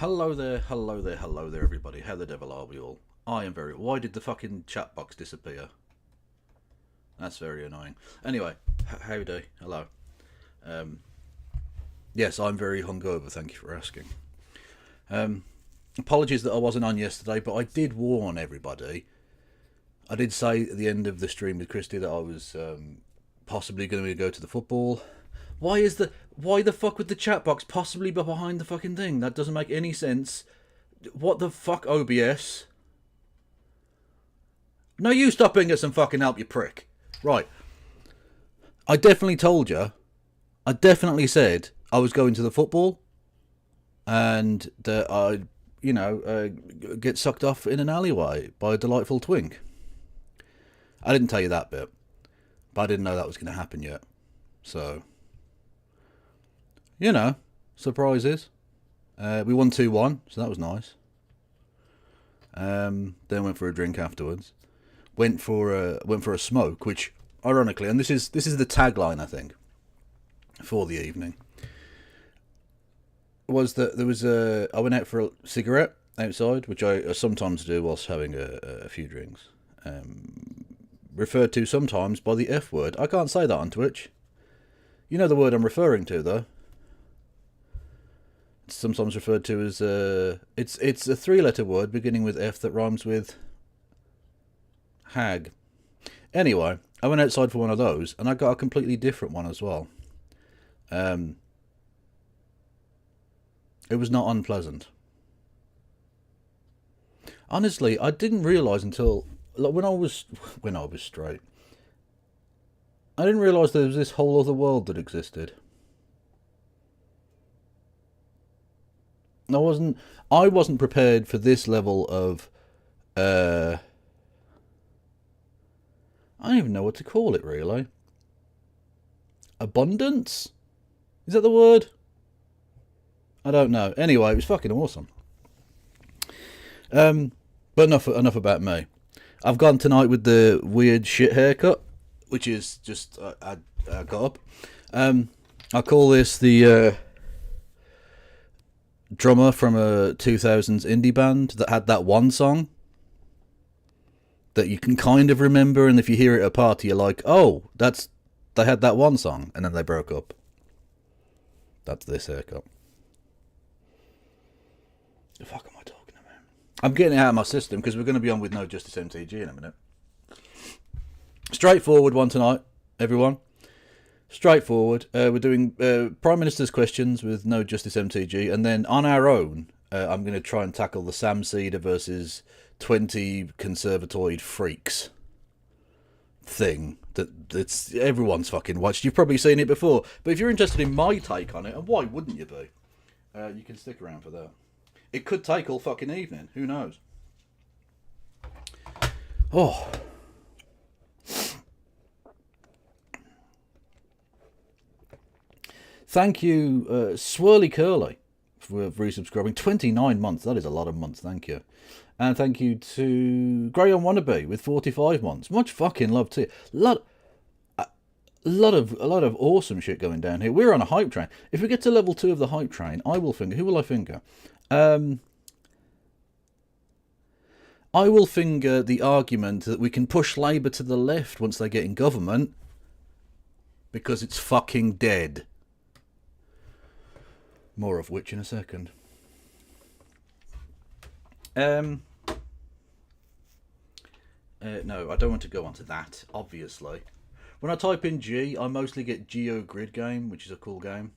Hello there, hello there, hello there, everybody. How the devil are we all? I am very. Why did the fucking chat box disappear? That's very annoying. Anyway, howdy, hello. Yes, I'm very hungover. Thank you for asking. Apologies that I wasn't on yesterday, but I did warn everybody. I did say at the end of the stream with Christy that I was possibly going to go to the football. Why the fuck would the chat box possibly be behind the fucking thing? That doesn't make any sense. What the fuck, OBS? No, you stop and get some fucking help, you prick. Right. I definitely told you. I definitely said I was going to the football, and that I'd, get sucked off in an alleyway by a delightful twink. I didn't tell you that bit, but I didn't know that was going to happen yet. So, surprises. We won 2-1, so that was nice. Then went for a drink afterwards. Went for a smoke, which ironically, and this is the tagline I think for the evening, was that I went out for a cigarette outside, which I sometimes do whilst having a few drinks. Referred to sometimes by the F word. I can't say that on Twitch. You know the word I'm referring to, though. It's sometimes referred to as it's a 3-letter word beginning with F that rhymes with hag. Anyway, I went outside for one of those, and I got a completely different one as well. It was not unpleasant. Honestly, I didn't realise until when I was straight. I didn't realise there was this whole other world that existed. I wasn't prepared for this level of I don't even know what to call it, really. Abundance? Is that the word? I don't know. Anyway, it was fucking awesome. But enough about me. I've gone tonight with the weird shit haircut, which is just I got up. I call this the drummer from a 2000s indie band that had that one song that you can kind of remember, and if you hear it at a party, you're like, oh, they had that one song, and then they broke up. That's this haircut. The fuck am I talking about? I'm getting it out of my system because we're going to be on with No Justice MTG in a minute. Straightforward one tonight, everyone. Straightforward. We're doing Prime Minister's questions with No Justice MTG, and then on our own, I'm going to try and tackle the Sam Seder versus 20 conservatoid freaks thing that's everyone's fucking watched. You've probably seen it before, but if you're interested in my take on it, and why wouldn't you be, you can stick around for that. It could take all fucking evening. Who knows? Oh. Thank you, Swirly Curly, for resubscribing. 29 months. That is a lot of months. Thank you. And thank you to Grey on Wannabe with 45 months. Much fucking love to you. A lot of awesome shit going down here. We're on a hype train. If we get to level 2 of the hype train, I will finger. Who will I finger? I will finger the argument that we can push Labour to the left once they get in government because it's fucking dead. More of which in a second. No, I don't want to go on to that, obviously. When I type in G, I mostly get Geo Grid Game, which is a cool game.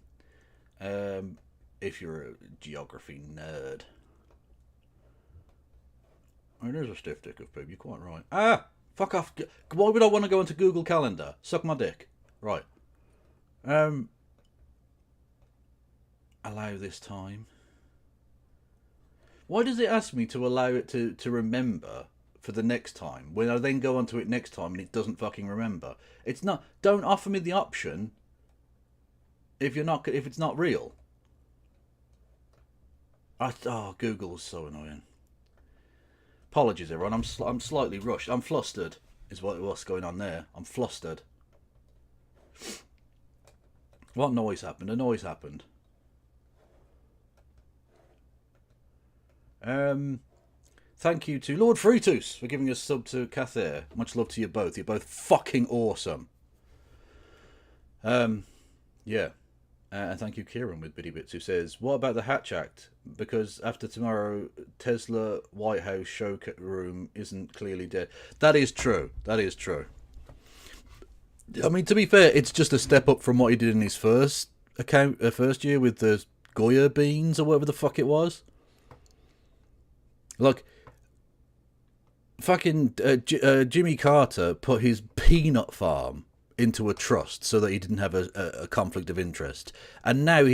If you're a geography nerd. Oh, there's a stiff dick of poop, you're quite right. Ah! Fuck off. Why would I want to go into Google Calendar? Suck my dick. Right. Allow this time. Why does it ask me to allow it to remember for the next time when I then go onto it next time and it doesn't fucking remember? It's not. Don't offer me the option if it's not real. Google's so annoying. Apologies, everyone. I'm slightly rushed. I'm flustered. Is what's going on there. I'm flustered. What noise happened? A noise happened. Thank you to Lord Fruitus for giving us sub to Cathair. Much love to you both. You're both fucking awesome. Yeah. And thank you, Kieran, with Biddy Bits, who says, what about the Hatch Act? Because after tomorrow, Tesla White House showroom isn't clearly dead. That is true. That is true. I mean, to be fair, it's just a step up from what he did in his first year with the Goya beans or whatever the fuck it was. Like, fucking Jimmy Carter put his peanut farm into a trust so that he didn't have a conflict of interest. And now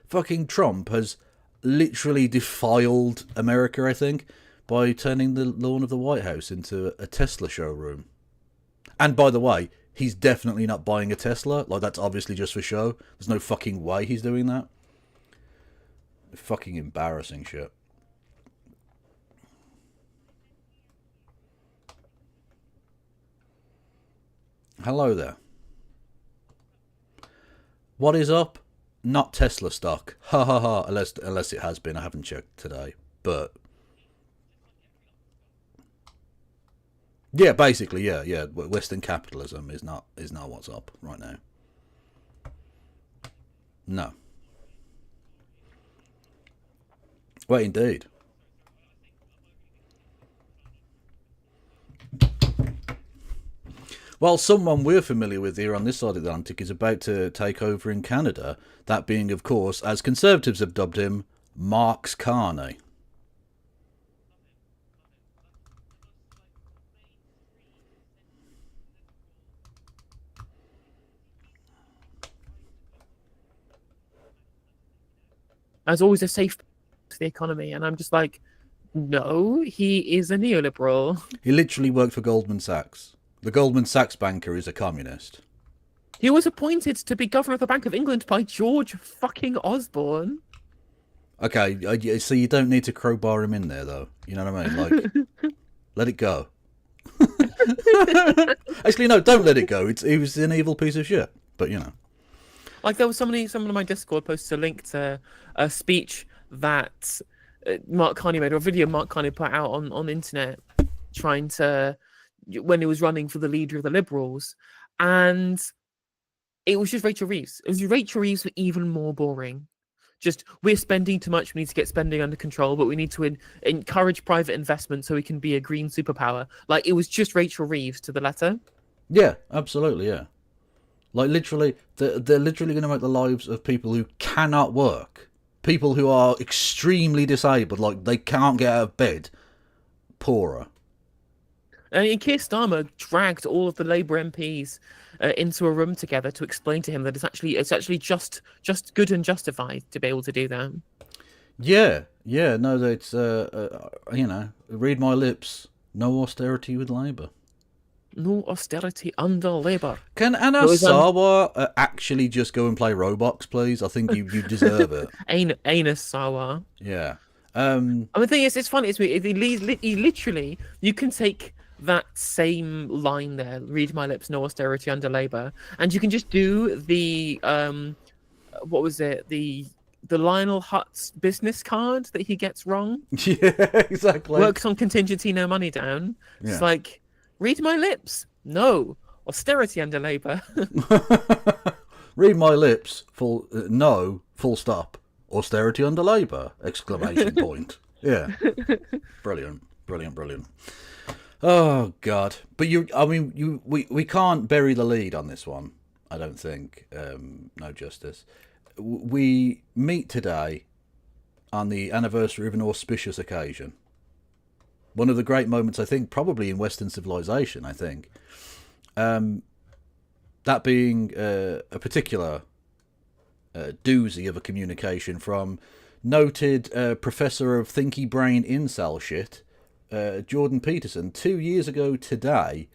fucking Trump has literally defiled America, I think, by turning the lawn of the White House into a Tesla showroom. And by the way, he's definitely not buying a Tesla. Like, that's obviously just for show. There's no fucking way he's doing that. Fucking embarrassing shit. Hello there. What is up? Not Tesla stock. Ha ha ha. Unless it has been. I haven't checked today. But yeah, basically, yeah. Western capitalism is not what's up right now. No. Well, indeed. Well, someone we're familiar with here on this side of the Atlantic is about to take over in Canada. That being, of course, as Conservatives have dubbed him, Marx Carney. As always a safe to the economy, and I'm just like, no, he is a neoliberal. He literally worked for Goldman Sachs. The Goldman Sachs banker is a communist. He was appointed to be governor of the Bank of England by George fucking Osborne. Okay, so you don't need to crowbar him in there, though. You know what I mean? Like, let it go. Actually, no, don't let it go. He was an evil piece of shit. But, you know. Like, there was someone on my Discord posted a link to a speech that Mark Carney made, or a video Mark Carney put out on the internet, trying to, when he was running for the leader of the Liberals, and it was just Rachel Reeves. It was Rachel Reeves, but even more boring. Just, we're spending too much, we need to get spending under control, but we need to encourage private investment so we can be a green superpower. Like, it was just Rachel Reeves to the letter. Yeah, absolutely, yeah. Like, literally, they're literally going to make the lives of people who cannot work, people who are extremely disabled, like, they can't get out of bed, poorer. And Keir Starmer dragged all of the Labour MPs into a room together to explain to him that it's actually just good and justified to be able to do that. Yeah, no, it's read my lips. No austerity with Labour. No austerity under Labour. Can Anna Sawa actually just go and play Roblox, please? I think you deserve it. Anus Sawa. Yeah. I mean, the thing is, it's funny. He literally, you can take that same line there, read my lips, no austerity under Labour, and you can just do the what was it, the Lionel Hutz business card that he gets wrong. Yeah, exactly. Works on contingency, no money down. Yeah. It's like, read my lips, no austerity under Labour. Read my lips, no, full stop, austerity under Labour, exclamation point. Yeah. Brilliant. Oh God! But we can't bury the lead on this one. I don't think. No justice. We meet today on the anniversary of an auspicious occasion. One of the great moments, I think, probably in Western civilization. I think. That being a particular doozy of a communication from noted professor of thinky brain incel shit. Jordan Peterson, 2 years ago today,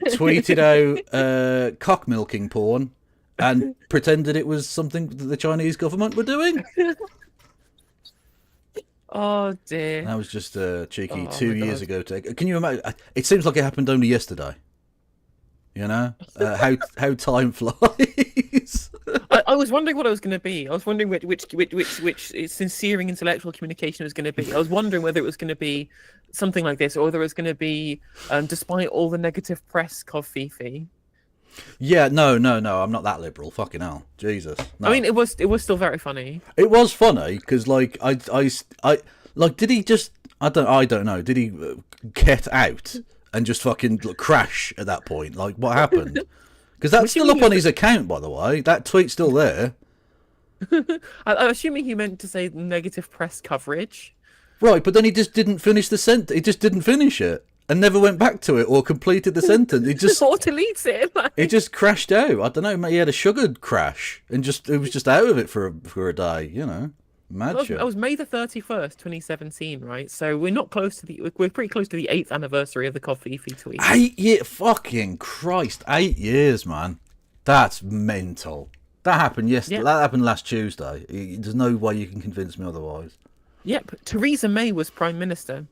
tweeted out cock milking porn and pretended it was something that the Chinese government were doing. Oh dear. That was just cheeky. 2 years ago. Can you imagine? It seems like it happened only yesterday. You know how time flies. I was wondering what it was going to be. I was wondering which sincere intellectual communication was going to be. I was wondering whether it was going to be something like this, or whether it was going to be, despite all the negative press, Fifi. Yeah, no, I'm not that liberal. Fucking hell, Jesus. No. I mean, it was still very funny. It was funny because, like, I like, did he just? I don't know. Did he get out and just fucking crash at that point? Like, what happened? Because that's still up on his account, by the way. That tweet's still there. I'm assuming he meant to say negative press coverage. Right, but then he just didn't finish the sentence. He just didn't finish it and never went back to it or completed the sentence. He just or deletes it. Like... He just crashed out. I don't know. He had a sugar crash and it was just out of it for a day. You know, mad shit. That was May the 31st, 2017, right? So we're not close to we're pretty close to the 8th anniversary of the Coffee tweet. 8 years, fucking Christ! 8 years, man. That's mental. That happened yesterday. Yeah. That happened last Tuesday. There's no way you can convince me otherwise. Yep. Theresa May was Prime Minister.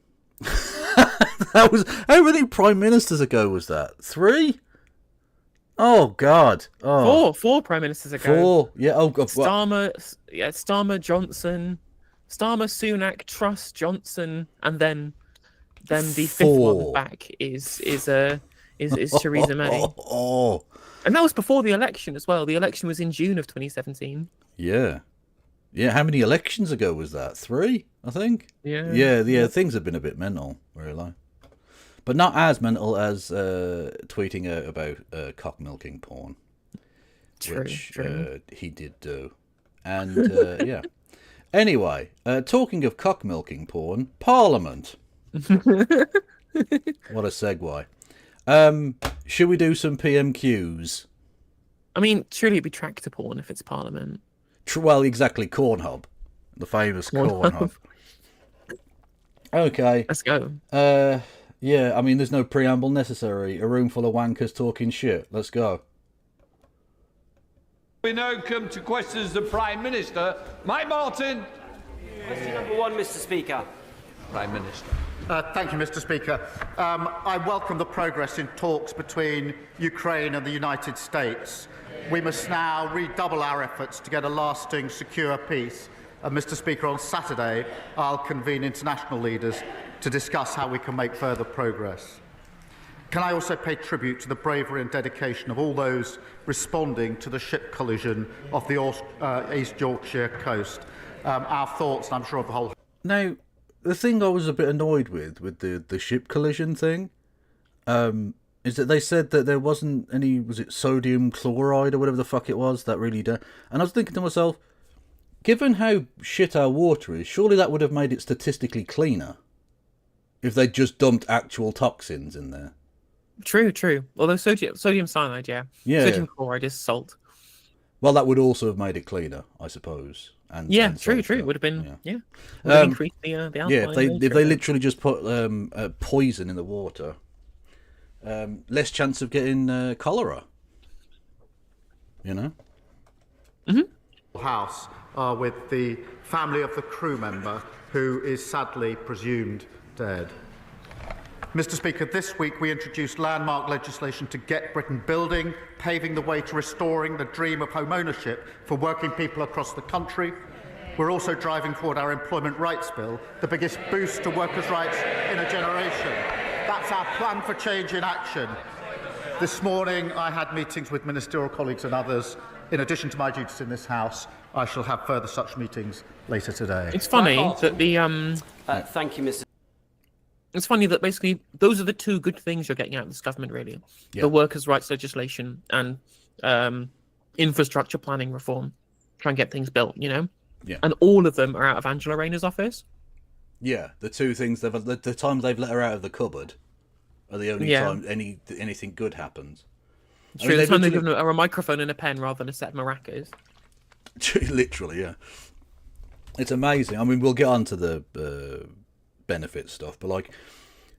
That was how many prime ministers ago was that? 3? Oh God! Oh. Four prime ministers ago. 4, yeah. Oh God. Starmer, Johnson, Starmer, Sunak, Truss, Johnson, and then the 5th one back is Theresa May. Oh. And that was before the election as well. The election was in June of 2017. Yeah. Yeah, how many elections ago was that? 3, I think. Yeah. Things have been a bit mental, really, but not as mental as tweeting out about cock milking porn, which he did do, and yeah. Anyway, talking of cock milking porn, Parliament. What a segue. Should we do some PMQs? I mean, surely it'd be tractor porn if it's Parliament. Well, exactly, Cornhub. The famous Cornhub. Okay. Let's go. Yeah, I mean, there's no preamble necessary. A room full of wankers talking shit. Let's go. We now come to questions of the Prime Minister. Mike Martin. Question number 1, Mr. Speaker. Prime Minister. Thank you, Mr. Speaker. I welcome the progress in talks between Ukraine and the United States. We must now redouble our efforts to get a lasting, secure peace. And Mr. Speaker, on Saturday, I'll convene international leaders to discuss how we can make further progress. Can I also pay tribute to the bravery and dedication of all those responding to the ship collision off the East Yorkshire coast? Our thoughts, and I'm sure of the whole... Now, the thing I was a bit annoyed with the ship collision thing, is that they said that there wasn't any, was it sodium chloride or whatever the fuck it was, that really did. And I was thinking to myself, given how shit our water is, surely that would have made it statistically cleaner if they just dumped actual toxins in there. True. Although sodium cyanide, yeah. Sodium chloride is salt. Well, that would also have made it cleaner, I suppose. And true. It would have been, Would have increased the alkaline. Yeah, if they literally just put poison in the water, less chance of getting cholera. You know? Mm-hmm. House are with the family of the crew member who is sadly presumed dead. Mr. Speaker, this week we introduced landmark legislation to get Britain building, paving the way to restoring the dream of home ownership for working people across the country. We're also driving forward our Employment Rights Bill, the biggest boost to workers' rights in a generation. That's our plan for change in action. This morning I had meetings with ministerial colleagues and others. In addition to my duties in this House, I shall have further such meetings later today. It's funny that the... Thank you, Mr. It's funny that basically those are the two good things you're getting out of this government, really. Yeah. The workers' rights legislation and infrastructure planning reform. Try and get things built, you know? Yeah. And all of them are out of Angela Rayner's office. Yeah, the two things, the times they've let her out of the cupboard are the only time anything good happens. True, the time they've given her a microphone and a pen rather than a set of maracas. Literally, yeah. It's amazing. I mean, we'll get on to the benefit stuff, but like,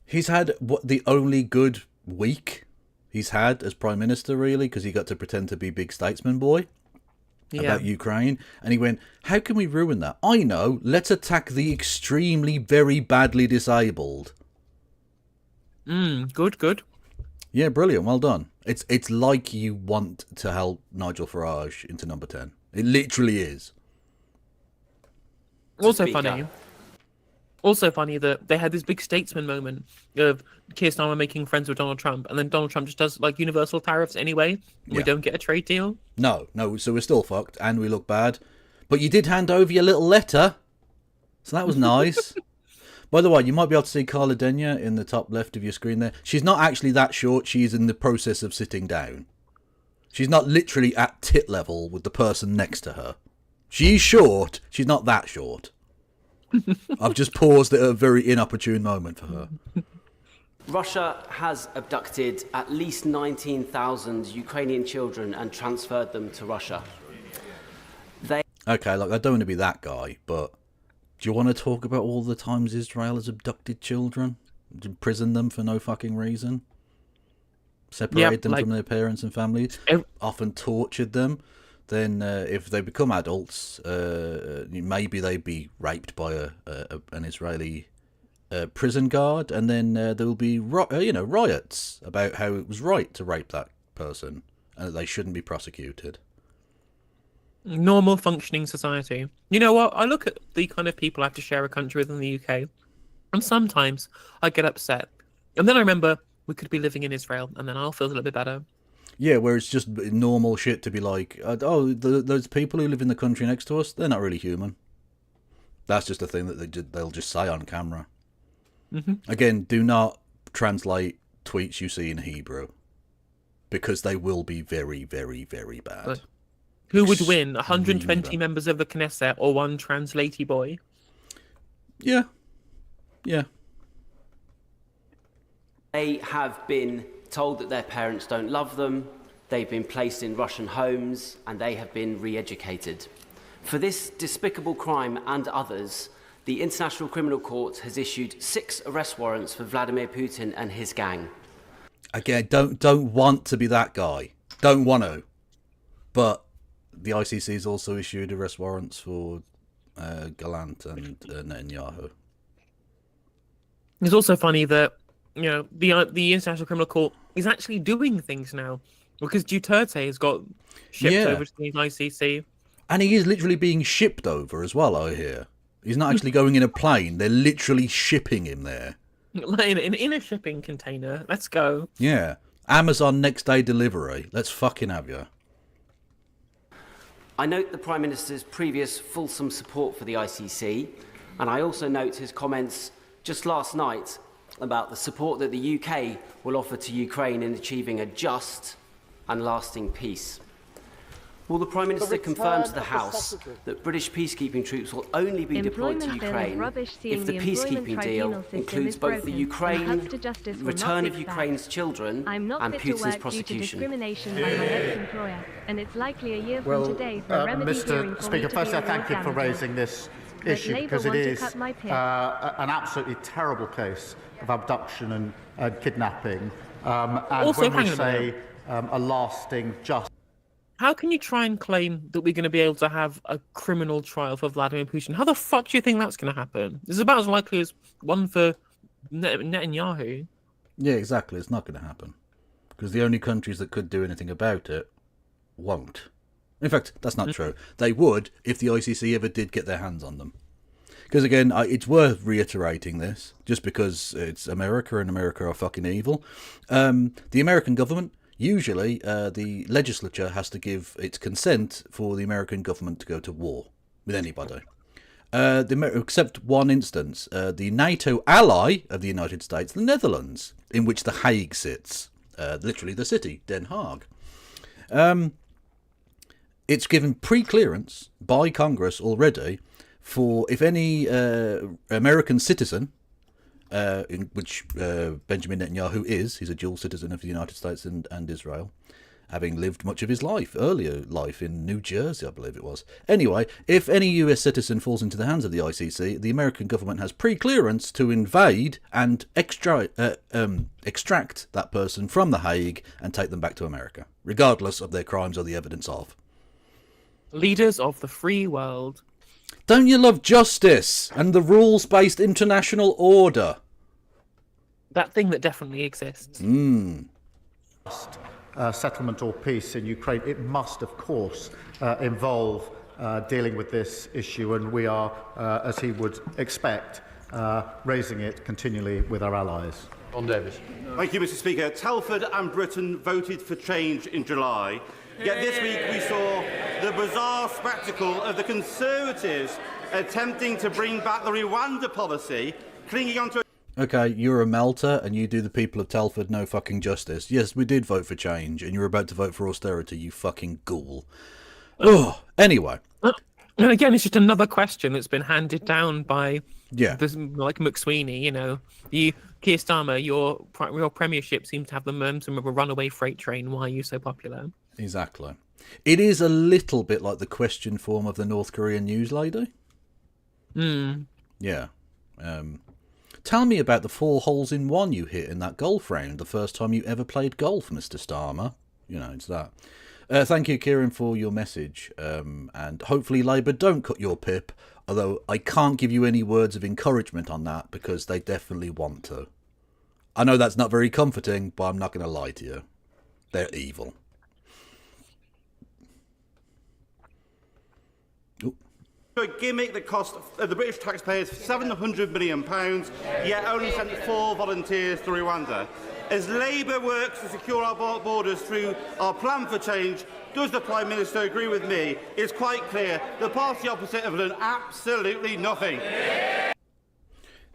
he's had the only good week he's had as Prime Minister, really, because he got to pretend to be big statesman boy about Ukraine, and he went, how can we ruin that? I know, let's attack the extremely, very badly disabled. Good. Yeah, brilliant, well done. It's like you want to help Nigel Farage into number 10. It literally is. Also funny that they had this big statesman moment of Keir Starmer making friends with Donald Trump, and then Donald Trump just does like universal tariffs anyway. We don't get a trade deal. No, so we're still fucked, and we look bad. But you did hand over your little letter, so that was nice. By the way, you might be able to see Carla Denya in the top left of your screen there. She's not actually that short. She's in the process of sitting down. She's not literally at tit level with the person next to her. She's short. She's not that short. I've just paused at a very inopportune moment for her. Russia has abducted at least 19,000 Ukrainian children and transferred them to Russia. Okay, look, I don't want to be that guy, but do you want to talk about all the times Israel has abducted children? Imprisoned them for no fucking reason? Separated them from their parents and families? Often tortured them? Then if they become adults, maybe they'd be raped by an Israeli prison guard, and then there will be riots about how it was right to rape that person and that they shouldn't be prosecuted. Normal functioning society. You know what? I look at the kind of people I have to share a country with in the UK, and sometimes I get upset. And then I remember we could be living in Israel, and then I'll feel a little bit better. Yeah, where it's just normal shit to be like, those people who live in the country next to us, they're not really human. That's just a thing that they'll just say on camera. Mm-hmm. Again, do not translate tweets you see in Hebrew, because they will be very, very, very bad. Who would win, 120 members of the Knesset or one translatey boy? Yeah. They have been told that their parents don't love them, they've been placed in Russian homes, and they have been re-educated. For this despicable crime and others, the International Criminal Court has issued 6 arrest warrants for Vladimir Putin and his gang. Again, don't want to be that guy. Don't want to. But the ICC has also issued arrest warrants for Gallant and Netanyahu. It's also funny that the International Criminal Court is actually doing things now, because Duterte has got shipped over to the ICC, and he is literally being shipped over as well. I hear he's not actually going in a plane; they're literally shipping him there in a shipping container. Let's go. Yeah, Amazon next day delivery. Let's fucking have you. I note the Prime Minister's previous fulsome support for the ICC, and I also note his comments just last night about the support that the UK will offer to Ukraine in achieving a just and lasting peace. Will the Prime Minister confirm to the House that British peacekeeping troops will only be deployed to Ukraine if the peacekeeping deal includes both the return of Ukraine's children and Putin's prosecution? Mr. Speaker, first I thank you for raising this issue, because it is an absolutely terrible case of abduction and kidnapping, and also, when we say a lasting just... How can you try and claim that we're going to be able to have a criminal trial for Vladimir Putin? How the fuck do you think that's going to happen? This is about as likely as one for Netanyahu. Yeah, exactly. It's not going to happen, because the only countries that could do anything about it won't. In fact, that's not true. They would if the ICC ever did get their hands on them. Because again, it's worth reiterating this, just because it's America and America are fucking evil. The American government, usually the legislature has to give its consent for the American government to go to war with anybody. Except one instance, the NATO ally of the United States, the Netherlands, in which The Hague sits, literally the city, Den Haag. It's given pre-clearance by Congress already for if any American citizen, in which Benjamin Netanyahu he's a dual citizen of the United States and Israel, having lived much of his earlier life in New Jersey, I believe it was. Anyway, if any US citizen falls into the hands of the ICC, the American government has pre-clearance to invade and extract that person from The Hague and take them back to America, regardless of their crimes or the evidence of. Leaders of the free world. Don't you love justice and the rules-based international order? That thing that definitely exists. settlement or peace in Ukraine, it must, of course, involve dealing with this issue, and we are, as he would expect, raising it continually with our allies. John Davis. Thank you, Mr. Speaker. Telford and Britain voted for change in July. Yet this week we saw the bizarre spectacle of the Conservatives attempting to bring back the Rwanda policy, clinging onto. Okay, you're a melter and you do the people of Telford no fucking justice. Yes, we did vote for change and you're about to vote for austerity, you fucking ghoul. Oh, anyway. And again, it's just another question that's been handed down by this, like McSweeney, you know. Keir Starmer, your premiership seems to have the momentum of a runaway freight train. Why are you so popular? Exactly. It is a little bit like the question form of the North Korean news lady. Yeah. Tell me about the 4 holes in one you hit in that golf round the first time you ever played golf, Mr. Starmer. You know, it's that. Thank you, Kieran, for your message. And hopefully Labour don't cut your pip, although I can't give you any words of encouragement on that because they definitely want to. I know that's not very comforting, but I'm not going to lie to you. They're evil. A gimmick that cost the British taxpayers £700 million, yet only sent 4 volunteers to Rwanda. As Labour works to secure our borders through our plan for change, does the Prime Minister agree with me? It's quite clear the party opposite have done absolutely nothing.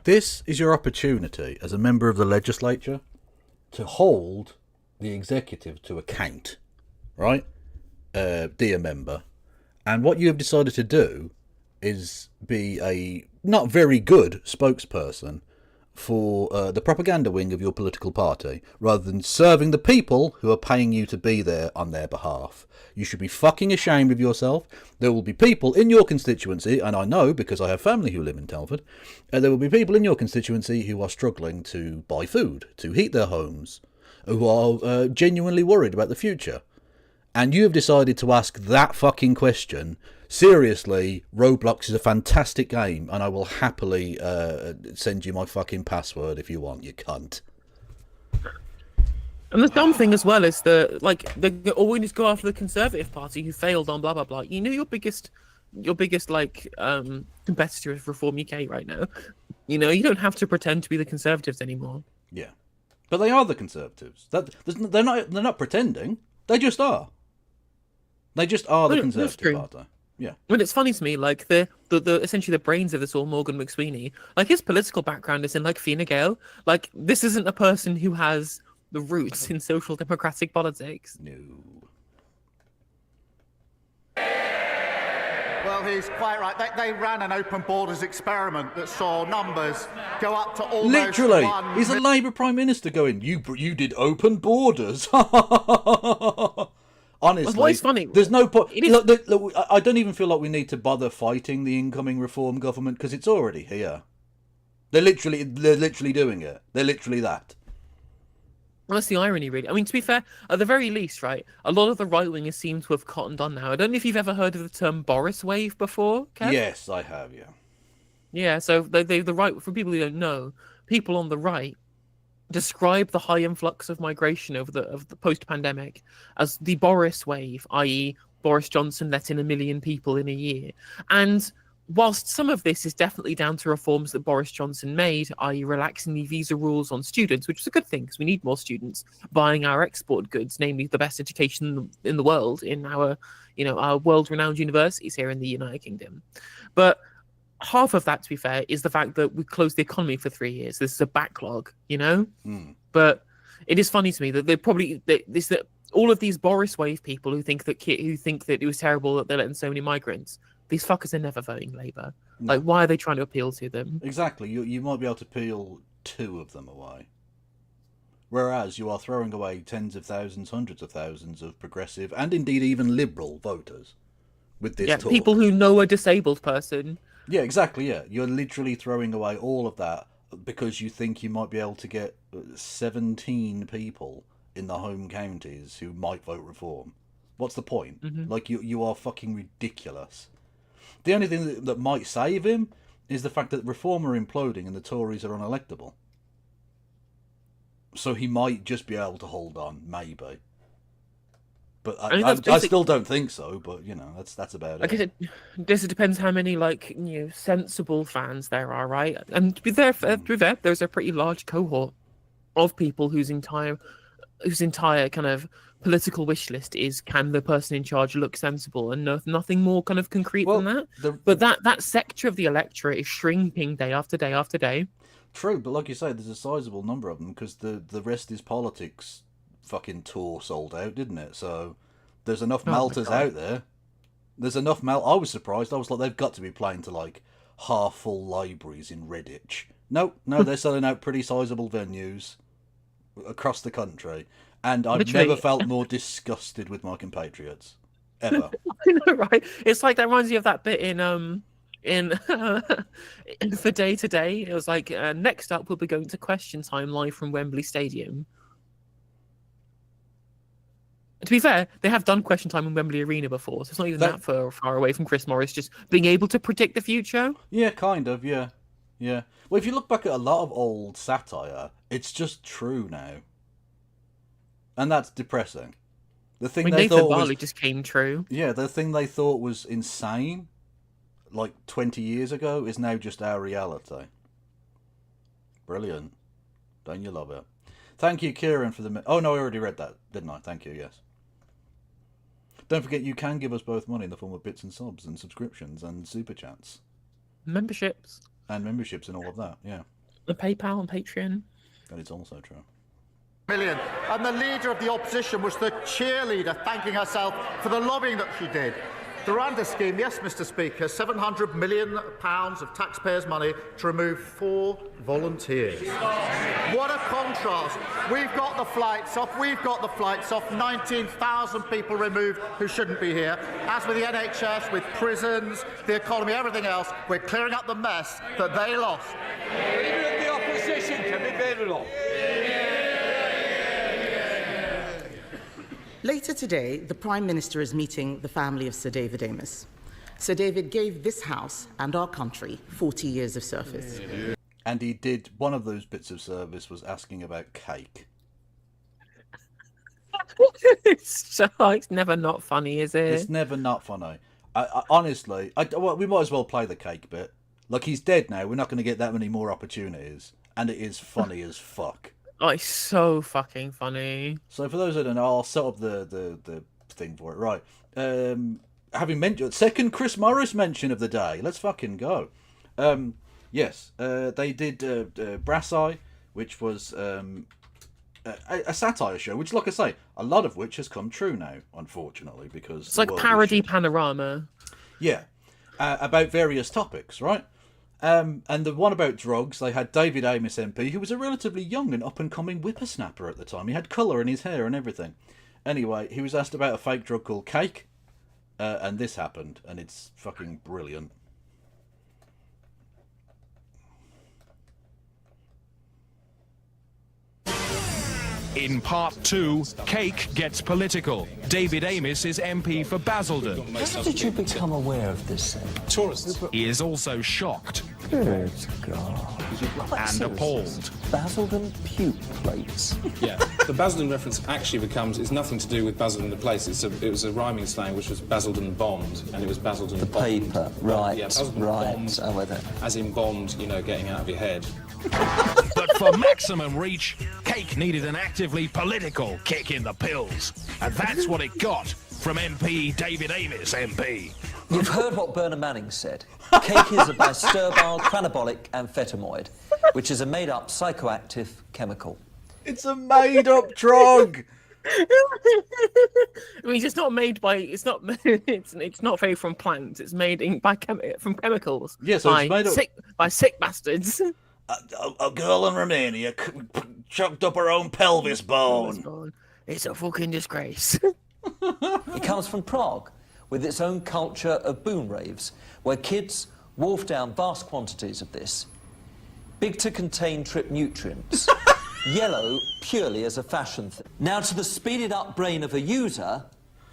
This is your opportunity as a member of the legislature to hold the executive to account, right? Dear member. And what you have decided to do is be a not very good spokesperson for the propaganda wing of your political party, rather than serving the people who are paying you to be there on their behalf. You should be fucking ashamed of yourself. There will be people in your constituency, and I know because I have family who live in Telford, there will be people in your constituency who are struggling to buy food, to heat their homes, who are genuinely worried about the future. And you have decided to ask that fucking question. Seriously, Roblox is a fantastic game, and I will happily send you my fucking password if you want, you cunt. And the dumb thing as well is they always go after the Conservative Party who failed on blah blah blah. You know your biggest competitor is Reform UK right now. You know, you don't have to pretend to be the Conservatives anymore. Yeah, but they are the Conservatives. They're not pretending. They just are. They just are the Conservative Party. Yeah. But it's funny to me, like the essentially the brains of this all, Morgan McSweeney, like his political background is in like Fine Gael. Like this isn't a person who has the roots in social democratic politics. No. Well, he's quite right. They ran an open borders experiment that saw numbers go up to almost literally, 1 he's a Labour Prime Minister going, you did open borders. Honestly, well, it's funny. There's no point. Look, I don't even feel like we need to bother fighting the incoming Reform government because it's already here. They're literally doing it. They're literally that. Well, that's the irony, really. I mean, to be fair, at the very least, right, a lot of the right-wingers seem to have cottoned on now. I don't know if you've ever heard of the term Boris wave before, Kev? Yes, I have, yeah. Yeah, so the right, for people who don't know, people on the right describe the high influx of migration of the post-pandemic as the Boris wave, i.e. Boris Johnson let in 1 million people in a year. And whilst some of this is definitely down to reforms that Boris Johnson made, i.e. relaxing the visa rules on students, which is a good thing because we need more students buying our export goods, namely the best education in the world in our world-renowned universities here in the United Kingdom. But half of that, to be fair, is the fact that we closed the economy for 3 years. This is a backlog, you know? But it is funny to me that all of these Boris wave people who think that it was terrible that they're letting so many migrants, these fuckers are never voting Labour. No. Like, why are they trying to appeal to them? Exactly. You might be able to peel 2 of them away. Whereas you are throwing away tens of thousands, hundreds of thousands of progressive and indeed even liberal voters with this talk. People who know a disabled person. Yeah, exactly, yeah. You're literally throwing away all of that because you think you might be able to get 17 people in the home counties who might vote Reform. What's the point? Mm-hmm. Like, you are fucking ridiculous. The only thing that might save him is the fact that Reform are imploding and the Tories are unelectable. So he might just be able to hold on, maybe. But I mean, I still don't think so. But you know, that's about Like I it. said, this depends how many sensible fans there are, right? And to be fair, there's a pretty large cohort of people whose entire kind of political wish list is, can the person in charge look sensible, and nothing more kind of concrete than that. But that sector of the electorate is shrinking day after day after day. True, but like you say, there's a sizable number of them because the rest is politics. Fucking tour sold out, didn't it? So there's enough melters out there. There's enough I was surprised. I was like, they've got to be playing to like half full libraries in Redditch. No, they're selling out pretty sizable venues across the country, and I've never felt more disgusted with my compatriots ever. I know, right? It's like that reminds me of that bit in for Day to Day. It was like, next up we'll be going to Question Time live from Wembley Stadium. To be fair, they have done Question Time in Wembley Arena before, so it's not even that far away from Chris Morris just being able to predict the future. Yeah, kind of, yeah. Well, if you look back at a lot of old satire, it's just true now. And that's depressing. The thing they Nathan thought Barley just came true. Yeah, the thing they thought was insane, like 20 years ago, is now just our reality. Brilliant. Don't you love it? Thank you, Kieran, for the... Oh, no, I already read that, didn't I? Thank you, yes. Don't forget, you can give us both money in the form of bits and subs and subscriptions and super chats. Memberships. And memberships and all of that, yeah. The PayPal and Patreon. That is also true. Million. And the leader of the opposition was the cheerleader thanking herself for the lobbying that she did. The Rwanda scheme, yes, Mr. Speaker, £700 million of taxpayers' money to remove 4 volunteers. What a contrast. We've got the flights off, 19,000 people removed who shouldn't be here. As with the NHS, with prisons, the economy, everything else, we're clearing up the mess that they lost. Even the opposition can be very long. Later today, the Prime Minister is meeting the family of Sir David Amess. Sir David gave this House and our country 40 years of service. And he did, one of those bits of service was asking about cake. It's never not funny, is it? It's never not funny. I honestly, well, we might as well play the cake bit. Like, he's dead now, we're not going to get that many more opportunities. And it is funny as fuck. Oh, it's so fucking funny. So for those who don't know, I'll set up the thing for it. Right. Having mentioned second Chris Morris mention of the day. Let's fucking go. Yes. They did Brasseye, which was a satire show, which, like I say, a lot of which has come true now, unfortunately, because it's like parody panorama. Yeah. About various topics, right? And the one about drugs, they had David Amess MP, who was a relatively young and up-and-coming whippersnapper at the time. He had colour in his hair and everything. Anyway, he was asked about a fake drug called cake, and this happened, and it's fucking brilliant. In part 2, cake gets political. David Amess is MP for Basildon. How did you become aware of this then? Tourists. He is also shocked. Good God. And appalled. Basildon puke plates. Yeah, the Basildon reference actually is nothing to do with Basildon the place. It was a rhyming slang which was Basildon Bond, and it was Basildon the Bond. Paper, right, yeah, Basildon right. Bond, Oh, well, as in Bond, getting out of your head. But for maximum reach, cake needed an actively political kick in the pills. And that's what it got from MP David Amess, MP. You've heard what Bernard Manning said. Cake is a bisturbile, cranabolic amphetamide, which is a made-up psychoactive chemical. It's a made-up drug! I mean, it's not made by. It's not. It's not made from plants. It's made from chemicals. Yeah, so it's made up by sick bastards. A girl in Romania chucked up her own pelvis bone. It's a fucking disgrace. It comes from Prague, with its own culture of boom raves, where kids wolf down vast quantities of this. Big to contain trip nutrients. Yellow purely as a fashion thing. Now, to the speeded up brain of a user,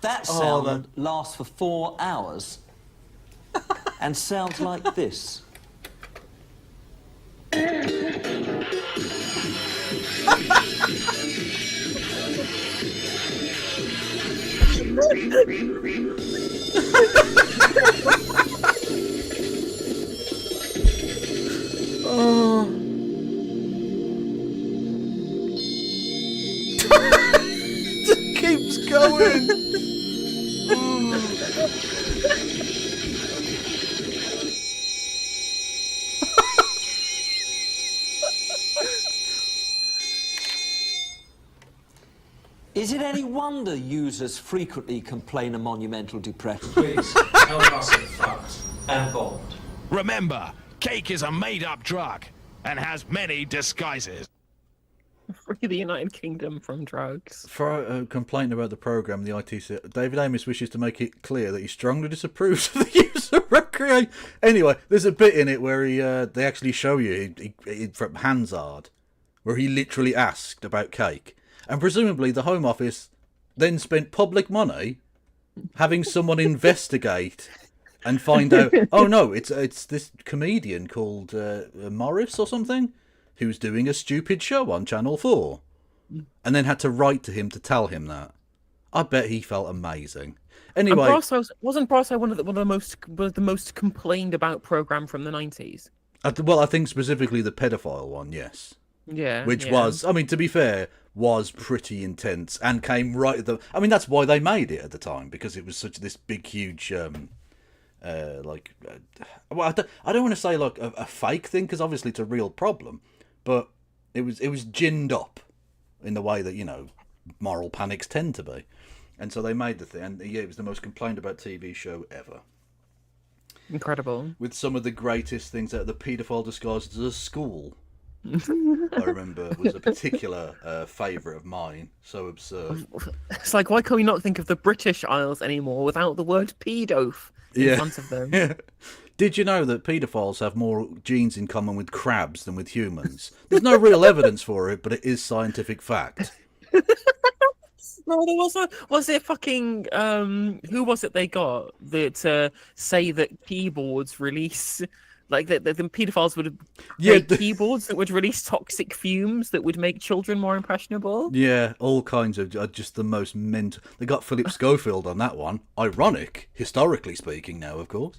that sound lasts for 4 hours and sounds like this. Oh. It keeps going. Is it any wonder users frequently complain of monumental depression? Please, help us get fucked. And bombed. Remember, cake is a made-up drug and has many disguises. Free the United Kingdom from drugs. For a complaint about the programme, the ITC, David Amess wishes to make it clear that he strongly disapproves of the use of recreation. Anyway, there's a bit in it where they actually show you from Hansard, where he literally asked about cake. And presumably the Home Office then spent public money having someone investigate and find out, oh no, it's this comedian called Morris or something, who's doing a stupid show on Channel 4. And then had to write to him to tell him that. I bet he felt amazing. Anyway, wasn't Brasso one of the most complained about program from the 90s? Well, I think specifically the pedophile one, yes. Yeah. Which was, I mean, to be fair, was pretty intense and came right at the... I mean, that's why they made it at the time, because it was such this big, huge, well, I don't want to say like a fake thing, because obviously it's a real problem, but it was ginned up in the way that, you know, moral panics tend to be. And so they made the thing, and yeah, it was the most complained about TV show ever. Incredible. With some of the greatest things out, the paedophile disguised as a school. I remember was a particular favourite of mine. So absurd. It's like, why can't we not think of the British Isles anymore without the word pedof in front of them? Yeah. Did you know that paedophiles have more genes in common with crabs than with humans? There's no real evidence for it, but it is scientific fact. No, there was it fucking who was it they got that say that keyboards release like the paedophiles would make keyboards that would release toxic fumes that would make children more impressionable? Yeah, all kinds of just the most mental. They got Philip Schofield on that one. Ironic, historically speaking, now of course.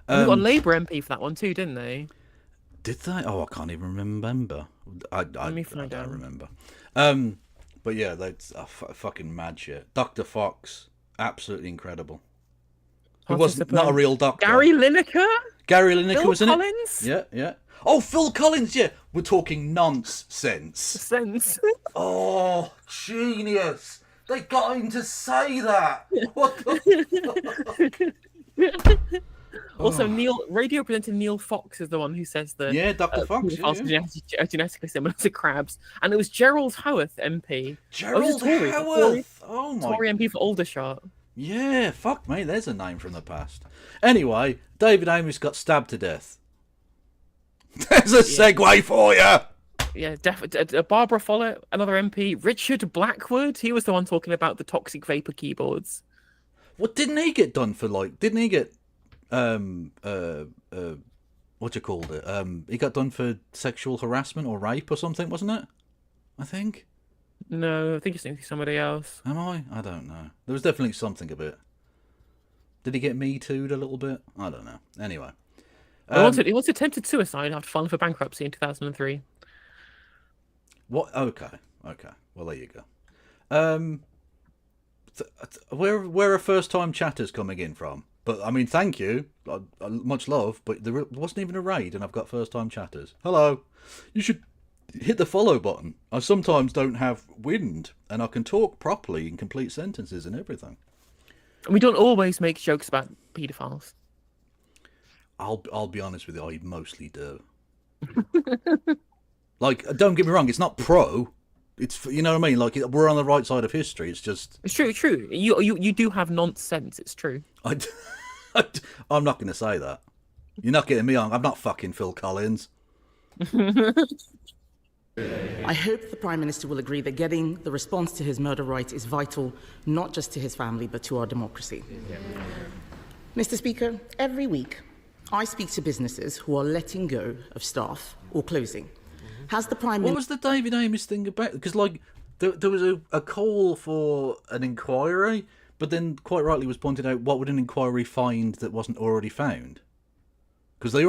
They got a Labour MP for that one too, didn't they? Did they? Oh, I can't even remember. Let me find out. I don't remember. But yeah, that's fucking mad shit. Dr. Fox, absolutely incredible. Who was not a real doctor. Gary Lineker? Gary Lineker was in Collins? it. Yeah. Oh, Phil Collins, yeah. We're talking nonsense. Oh, genius. They got him to say that. What the fuck? Also, radio presenter Neil Fox is the one who says that. Yeah, Dr. Fox. Are genetically similar to crabs, and it was Gerald Howarth MP. Gerald Howarth. Oh my. Tory MP for Aldershot. Yeah, fuck me. There's a name from the past. Anyway, David Amess got stabbed to death. There's a segue for you. Yeah, Barbara Follett, another MP. Richard Blackwood, he was the one talking about the toxic vapor keyboards. What didn't he get done for? Like, didn't he get what you called it? He got done for sexual harassment or rape or something, wasn't it? I think. No, I think you're thinking somebody else. Am I? I don't know. There was definitely something a bit. Did he get Me Too'd a little bit? I don't know. Anyway. He once attempted suicide after filing for bankruptcy in 2003. What? Okay. Well, there you go. Where are first-time chatters coming in from? But, I mean, thank you. Much love. But there wasn't even a raid, and I've got first-time chatters. Hello. You should hit the follow button. I sometimes don't have wind, and I can talk properly in complete sentences and everything. And we don't always make jokes about paedophiles. I'll be honest with you, I mostly do. Like, don't get me wrong, it's not pro. It's, you know what I mean? Like, we're on the right side of history. It's just... It's true. You do have nonsense. It's true. I'm not going to say that. You're not getting me on. I'm not fucking Phil Collins. I hope the Prime Minister will agree that getting the response to his murder right is vital, not just to his family, but to our democracy. Mr. Speaker, every week I speak to businesses who are letting go of staff or closing. Has the Prime Minister... What was the David Amess thing about? Because, like, there was a call for an inquiry, But then, quite rightly, was pointed out, what would an inquiry find that wasn't already found? Because it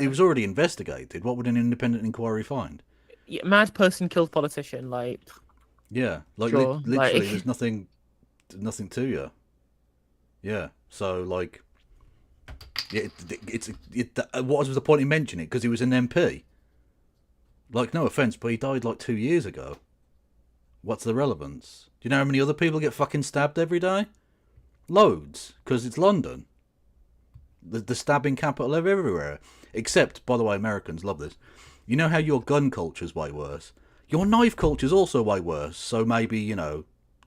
was already investigated. What would an independent inquiry find? Yeah, mad person killed politician. Like, Yeah, like Sure, literally, like- there's nothing to you. Yeah, so like, what was the point in mentioning it? Because he was an MP. Like, no offense, but he died like 2 years ago. What's the relevance? Do you know how many other people get fucking stabbed every day? Loads, because it's London. The stabbing capital of everywhere. Except, by the way, Americans love this. You know how your gun culture's way worse? Your knife culture's also way worse, so maybe,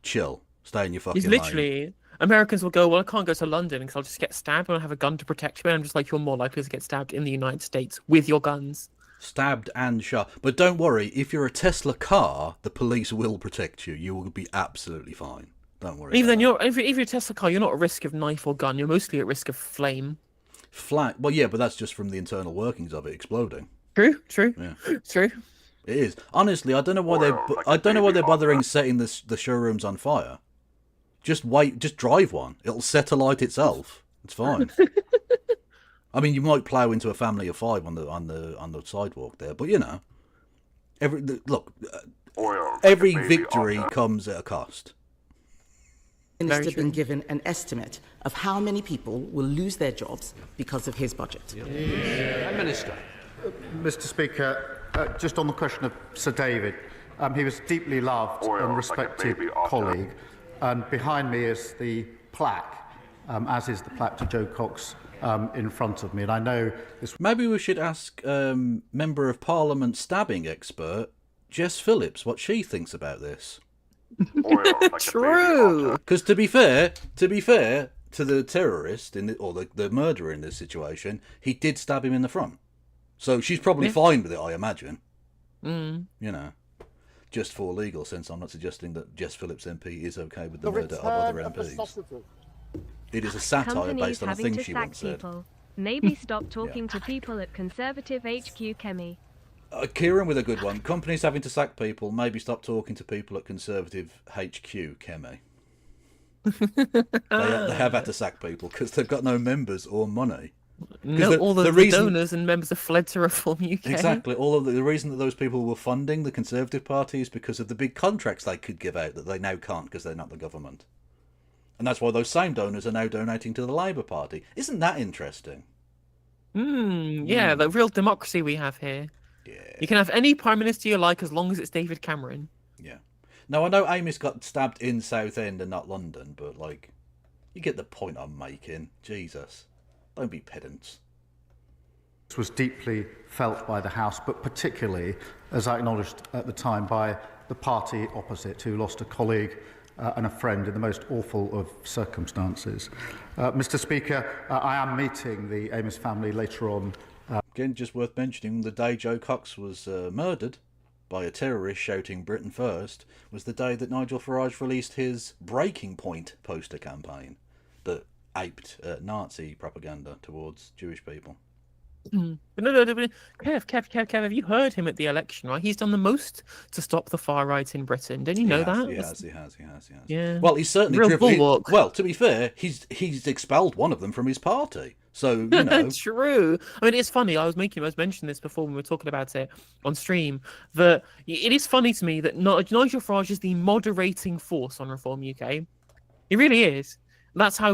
chill. Stay in your fucking it's literally Americans will go, well, I can't go to London because I'll just get stabbed and I have a gun to protect me. And I'm just like, you're more likely to get stabbed in the United States with your guns. Stabbed and shot. But don't worry, if you're a Tesla car, the police will protect you. You will be absolutely fine. Don't worry. Even then, if you're a Tesla car, you're not at risk of knife or gun. You're mostly at risk of flame. Well, yeah, but that's just from the internal workings of it exploding. True. Yeah. True. It is. Honestly, I don't know why they're bothering setting the showrooms on fire. Just wait. Just drive one. It'll set alight itself. It's fine. I mean, you might plough into a family of 5 on the sidewalk there, but every victory comes at a cost. Minister been given an estimate of how many people will lose their jobs because of his budget. Minister. Mr. Speaker, just on the question of Sir David, he was a deeply loved and respected colleague, and behind me is the plaque, as is the plaque to Joe Cox in front of me. And I know this. Maybe we should ask Member of Parliament stabbing expert Jess Phillips what she thinks about this. True. Because to be fair to the terrorist or the murderer in this situation, he did stab him in the front. So she's probably fine with it, I imagine. Just for legal sense, I'm not suggesting that Jess Phillips MP is okay with the murder of other MPs. It is a satire based on a thing she once said. Maybe stop talking to people at Conservative HQ Kemi. Kieran with a good one. Companies having to sack people, maybe stop talking to people at Conservative HQ Kemi. They have had to sack people because they've got no members or money. No, all the donors and members have fled to Reform UK. Exactly. All of the reason that those people were funding the Conservative Party is because of the big contracts they could give out that they now can't because they're not the government. And that's why those same donors are now donating to the Labour Party. Isn't that interesting? Yeah, the real democracy we have here. Yeah. You can have any Prime Minister you like as long as it's David Cameron. Yeah. Now, I know Amess got stabbed in Southend and not London, but, you get the point I'm making. Jesus. Don't be pedants. This was deeply felt by the House, but particularly, as I acknowledged at the time, by the party opposite, who lost a colleague and a friend in the most awful of circumstances. Mr. Speaker, I am meeting the Amess family later on. Again, just worth mentioning, the day Joe Cox was murdered by a terrorist shouting Britain first was the day that Nigel Farage released his Breaking Point poster campaign that aped Nazi propaganda towards Jewish people. No, Kev, have you heard him at the election, right? He's done the most to stop the far right in Britain. Don't you know that? He has. Yeah. Well, he's certainly Real bulwark. Well, to be fair, he's expelled one of them from his party. So, True. I mean, it's funny. I was mentioning this before when we were talking about it on stream, that it is funny to me that Nigel Farage is the moderating force on Reform UK. He really is. That's how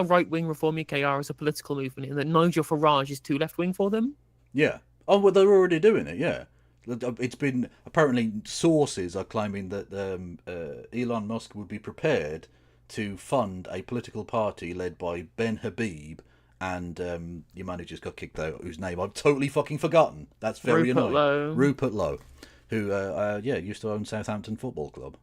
right-wing Reform UK are as a political movement, and that Nigel Farage is too left-wing for them. Yeah. Oh, well, they're already doing it, yeah. It's been, apparently, sources are claiming that Elon Musk would be prepared to fund a political party led by Ben Habib and your man who just got kicked out, whose name I've totally fucking forgotten. That's very annoying. Rupert Lowe, who, used to own Southampton Football Club.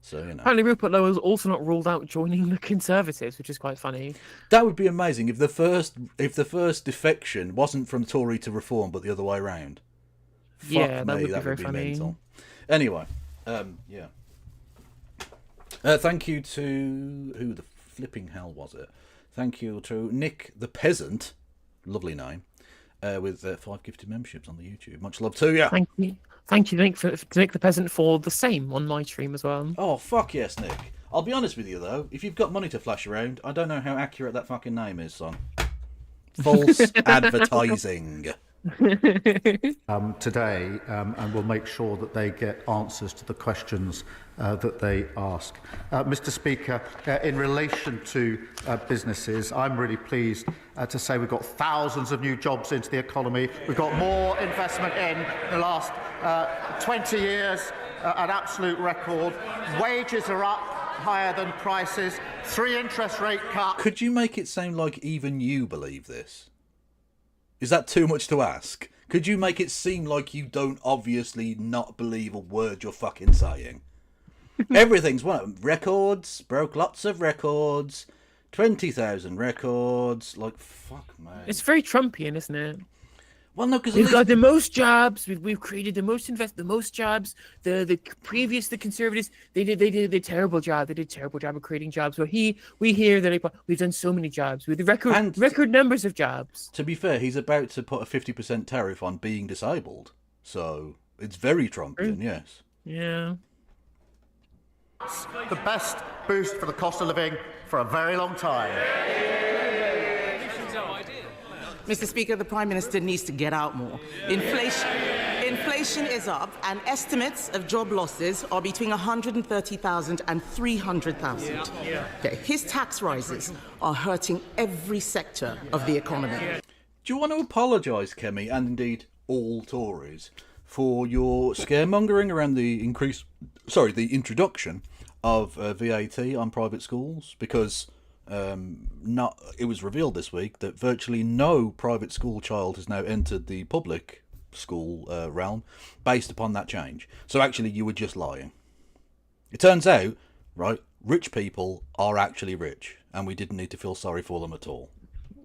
So, Apparently Rupert Lowe has also not ruled out joining the Conservatives, which is quite funny. That would be amazing if the first defection wasn't from Tory to Reform, but the other way around. That would be very funny. Mental. Anyway, thank you to who the flipping hell was it? Thank you to Nick the Peasant, lovely name, with 5 gifted memberships on the YouTube. Much love to you. Thank you. Thank you, Nick, to Nick the Peasant for the same on my stream as well. Oh, fuck yes, Nick. I'll be honest with you, though. If you've got money to flash around, I don't know how accurate that fucking name is, son. False advertising. Today, and we'll make sure that they get answers to the questions that they ask. Mr. Speaker, in relation to businesses, I'm really pleased to say we've got thousands of new jobs into the economy. We've got more investment in the last 20 years, an absolute record. Wages are up higher than prices. 3 interest rate cuts. Could you make it sound like even you believe this? Is that too much to ask? Could you make it seem like you don't obviously not believe a word you're fucking saying? Everything's records, broke lots of records, 20,000 records. Like, fuck, man. It's very Trumpian, isn't it? Well, no, because we've got the most jobs. We've created the most the most jobs. The conservatives, they did a terrible job. They did a terrible job of creating jobs. So we hear that we've done so many jobs with record numbers of jobs. To be fair, he's about to put a 50% tariff on being disabled. So it's very Trumpian, yes. Yeah. The best boost for the cost of living for a very long time. Mr. Speaker, the Prime Minister needs to get out more. Inflation is up, and estimates of job losses are between 130,000 and 300,000. Okay, his tax rises are hurting every sector of the economy. Do you want to apologise, Kemi, and indeed all Tories, for your scaremongering around the introduction of VAT on private schools? Because it was revealed this week that virtually no private school child has now entered the public school realm based upon that change. So actually you were just lying. It turns out, right, rich people are actually rich, and we didn't need to feel sorry for them at all.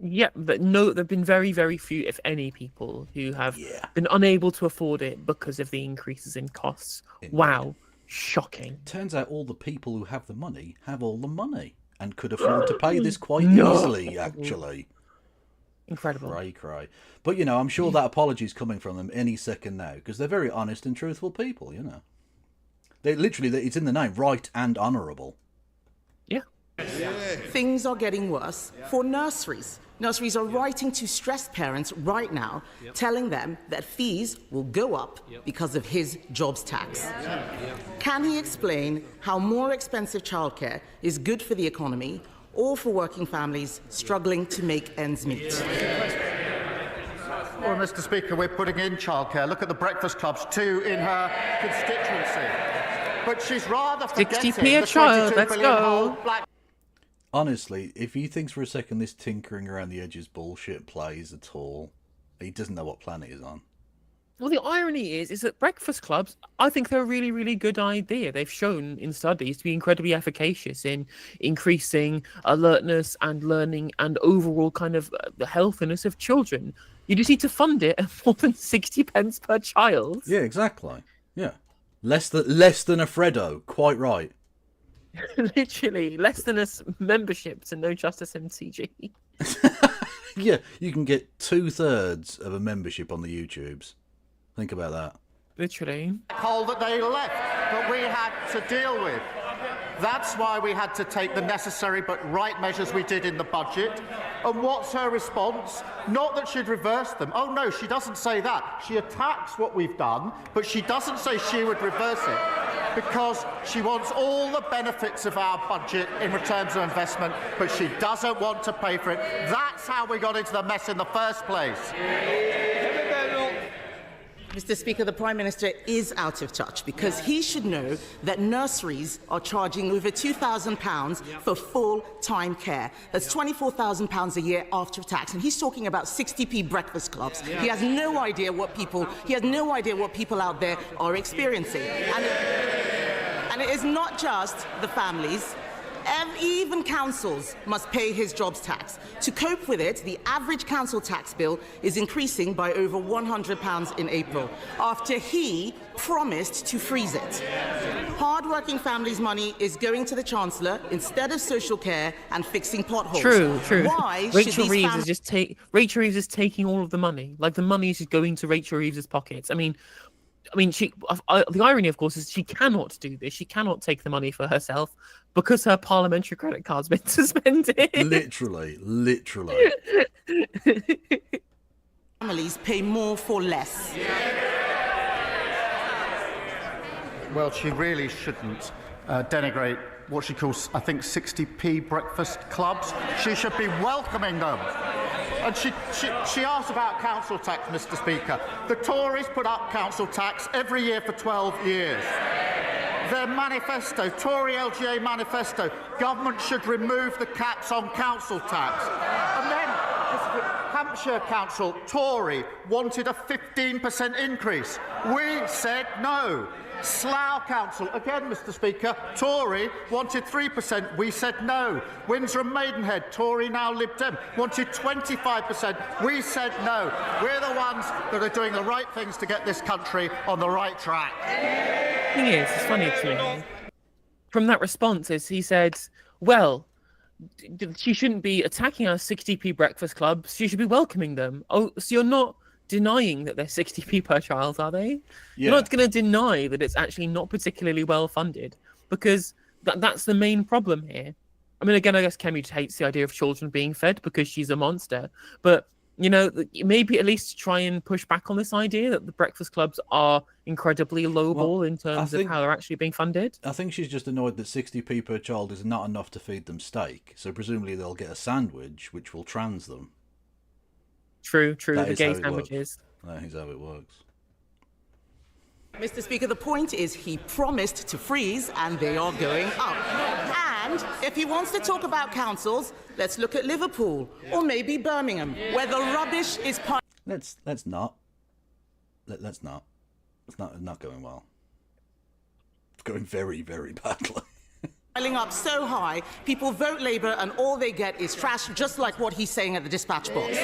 Yeah, but no, there have been very, very few, if any, people who have been unable to afford it because of the increases in costs. Wow, shocking. Turns out all the people who have the money have all the money and could afford to pay this quite easily, actually. Incredible. Cry. But, you know, I'm sure that apology is coming from them any second now, because they're very honest and truthful people, you know. They literally, it's in the name, right and honourable. Yeah. Things are getting worse for nurseries. Nurseries are writing to stressed parents right now, telling them that fees will go up because of his jobs tax. Can he explain how more expensive childcare is good for the economy or for working families struggling to make ends meet? Well, Mr. Speaker, we're putting in childcare. Look at the breakfast clubs, 2 in her constituency. But she's rather forgetting 60p a child, let's go. Honestly, if he thinks for a second this tinkering around the edges bullshit plays at all, he doesn't know what planet he's on. Well, the irony is that breakfast clubs, I think they're a really, really good idea. They've shown in studies to be incredibly efficacious in increasing alertness and learning and overall kind of the healthiness of children. You just need to fund it at more than 60 pence per child. Yeah, exactly. Yeah. Less than a Freddo, quite right. Literally, less than a membership to No Justice MTG. Yeah, you can get 2/3 of a membership on the YouTubes. Think about that. Literally. Hole that they left, that we had to deal with. That's why we had to take the necessary but right measures we did in the budget. And what's her response? Not that she'd reverse them. Oh no, she doesn't say that. She attacks what we've done, but she doesn't say she would reverse it, because she wants all the benefits of our budget in returns of investment, but she doesn't want to pay for it. That's how we got into the mess in the first place. Mr. Speaker, the Prime Minister is out of touch, because he should know that nurseries are charging over £2,000 for full-time care. That's £24,000 a year after tax, and he's talking about 60p breakfast clubs. He has no idea what people out there are experiencing, and it is not just the families. Even councils must pay his jobs tax. To cope with it, the average council tax bill is increasing by over £100 in April, after he promised to freeze it. Hard-working families' money is going to the Chancellor instead of social care and fixing potholes. True. Why Rachel Reeves is taking all of the money. Like, the money is just going to Rachel Reeves' pockets. I mean, I mean, the irony, of course, is she cannot do this. She cannot take the money for herself because her parliamentary credit card's been suspended. Literally. Families pay more for less. Well, she really shouldn't denigrate what she calls, I think, 60p breakfast clubs. She should be welcoming them. And she asked about council tax, Mr. Speaker. The Tories put up council tax every year for 12 years. Their manifesto, Tory LGA manifesto, government should remove the caps on council tax. And then Hampshire Council, Tory, wanted a 15% increase. We said no. Slough Council, again, Mr. Speaker, Tory, wanted 3%. We said no. Windsor and Maidenhead, Tory, now Lib Dem, wanted 25%. We said no. We're the ones that are doing the right things to get this country on the right track. The thing is, it's funny to me. From that response, is he said, well, she shouldn't be attacking our 60p breakfast clubs. She should be welcoming them. Oh, so you're not denying that they're 60p per child, are they? Yeah. You're not going to deny that it's actually not particularly well funded, because that's the main problem here. I mean, again, I guess Kemi hates the idea of children being fed because she's a monster, but you know, maybe at least try and push back on this idea that the breakfast clubs are incredibly lowball in terms of how they're actually being funded. I think she's just annoyed that 60p per child is not enough to feed them steak, so presumably they'll get a sandwich which will trans them. True, That the is gay how it sandwiches. That is how it works. Mr. Speaker, the point is he promised to freeze, and they are going up. And if he wants to talk about councils, let's look at Liverpool or maybe Birmingham, where the rubbish is. Let's not. Let's not. It's not going well. It's going very, very badly. Piling up so high, people vote Labour, and all they get is trash, just like what he's saying at the dispatch box.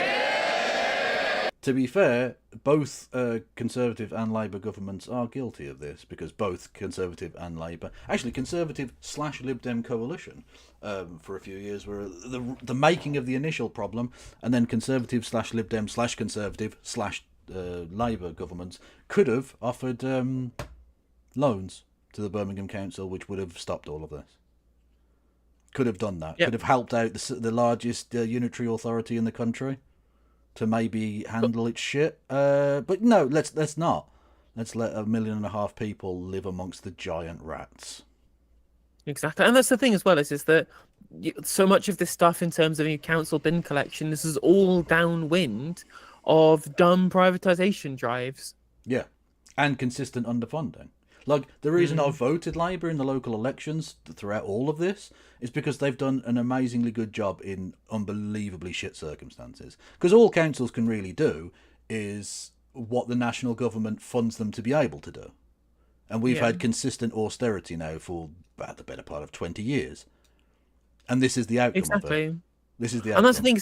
To be fair, both Conservative and Labour governments are guilty of this, because both Conservative and Labour, actually Conservative/Lib Dem coalition, for a few years were the making of the initial problem, and then Conservative/Lib Dem/Conservative/Labour governments could have offered loans to the Birmingham Council, which would have stopped all of this. Could have done that. Yep. Could have helped out the largest unitary authority in the country to maybe handle its shit. But no, let's not. Let's let 1.5 million people live amongst the giant rats. Exactly, and that's the thing as well, is that so much of this stuff in terms of your council bin collection, this is all downwind of dumb privatisation drives. Yeah, and consistent underfunding. Like, the reason I voted Labour in the local elections throughout all of this is because they've done an amazingly good job in unbelievably shit circumstances. Because all councils can really do is what the national government funds them to be able to do. And we've had consistent austerity now for about the better part of 20 years. And this is the outcome of it. This is the outcome. And that's the thing,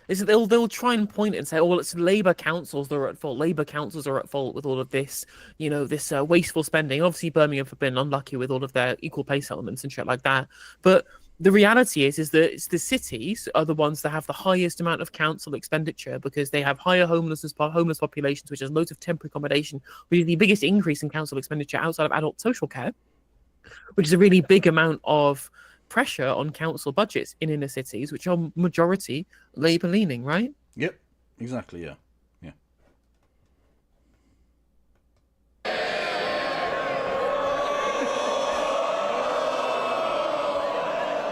is that they'll try and point it and say, oh, well, it's Labour councils that are at fault. Labour councils are at fault with all of this, you know, this wasteful spending. Obviously, Birmingham have been unlucky with all of their equal pay settlements and shit like that. But the reality is that it's the cities are the ones that have the highest amount of council expenditure, because they have higher homeless populations, which has loads of temporary accommodation, which is the biggest increase in council expenditure outside of adult social care, which is a really big amount of pressure on council budgets in inner cities, which are majority Labour leaning, right? Yep, exactly, yeah.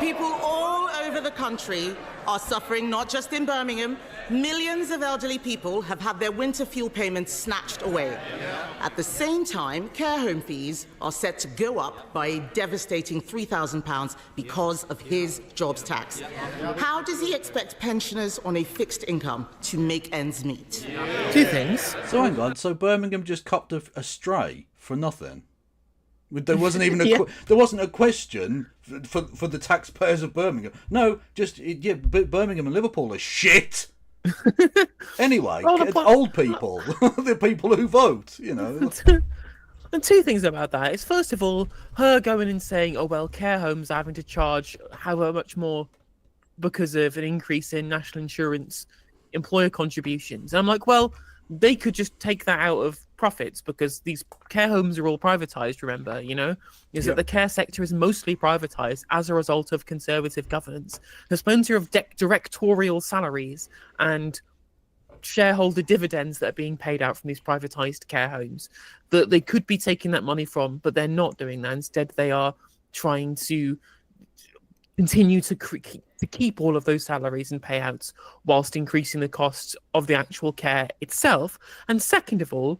People all over the country are suffering, not just in Birmingham. Millions of elderly people have had their winter fuel payments snatched away. At the same time, care home fees are set to go up by a devastating £3,000 because of his jobs tax. How does he expect pensioners on a fixed income to make ends meet? Two things. So hang on, so Birmingham just copped a stray for nothing? There wasn't even there wasn't a question for the taxpayers of Birmingham. No, just Birmingham and Liverpool are shit. Anyway, old people, the people who vote, you know. And two things about that is, first of all, her going and saying, oh, well, care homes are having to charge however much more because of an increase in national insurance employer contributions. And I'm like, well, they could just take that out of profits because these care homes are all privatized, remember, is that the care sector is mostly privatized as a result of conservative governance. There's plenty of directorial salaries and shareholder dividends that are being paid out from these privatized care homes that they could be taking that money from, but they're not doing that. Instead, they are trying to continue to keep all of those salaries and payouts whilst increasing the costs of the actual care itself. And second of all,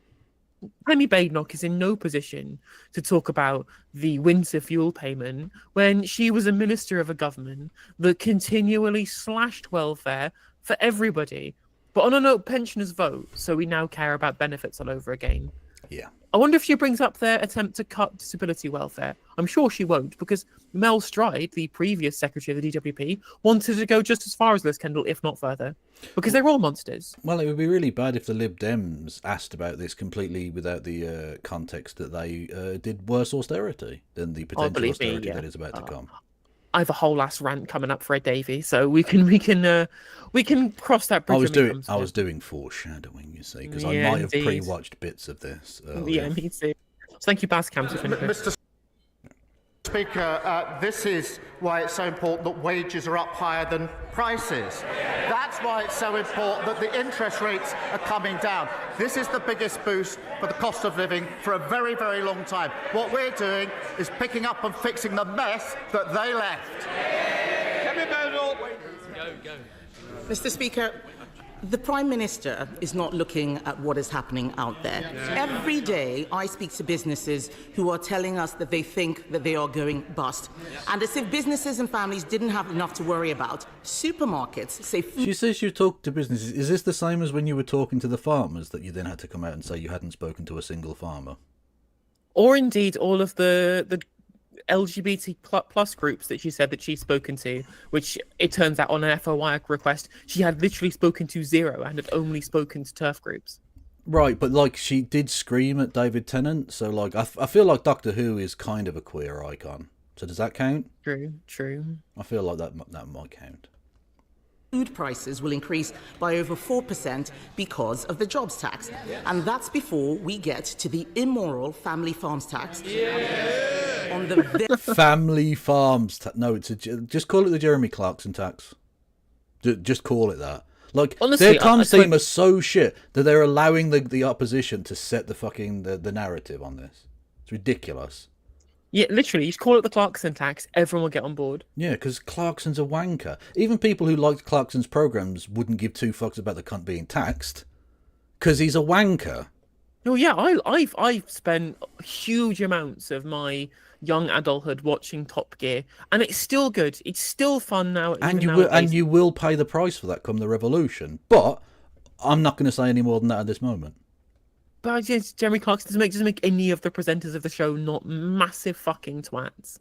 Tammy Badenoch is in no position to talk about the winter fuel payment when she was a minister of a government that continually slashed welfare for everybody. But on a note, pensioners vote, so we now care about benefits all over again. Yeah. I wonder if she brings up their attempt to cut disability welfare. I'm sure she won't, because Mel Stride, the previous secretary of the DWP, wanted to go just as far as Liz Kendall, if not further, because they're all monsters. Well, it would be really bad if the Lib Dems asked about this completely without the context that they did worse austerity than the potential austerity that is about to come. I have a whole last rant coming up for a Davey, so we can cross that bridge. I was doing foreshadowing, you see, because I might have pre-watched bits of this. Yeah, me too. So thank you, Bascam, to finish. Mr. Speaker, this is why it's so important that wages are up higher than prices. That's why it's so important that the interest rates are coming down. This is the biggest boost for the cost of living for a very, very long time. What we're doing is picking up and fixing the mess that they left. Go. Mr. Speaker, the Prime Minister is not looking at what is happening out there. Every day I speak to businesses who are telling us that they think that they are going bust. And as if businesses and families didn't have enough to worry about, supermarkets say... She says you talk to businesses. Is this the same as when you were talking to the farmers, that you then had to come out and say you hadn't spoken to a single farmer? Or indeed all of the LGBT plus groups that she said that she's spoken to, which it turns out on an FOI request, she had literally spoken to zero and had only spoken to TERF groups. Right, but like she did scream at David Tennant, so like I feel like Doctor Who is kind of a queer icon. So does that count? True. I feel like that might count. Food prices will increase by over 4% because of the jobs tax. And that's before we get to the immoral family farms tax. On the family farms tax. No, just call it the Jeremy Clarkson tax. Just call it that. Like, honestly, their comms team are so shit that they're allowing the opposition to set the fucking the narrative on this. It's ridiculous. Yeah, literally, you just call it the Clarkson tax, everyone will get on board. Yeah, because Clarkson's a wanker. Even people who liked Clarkson's programmes wouldn't give two fucks about the cunt being taxed, because he's a wanker. Oh yeah, I've spent huge amounts of my young adulthood watching Top Gear, and it's still good. It's still fun now. And you will pay the price for that come the revolution. But I'm not going to say any more than that at this moment. But Jeremy Clarkson doesn't make any of the presenters of the show not massive fucking twats.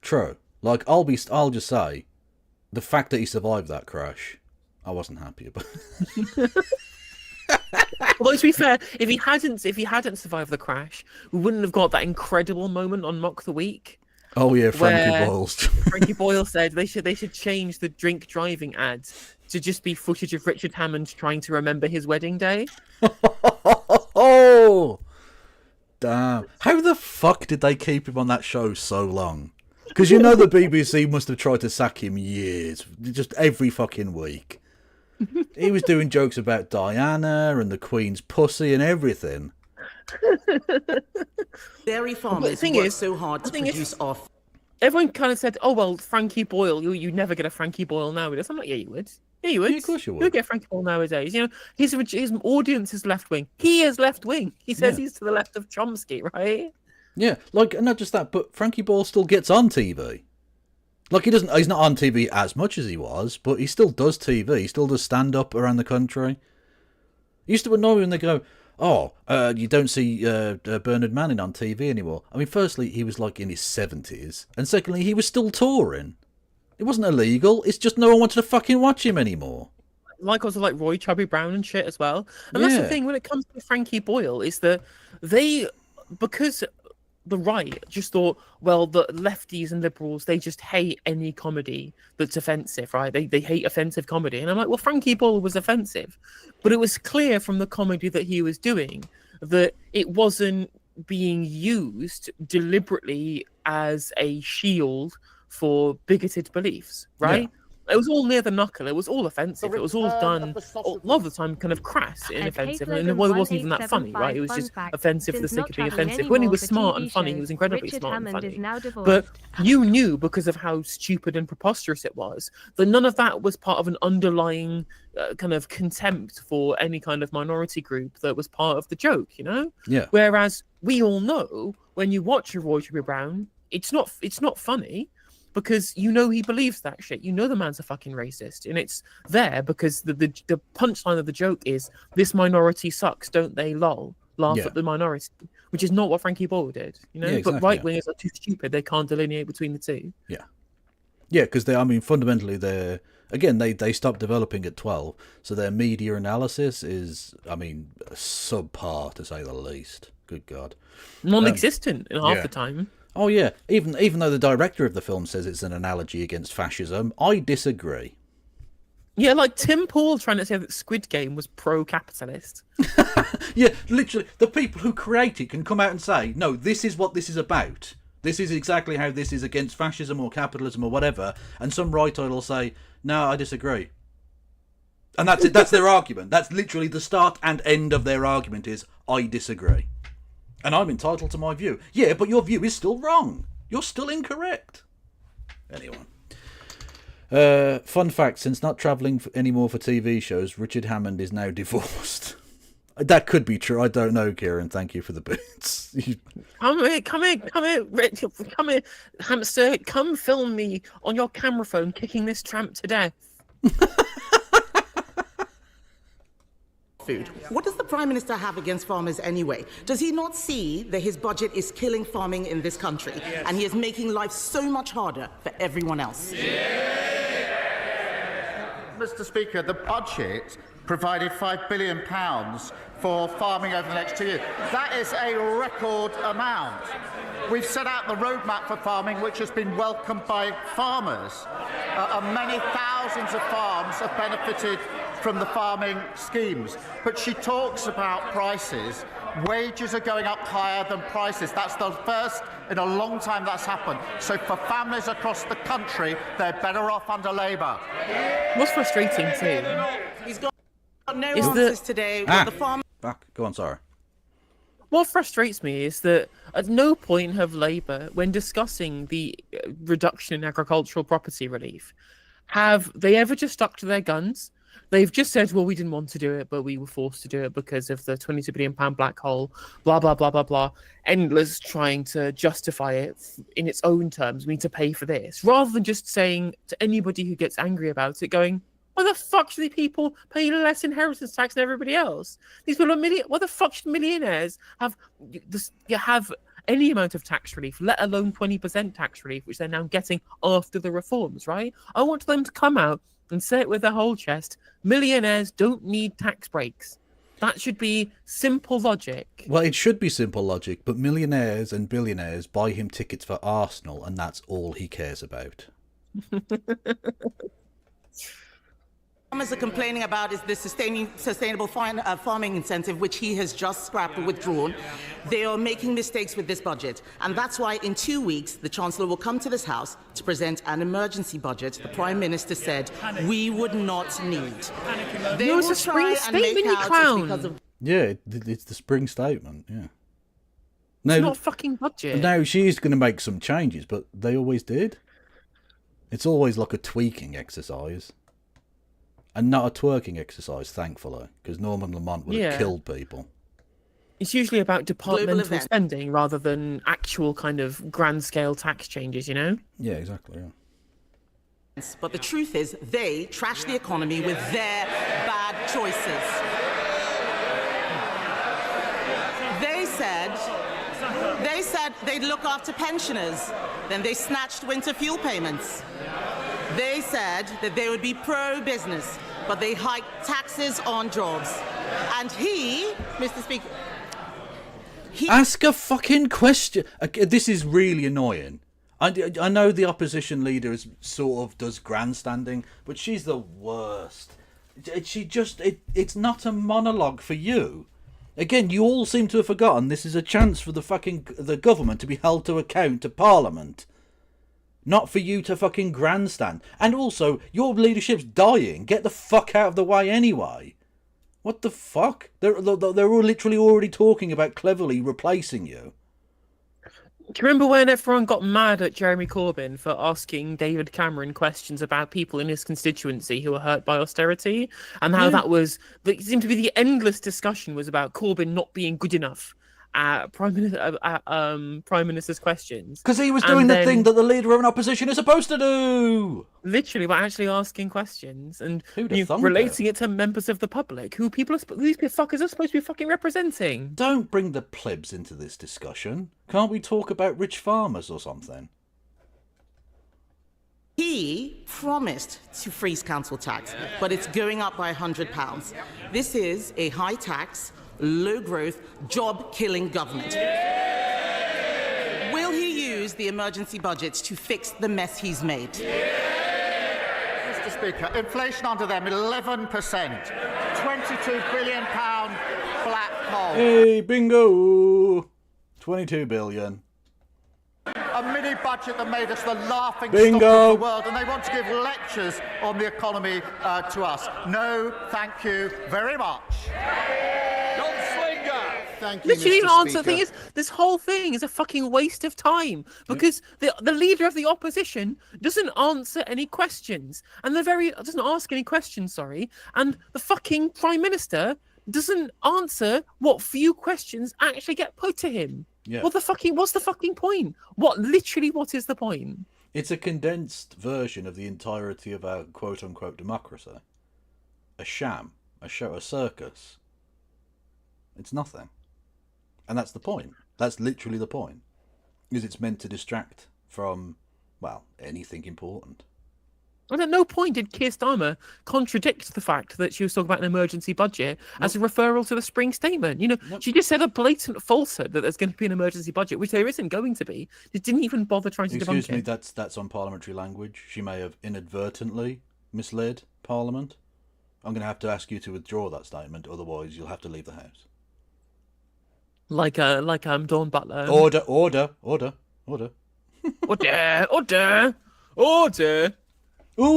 True. Like I'll just say, the fact that he survived that crash, I wasn't happy about. Although to be fair, if he hadn't survived the crash, we wouldn't have got that incredible moment on Mock the Week. Oh yeah, Frankie Boyle. Frankie Boyle said they should change the drink driving ads to just be footage of Richard Hammond trying to remember his wedding day. Oh, damn! How the fuck did they keep him on that show so long? Because you know the BBC must have tried to sack him years, just every fucking week. He was doing jokes about Diana and the Queen's pussy and everything. Dairy farmers work so hard to produce off. Everyone kind of said, "Oh well, Frankie Boyle, you never get a Frankie Boyle nowadays." I'm like, "Yeah, you would. Yeah, you would. Yeah, of course you would. You'll get Frankie Boyle nowadays. You know, his audience is left wing. He is left wing. He says he's to the left of Chomsky, right?" Yeah, like not just that, but Frankie Boyle still gets on TV. Like he's not on TV as much as he was, but he still does TV. He still does stand up around the country. It used to annoy me when they go, "Oh, you don't see Bernard Manning on TV anymore." I mean, firstly, he was like in his 70s, and secondly, he was still touring. It wasn't illegal. It's just no one wanted to fucking watch him anymore. Like also like Roy Chubby Brown and shit as well. And that's the thing when it comes to Frankie Boyle is that because the right just thought, well, the lefties and liberals, they just hate any comedy that's offensive, right? They hate offensive comedy. And I'm like, well, Frankie Boyle was offensive. But it was clear from the comedy that he was doing that it wasn't being used deliberately as a shield for bigoted beliefs, right? It was all near the knuckle. It was all offensive. It was all done a lot of the time kind of crass, inoffensive, and it wasn't even that funny, right? It was just offensive for the sake of being offensive. When he was smart and funny, he was incredibly smart and funny. But you knew, because of how stupid and preposterous it was, that none of that was part of an underlying kind of contempt for any kind of minority group that was part of the joke, you know? Yeah. Whereas we all know, when you watch a Roy Tribby Brown, it's not funny. Because you know he believes that shit. You know the man's a fucking racist. And it's there because the punchline of the joke is, this minority sucks, don't they, lol? Laugh at the minority. Which is not what Frankie Boyle did, you know? But right-wingers are too stupid. They can't delineate between the two. Yeah. Yeah, because fundamentally, they stopped developing at 12. So their media analysis is, subpar, to say the least. Good God. Non-existent in half the time. Oh yeah, even though the director of the film says it's an analogy against fascism, I disagree. Yeah, like Tim Paul trying to say that Squid Game was pro-capitalist. Yeah, literally, the people who create it can come out and say, no, this is what this is about. This is exactly how this is against fascism or capitalism or whatever. And some Rightoid will say, no, I disagree. And that's it. That's their argument. That's literally the start and end of their argument is, I disagree. And I'm entitled to my view. Yeah, but your view is still wrong. You're still incorrect. Anyway. Fun fact, since not travelling anymore for TV shows, Richard Hammond is now divorced. That could be true. I don't know, Kieran. Thank you for the bits. Come here, Rich. Come here, hamster. Come film me on your camera phone kicking this tramp to death. Food. What does the Prime Minister have against farmers anyway? Does he not see that his budget is killing farming in this country and he is making life so much harder for everyone else? Mr. Speaker, the budget provided £5 billion for farming over the next 2 years. That is a record amount. We've set out the roadmap for farming, which has been welcomed by farmers. And many thousands of farms have benefited from the farming schemes. But she talks about prices. Wages are going up higher than prices. That's the first in a long time that's happened. So for families across the country, they're better off under Labour. What's frustrating too? He's got no answers today. The farm. Go on, sorry. What frustrates me is that at no point have Labour, when discussing the reduction in agricultural property relief, have they ever just stuck to their guns. They've just said, well, we didn't want to do it, but we were forced to do it because of the £22 billion black hole, blah, blah, blah, blah, blah. Endless trying to justify it in its own terms. We need to pay for this. Rather than just saying to anybody who gets angry about it, going, why the fuck should these people pay less inheritance tax than everybody else? These people are why the fuck should millionaires have any amount of tax relief, let alone 20% tax relief, which they're now getting after the reforms, right? I want them to come out and say it with their whole chest. Millionaires don't need tax breaks. That should be simple logic. Well, it should be simple logic, but millionaires and billionaires buy him tickets for Arsenal, and that's all he cares about. Farmers are complaining about is the sustainable farming incentive, which he has just scrapped or withdrawn. They are making mistakes with this budget, and that's why in 2 weeks the Chancellor will come to this House to present an emergency budget the Prime Minister said we would not need. They will try and make out it's because of... Yeah, it's the spring statement, yeah. It's not a fucking budget. No, she's going to make some changes, but they always did. It's always like a tweaking exercise. And not a twerking exercise, thankfully, because Norman Lamont would have killed people. It's usually about departmental spending rather than actual kind of grand-scale tax changes, you know? Yeah, exactly, yeah. But the truth is, they trash the economy with their bad choices. They said they'd look after pensioners, then they snatched winter fuel payments. They said that they would be pro-business, but they hiked taxes on jobs. And he, Mr. Speaker... Ask a fucking question. This is really annoying. I know the opposition leader is sort of does grandstanding, but she's the worst. It's not a monologue for you. Again, you all seem to have forgotten this is a chance for the government to be held to account to Parliament. Not for you to fucking grandstand. And also, your leadership's dying. Get the fuck out of the way anyway. What the fuck? They're all literally already talking about cleverly replacing you. Do you remember when everyone got mad at Jeremy Corbyn for asking David Cameron questions about people in his constituency who were hurt by austerity? And how it seemed to be the endless discussion was about Corbyn not being good enough at Prime Minister's questions. Because he was doing the thing that the leader of an opposition is supposed to do! Literally, by actually asking questions and thunk relating it to members of the public who these fuckers are supposed to be fucking representing. Don't bring the plebs into this discussion. Can't we talk about rich farmers or something? He promised to freeze council tax, but it's going up by £100. This is a high tax, low growth, job killing government. Will he use the emergency budget to fix the mess he's made? Mr. Speaker, inflation under them 11%, £22 billion black hole. Hey, bingo! 22 billion. A mini budget that made us the laughing Bingo. stock of the world, and they want to give lectures on the economy to us. No, thank you very much. Thank you, Literally, Mr. the answer Speaker. thing is this whole thing is a fucking waste of time because the leader of the opposition doesn't answer any questions, and doesn't ask any questions. Sorry, and the fucking Prime Minister doesn't answer what few questions actually get put to him. Yeah. What's the fucking point? What is the point? It's a condensed version of the entirety of our quote-unquote democracy. A sham, a show, a circus. It's nothing. And that's the point. That's literally the point. Is it's meant to distract from, well, anything important. And at no point did Keir Starmer contradict the fact that she was talking about an emergency budget as a referral to the spring statement. She just said a blatant falsehood that there's going to be an emergency budget, which there isn't going to be. She didn't even bother trying to debunk it. Excuse me, that's on parliamentary language. She may have inadvertently misled Parliament. I'm going to have to ask you to withdraw that statement, otherwise you'll have to leave the House. Like Dawn Butler. Order. Order. Do you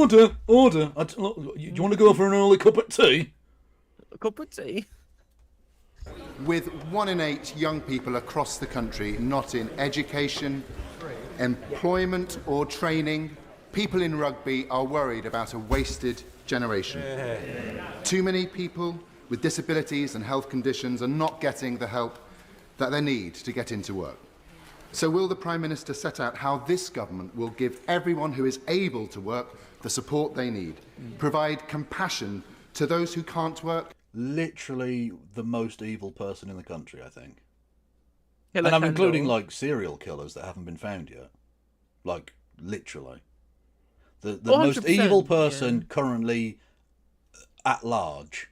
want to go for an early cup of tea? A cup of tea. With 1 in 8 young people across the country not in education, employment or training, people in rugby are worried about a wasted generation. Too many people with disabilities and health conditions are not getting the help that they need to get into work. So will the Prime Minister set out how this government will give everyone who is able to work the support they need, provide compassion to those who can't work? Literally the most evil person in the country, I think. Yeah, and I'm including, like, serial killers that haven't been found yet. Like, literally. The most evil person currently at large.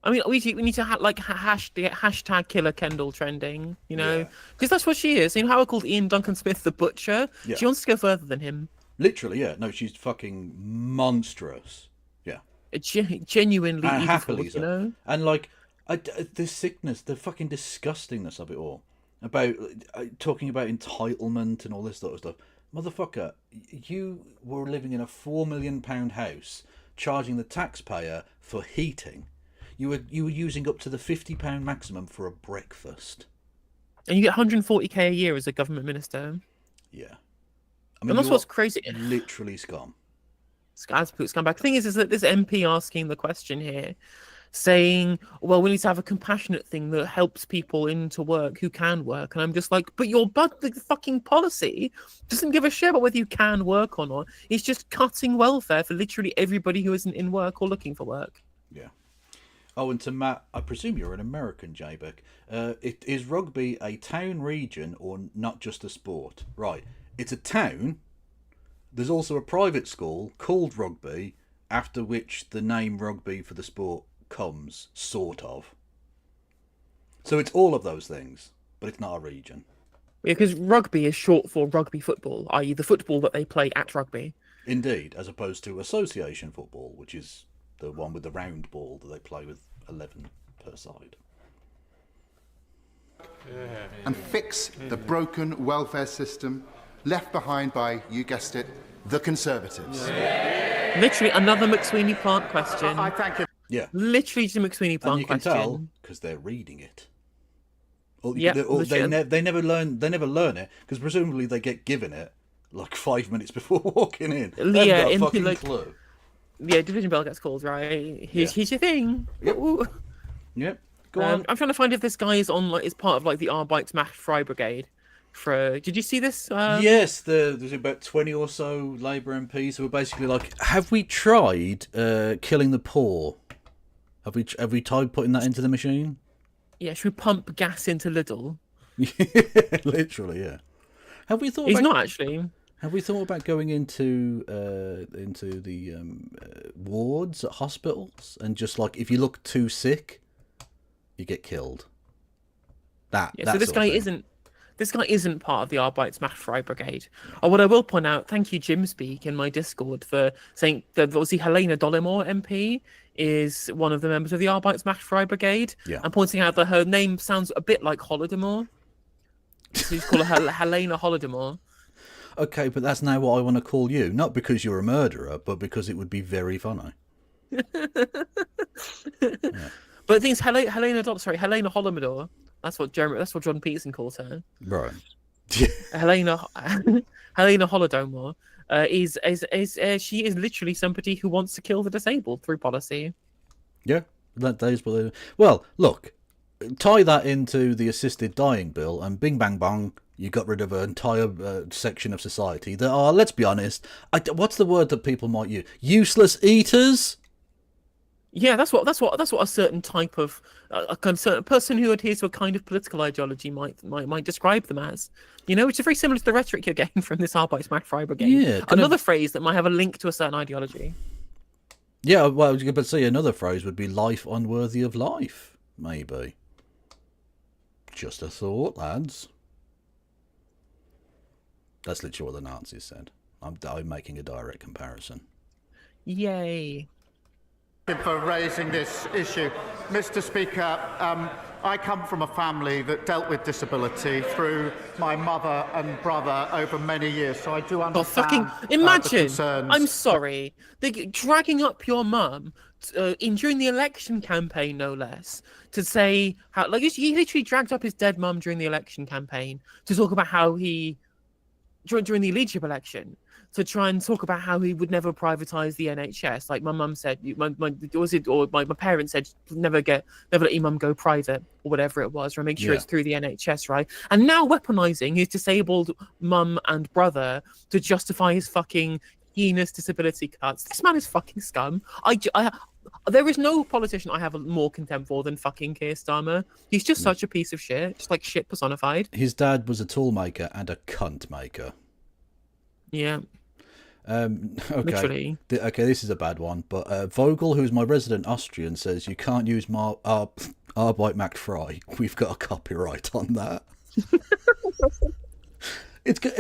I mean, we need to hashtag Killer Kendall trending, because that's what she is. How I called Ian Duncan Smith the Butcher. Yeah. She wants to go further than him. Literally, yeah. No, she's fucking monstrous. Yeah. Genuinely evil, happily so. And like, the sickness, the fucking disgustingness of it all. About talking about entitlement and all this sort of stuff. Motherfucker, you were living in a £4 million house, charging the taxpayer for heating. You were using up to the £50 maximum for a breakfast. And you get 140k a year as a government minister. Yeah. I mean, and that's what's crazy. Literally scum. Absolute scumbag. The thing is that this MP asking the question here, saying, well, we need to have a compassionate thing that helps people into work who can work. And I'm just like, but the fucking policy doesn't give a shit about whether you can work or not. It's just cutting welfare for literally everybody who isn't in work or looking for work. Yeah. Oh, and to Matt, I presume you're an American, Jaybeck. Is rugby a town region or not just a sport? Right. It's a town. There's also a private school called Rugby, after which the name rugby for the sport comes, sort of. So it's all of those things, but it's not a region. Yeah, because rugby is short for rugby football, i.e. the football that they play at rugby. Indeed, as opposed to association football, which is the one with the round ball that they play with 11 per side. and fix the broken welfare system left behind by, you guessed it, the Conservatives. Literally another McSweeney Plant question. I thank you. Yeah. Literally just a McSweeney Plant And you can question. tell because they're reading it. Or, Yep, or legit. they never learn it because presumably they get given it like 5 minutes before walking in. They've got a fucking clue. Yeah, division bell gets called, right? Here's your thing. Yep. Yep. Go on. I'm trying to find if this guy is on is part of like the Arbeitsmacht Brigade. Did you see this? Yes, there's about 20 or so Labour MPs who were basically like, "Have we tried killing the poor? Have we tried putting that into the machine?" Yeah, should we pump gas into Lidl? Literally, yeah. Have we thought? He's not actually. Have we thought about going into the wards at hospitals and just like if you look too sick, you get killed? So this guy isn't. This guy isn't part of the Arbeitsmacht Brigade. What I will point out, thank you, Jim Speak, in my Discord for saying that obviously Helena Dollimore MP is one of the members of the Arbeitsmacht Brigade, and pointing out that her name sounds a bit like Holodomor. So you call her Helena Holodomor. Okay, but that's now what I want to call you. Not because you're a murderer, but because it would be very funny. Yeah. But the thing is, Helena Holodomor. That's what John Peterson calls her. Right. Helena Holodomor she is literally somebody who wants to kill the disabled through policy. Yeah, that is what they. Well, look, tie that into the assisted dying bill, and bing bang bong, you got rid of an entire section of society that are, let's be honest, what's the word that people might use? Useless eaters. Yeah, that's what a certain type of a certain person who adheres to a kind of political ideology might describe them as. You know, which is very similar to the rhetoric you're getting from this Arbeitsmacht Brigade. Yeah, another phrase that might have a link to a certain ideology. Yeah, well, you could say another phrase would be "life unworthy of life." Maybe. Just a thought, lads. That's literally what the Nazis said. I'm making a direct comparison. Yay. For raising this issue. Mr. Speaker, I come from a family that dealt with disability through my mother and brother over many years, so I do understand imagine, the concerns. I'm sorry, they're dragging up your mum during the election campaign, no less, to say how, like, he literally dragged up his dead mum during the election campaign to talk about how during the leadership election, to try and talk about how he would never privatise the NHS. Like my mum said, my parents said, never let your mum go private or whatever it was, or make sure it's through the NHS, right? And now weaponising his disabled mum and brother to justify his fucking heinous disability cuts. This man is fucking scum. There is no politician I have more contempt for than fucking Keir Starmer. He's just such a piece of shit, just like shit personified. His dad was a tool maker and a cunt maker. Yeah. Okay. Literally. Okay, this is a bad one, but Vogel, who's my resident Austrian, says you can't use Arbeitsmacht frei. We've got a copyright on that.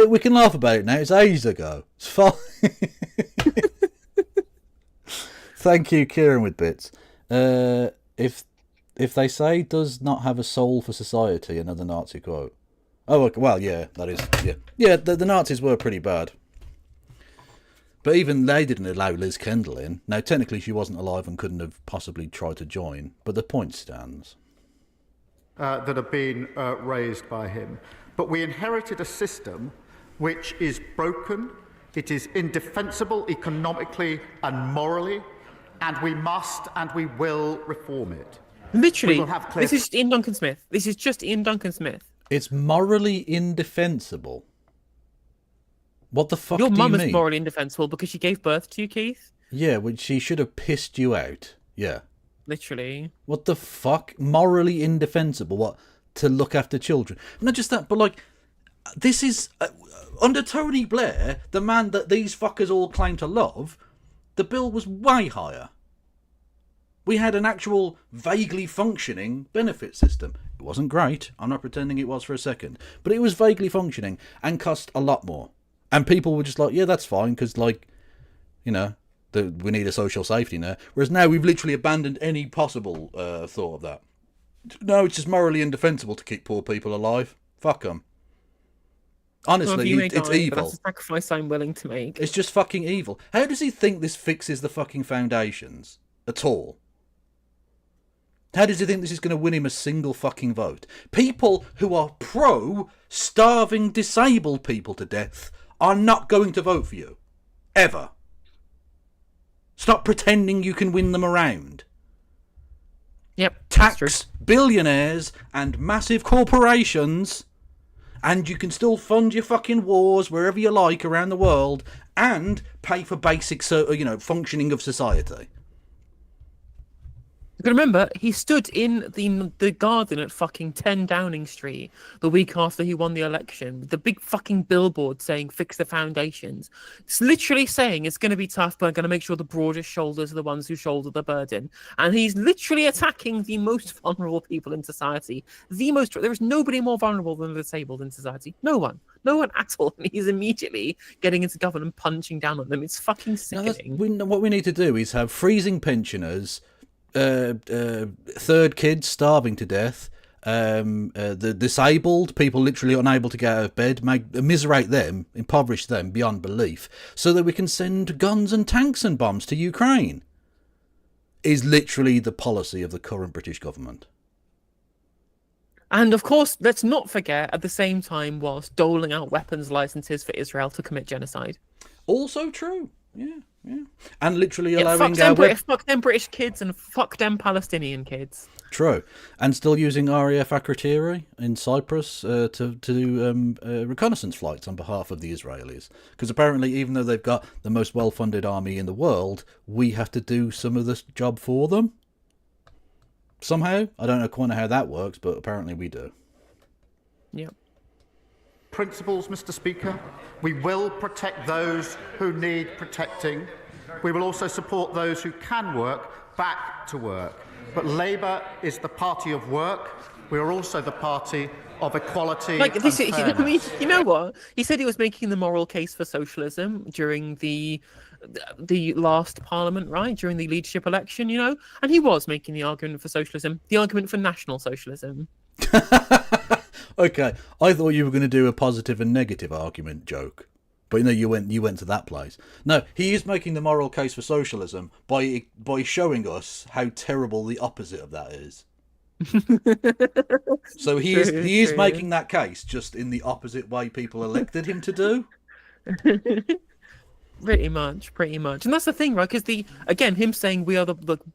We can laugh about it now. It's ages ago. It's fine. Thank you, Kieran with bits. If they say does not have a soul for society, another Nazi quote. Oh, okay, well, yeah, that is, yeah. The Nazis were pretty bad. But even they didn't allow Liz Kendall in. Now, technically, she wasn't alive and couldn't have possibly tried to join, but the point stands. That have been raised by him. But we inherited a system which is broken, it is indefensible economically and morally, and we must and we will reform it. Literally, this is Ian Duncan Smith. This is just Ian Duncan Smith. It's morally indefensible. What the fuck Your do you mean? mum is morally indefensible because she gave birth to you, Keith. Yeah, well, she should have pissed you out. Yeah. Literally. What the fuck? Morally indefensible? What? To look after children? Not just that, but like, this is under Tony Blair, the man that these fuckers all claim to love. The bill was way higher. We had an actual vaguely functioning benefit system. It wasn't great. I'm not pretending it was for a second, but it was vaguely functioning and cost a lot more. And people were just like, yeah, that's fine, because, like, you know, we need a social safety net. Whereas now we've literally abandoned any possible thought of that. No, it's just morally indefensible to keep poor people alive. Fuck them. Honestly, it's evil. That's a sacrifice I'm willing to make. It's just fucking evil. How does he think this fixes the fucking foundations at all? How does he think this is going to win him a single fucking vote? People who are pro starving disabled people to death are not going to vote for you. Ever. Stop pretending you can win them around. Yep. Tax billionaires and massive corporations, and you can still fund your fucking wars wherever you like around the world, and pay for basic, functioning of society. You can remember, he stood in the garden at fucking 10 Downing Street the week after he won the election, with the big fucking billboard saying, fix the foundations. It's literally saying it's going to be tough, but I'm going to make sure the broadest shoulders are the ones who shoulder the burden. And he's literally attacking the most vulnerable people in society. There is nobody more vulnerable than the disabled in society. No one. No one at all. And he's immediately getting into government and punching down on them. It's fucking sickening. What we need to do is have freezing pensioners, third kids starving to death, the disabled, people literally unable to get out of bed, immiserate them, impoverish them beyond belief, so that we can send guns and tanks and bombs to Ukraine, is literally the policy of the current British government. And of course, let's not forget, at the same time, whilst doling out weapons licenses for Israel to commit genocide. Also true, yeah. And literally allowing fuck them British kids and fuck them Palestinian kids. True. And still using RAF Akrotiri in Cyprus to do reconnaissance flights on behalf of the Israelis. Because apparently, even though they've got the most well-funded army in the world, we have to do some of this job for them. Somehow. I don't know quite how that works, but apparently we do. Yep. Principles, Mr. Speaker. We will protect those who need protecting. We will also support those who can work back to work. But Labour is the party of work. We are also the party of equality and fairness. You know what? He said he was making the moral case for socialism during the last parliament, right? During the leadership election, and he was making the argument for socialism, the argument for national socialism. Okay, I thought you were going to do a positive and negative argument joke, but you went to that place. No, he is making the moral case for socialism by showing us how terrible the opposite of that is. So he is making that case, just in the opposite way people elected him to do. Pretty much. And that's the thing, right? Because him saying we are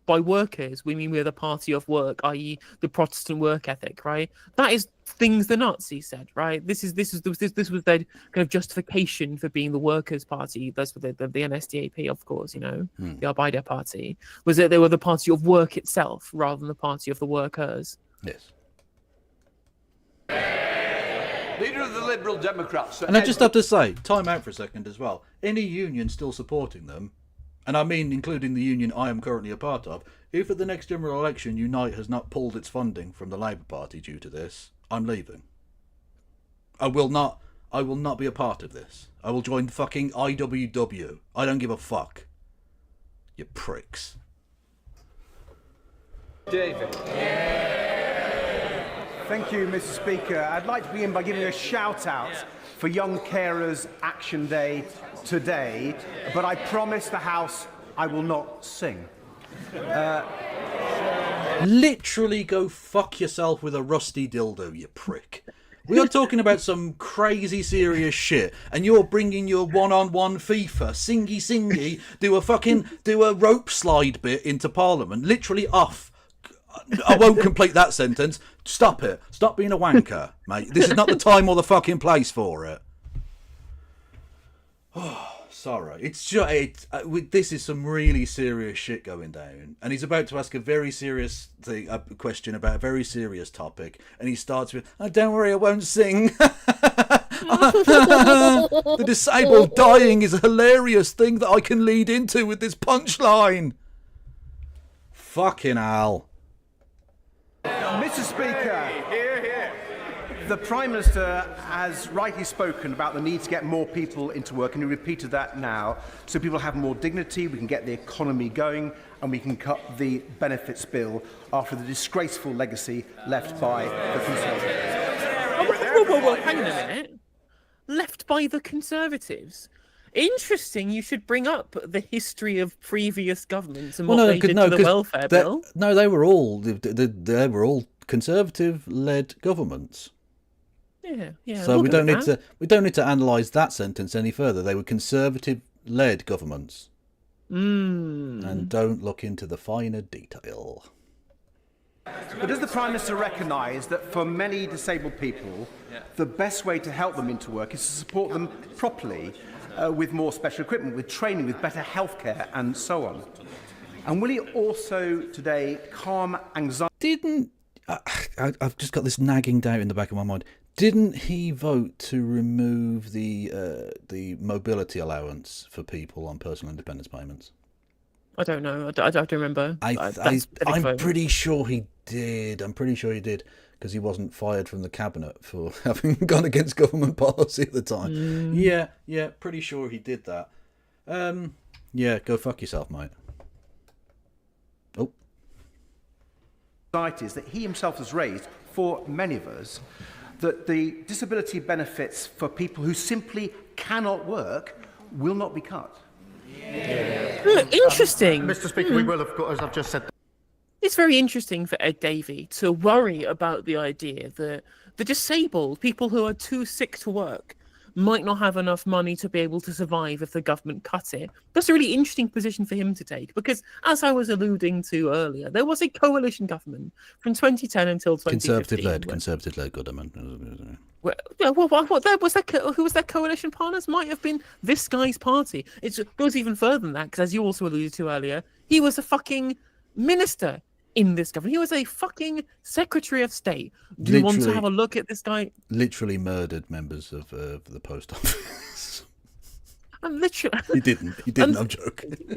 by workers, we mean we're the party of work, i.e. the Protestant work ethic, right? That is things the Nazis said, right? This was their kind of justification for being the workers' party. That's what the NSDAP, of course, the Arbeiter Party, was that they were the party of work itself rather than the party of the workers. Yes. Leader of the Liberal Democrats. And I just have to say, time out for a second as well. Any union still supporting them, and I mean including the union I am currently a part of, if at the next general election Unite has not pulled its funding from the Labour Party due to this, I'm leaving. I will not be a part of this. I will join fucking IWW. I don't give a fuck. You pricks. David. Thank you, Mr. Speaker. I'd like to begin by giving a shout-out for Young Carers Action Day today, but I promise the House I will not sing. Literally go fuck yourself with a rusty dildo, you prick. We are talking about some crazy serious shit, and you're bringing your one-on-one FIFA, singy, do a rope slide bit into Parliament, literally off. I won't complete that sentence. Stop it. Stop being a wanker, mate. This is not the time or the fucking place for it. Oh, sorry. It's just this is some really serious shit going down, and he's about to ask a very serious question about a very serious topic, and he starts with, "Oh, don't worry, I won't sing." The disabled dying is a hilarious thing that I can lead into with this punchline. Fucking hell. Mr. Speaker, The Prime Minister has rightly spoken about the need to get more people into work, and he repeated that now, so people have more dignity, we can get the economy going, and we can cut the benefits bill after the disgraceful legacy left by the Conservatives. Whoa, hang on a minute. Left by the Conservatives? Interesting, you should bring up the history of previous governments and what they did to the welfare bill. No, they were all Conservative-led governments. Yeah. So we don't need to analyse that sentence any further. They were Conservative-led governments. And don't look into the finer detail. But does the Prime Minister recognise that for many disabled people, the best way to help them into work is to support them properly with more special equipment, with training, with better healthcare, and so on? And will he also today calm anxiety? I've just got this nagging doubt in the back of my mind. Didn't he vote to remove the mobility allowance for people on personal independence payments? I don't know. I don't remember. I'm pretty sure he did. Because he wasn't fired from the cabinet for having gone against government policy at the time. Yeah, pretty sure he did that. Yeah, go fuck yourself, mate. Oh. That he himself has raised for many of us, that the disability benefits for people who simply cannot work will not be cut. Interesting. Mr. Speaker, we will, of course, as I've just said. It's very interesting for Ed Davey to worry about the idea that the disabled, people who are too sick to work, might not have enough money to be able to survive if the government cut it. That's a really interesting position for him to take, because as I was alluding to earlier, there was a coalition government from 2010 until 2015. Conservative-led government. Who was their coalition partners? Might have been this guy's party. It goes even further than that, because as you also alluded to earlier, he was a fucking minister in this government. He was a fucking Secretary of State. Do you want to have a look at this guy? Literally murdered members of the post office. And literally, he didn't. I'm joking.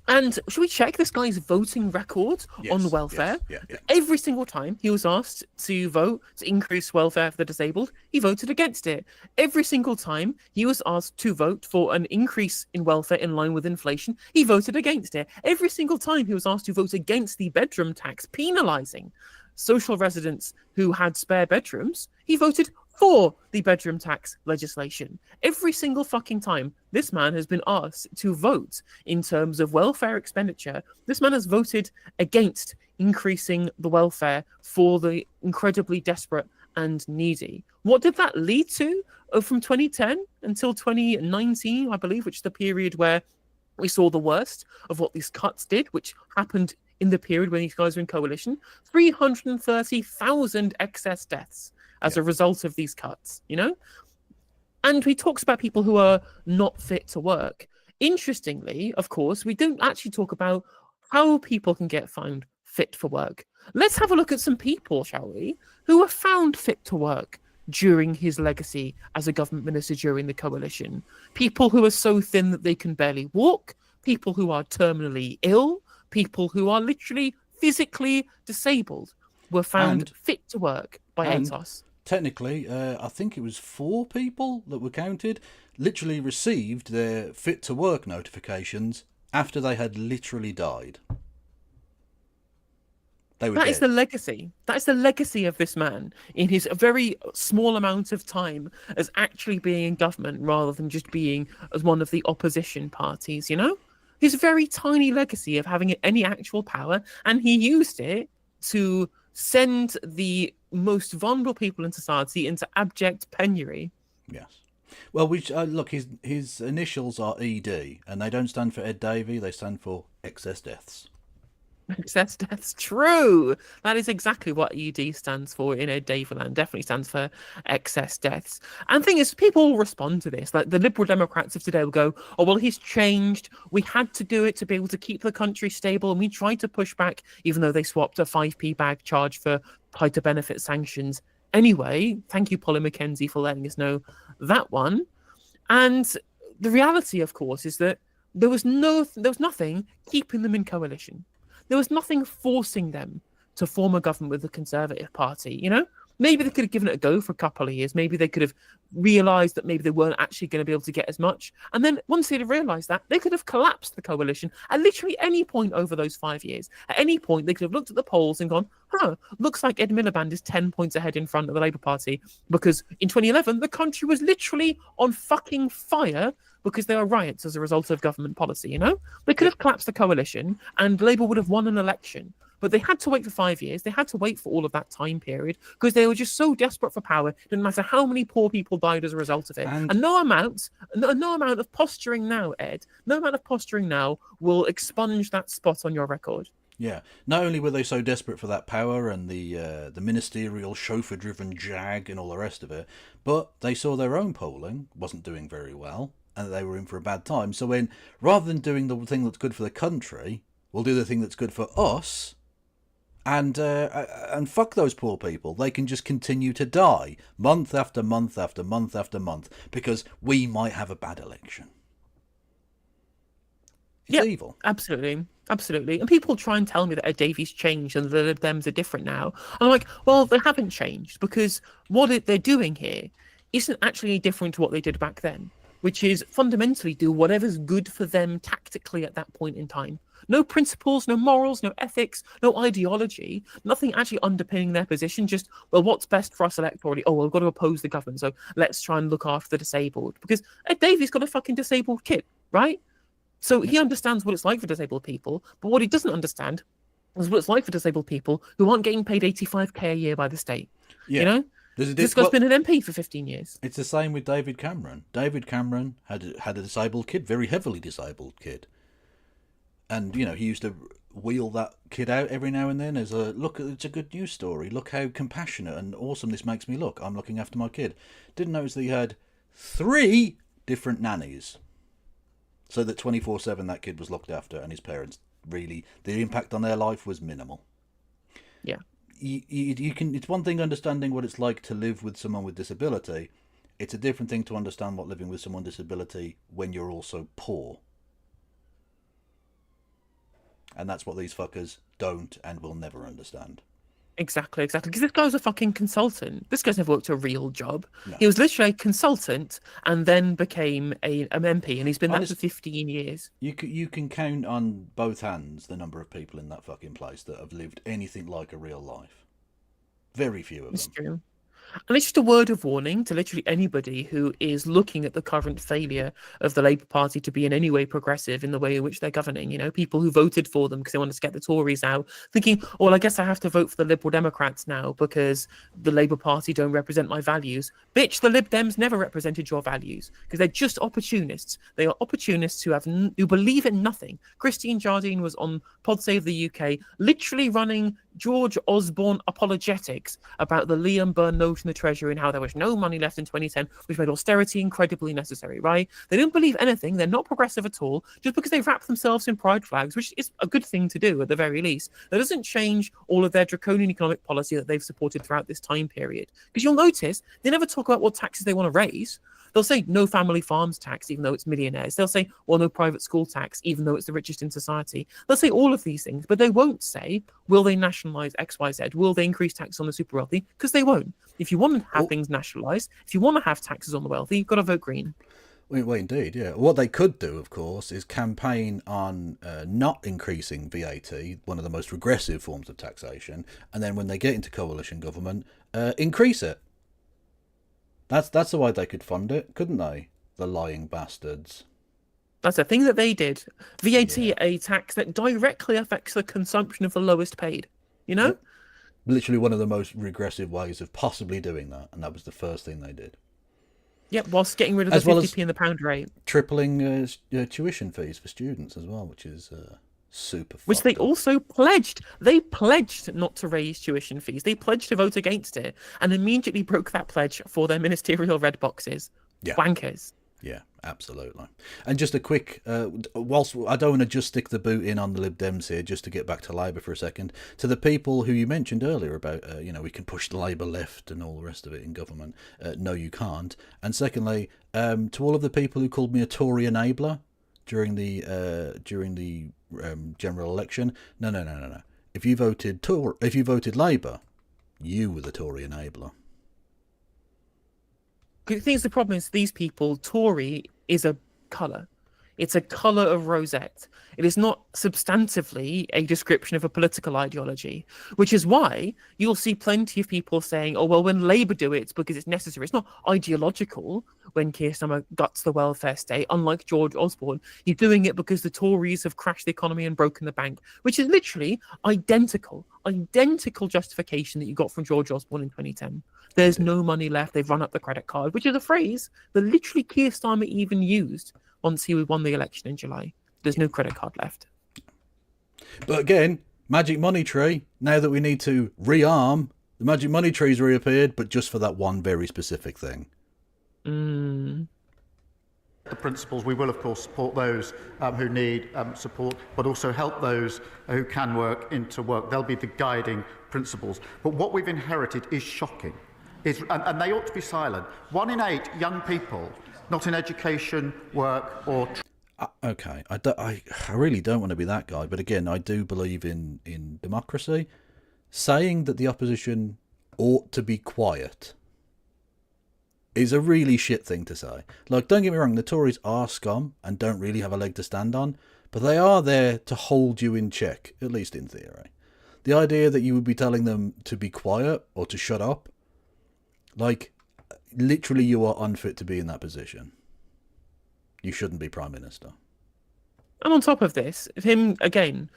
And should we check this guy's voting record on welfare? Yeah. Every single time he was asked to vote to increase welfare for the disabled, he voted against it. Every single time he was asked to vote for an increase in welfare in line with inflation, he voted against it. Every single time he was asked to vote against the bedroom tax, penalising social residents who had spare bedrooms, he voted for the bedroom tax legislation. Every single fucking time this man has been asked to vote in terms of welfare expenditure, this man has voted against increasing the welfare for the incredibly desperate and needy. What did that lead to? From 2010 until 2019, I believe, which is the period where we saw the worst of what these cuts did, which happened in the period when these guys were in coalition. 330,000 excess deaths as a result of these cuts, And he talks about people who are not fit to work. Interestingly, of course, we don't actually talk about how people can get found fit for work. Let's have a look at some people, shall we, who were found fit to work during his legacy as a government minister during the coalition. People who are so thin that they can barely walk, people who are terminally ill, people who are literally physically disabled were found fit to work by ATOS. Technically, I think it was 4 people that were counted, literally received their fit to work notifications after they had literally died. That is the legacy. That is the legacy of this man in his very small amount of time as actually being in government rather than just being as one of the opposition parties, His very tiny legacy of having any actual power, and he used it to send the most vulnerable people in society into abject penury. Yes. Well, look, his initials are ED, and they don't stand for Ed Davey, they stand for excess deaths. Excess deaths, true. That is exactly what ED stands for in Ed Davey land. Definitely stands for excess deaths. And the thing is, people will respond to this. Like the Liberal Democrats of today will go, oh, well, he's changed. We had to do it to be able to keep the country stable. And we tried to push back, even though they swapped a 5p bag charge for tighter benefit sanctions. Anyway, thank you, Polly Mackenzie, for letting us know that one. And the reality, of course, is that there was nothing keeping them in coalition. There was nothing forcing them to form a government with the Conservative Party, maybe they could have given it a go for a couple of years. Maybe they could have realised that maybe they weren't actually going to be able to get as much. And then once they'd have realised that, they could have collapsed the coalition at literally any point over those 5 years. At any point, they could have looked at the polls and gone, looks like Ed Miliband is 10 points ahead in front of the Labour Party, because in 2011, the country was literally on fucking fire because there are riots as a result of government policy, you know? They could have collapsed the coalition and Labour would have won an election. But they had to wait for 5 years. They had to wait for all of that time period because they were just so desperate for power. It didn't matter how many poor people died as a result of it. And no amount of posturing now, Ed, no amount of posturing now will expunge that spot on your record. Yeah. Not only were they so desperate for that power and the ministerial chauffeur-driven jag and all the rest of it, but they saw their own polling wasn't doing very well and they were in for a bad time. So when, rather than doing the thing that's good for the country, we'll do the thing that's good for us, and fuck those poor people. They can just continue to die month after month after month after month because we might have a bad election. It's evil. Absolutely. And people try and tell me that Ed Davies changed and the Lib Dems are different now. I'm like, well, they haven't changed because what they're doing here isn't actually different to what they did back then, which is fundamentally do whatever's good for them tactically at that point in time. No principles, no morals, no ethics, no ideology, nothing actually underpinning their position. Just, well, what's best for us electorally? Oh, well, we've got to oppose the government, so let's try and look after the disabled. Because Ed Davies got a fucking disabled kid, right? So he understands what it's like for disabled people, but what he doesn't understand is what it's like for disabled people who aren't getting paid 85k a year by the state. Yeah. You know? This guy's been an MP for 15 years. It's the same with David Cameron. David Cameron had a disabled kid, very heavily disabled kid. And, you know, he used to wheel that kid out every now and then as a, look, it's a good news story. Look how compassionate and awesome this makes me look. I'm looking after my kid. Didn't notice that he had 3 different nannies. So that 24/7 that kid was looked after and his parents really, the impact on their life was minimal. Yeah. You can. It's one thing understanding what it's like to live with someone with disability. It's a different thing to understand what living with someone with disability when you're also poor. And that's what these fuckers don't and will never understand. Exactly. Because this guy was a fucking consultant. This guy's never worked a real job. No. He was literally a consultant and then became an MP, and he's been that for 15 years. You can count on both hands the number of people in that fucking place that have lived anything like a real life. Very few of them. It's true. And it's just a word of warning to literally anybody who is looking at the current failure of the Labour Party to be in any way progressive in the way in which they're governing. You know, people who voted for them because they wanted to get the Tories out, thinking, well, I guess I have to vote for the Liberal Democrats now because the Labour Party don't represent my values. Bitch, the Lib Dems never represented your values because they're just opportunists. They are opportunists who believe in nothing. Christine Jardine was on Pod Save the UK, literally running George Osborne apologetics about the Liam Byrne note in the Treasury and how there was no money left in 2010, which made austerity incredibly necessary, right? They don't believe anything. They're not progressive at all. Just because they wrap themselves in pride flags, which is a good thing to do at the very least, that doesn't change all of their draconian economic policy that they've supported throughout this time period. Because you'll notice they never talk about what taxes they want to raise. They'll say no family farms tax, even though it's millionaires. They'll say, well, no private school tax, even though it's the richest in society. They'll say all of these things, but they won't say, will they nationalise X, Y, Z? Will they increase tax on the super wealthy? Because they won't. If you want to have things nationalised, if you want to have taxes on the wealthy, you've got to vote Green. Well, indeed, yeah. What they could do, of course, is campaign on not increasing VAT, one of the most regressive forms of taxation, and then when they get into coalition government, increase it. That's the way they could fund it, couldn't they? The lying bastards. That's a thing that they did. VAT, a tax that directly affects the consumption of the lowest paid. You know? Yep. Literally one of the most regressive ways of possibly doing that, and that was the first thing they did. Yep, whilst getting rid of the 50p in the pound rate. Tripling tuition fees for students as well, which is super which they also pledged. They pledged not to raise tuition fees. They pledged to vote against it and immediately broke that pledge for their ministerial red boxes. Yeah. Wankers. Yeah, absolutely. And just a quick, whilst I don't want to just stick the boot in on the Lib Dems here, just to get back to Labour for a second, to the people who you mentioned earlier about, we can push the Labour left and all the rest of it in government. No, you can't. And secondly, to all of the people who called me a Tory enabler during the general election, no. If you voted Labour, You were the Tory enabler. I think the problem is these people, Tory is a colour. It's a colour of rosette. It is not substantively a description of a political ideology, which is why you'll see plenty of people saying, oh, well, when Labour do it, it's because it's necessary. It's not ideological when Keir Starmer guts the welfare state, unlike George Osborne. He's doing it because the Tories have crashed the economy and broken the bank, which is literally identical justification that you got from George Osborne in 2010. There's no money left. They've run up the credit card, which is a phrase that literally Keir Starmer even used once he won the election in July. There's no credit card left. But again, magic money tree, now that we need to rearm, the magic money tree's reappeared, but just for that one very specific thing. The principles, we will of course support those who need support, but also help those who can work into work. They'll be the guiding principles. But what we've inherited is shocking, and they ought to be silent. 1 in 8 young people not in education, work, or... Okay, I really don't want to be that guy, but again, I do believe in democracy. Saying that the opposition ought to be quiet is a really shit thing to say. Like, don't get me wrong, the Tories are scum and don't really have a leg to stand on, but they are there to hold you in check, at least in theory. The idea that you would be telling them to be quiet or to shut up, like... literally, you are unfit to be in that position. You shouldn't be Prime Minister. And on top of this, him, again,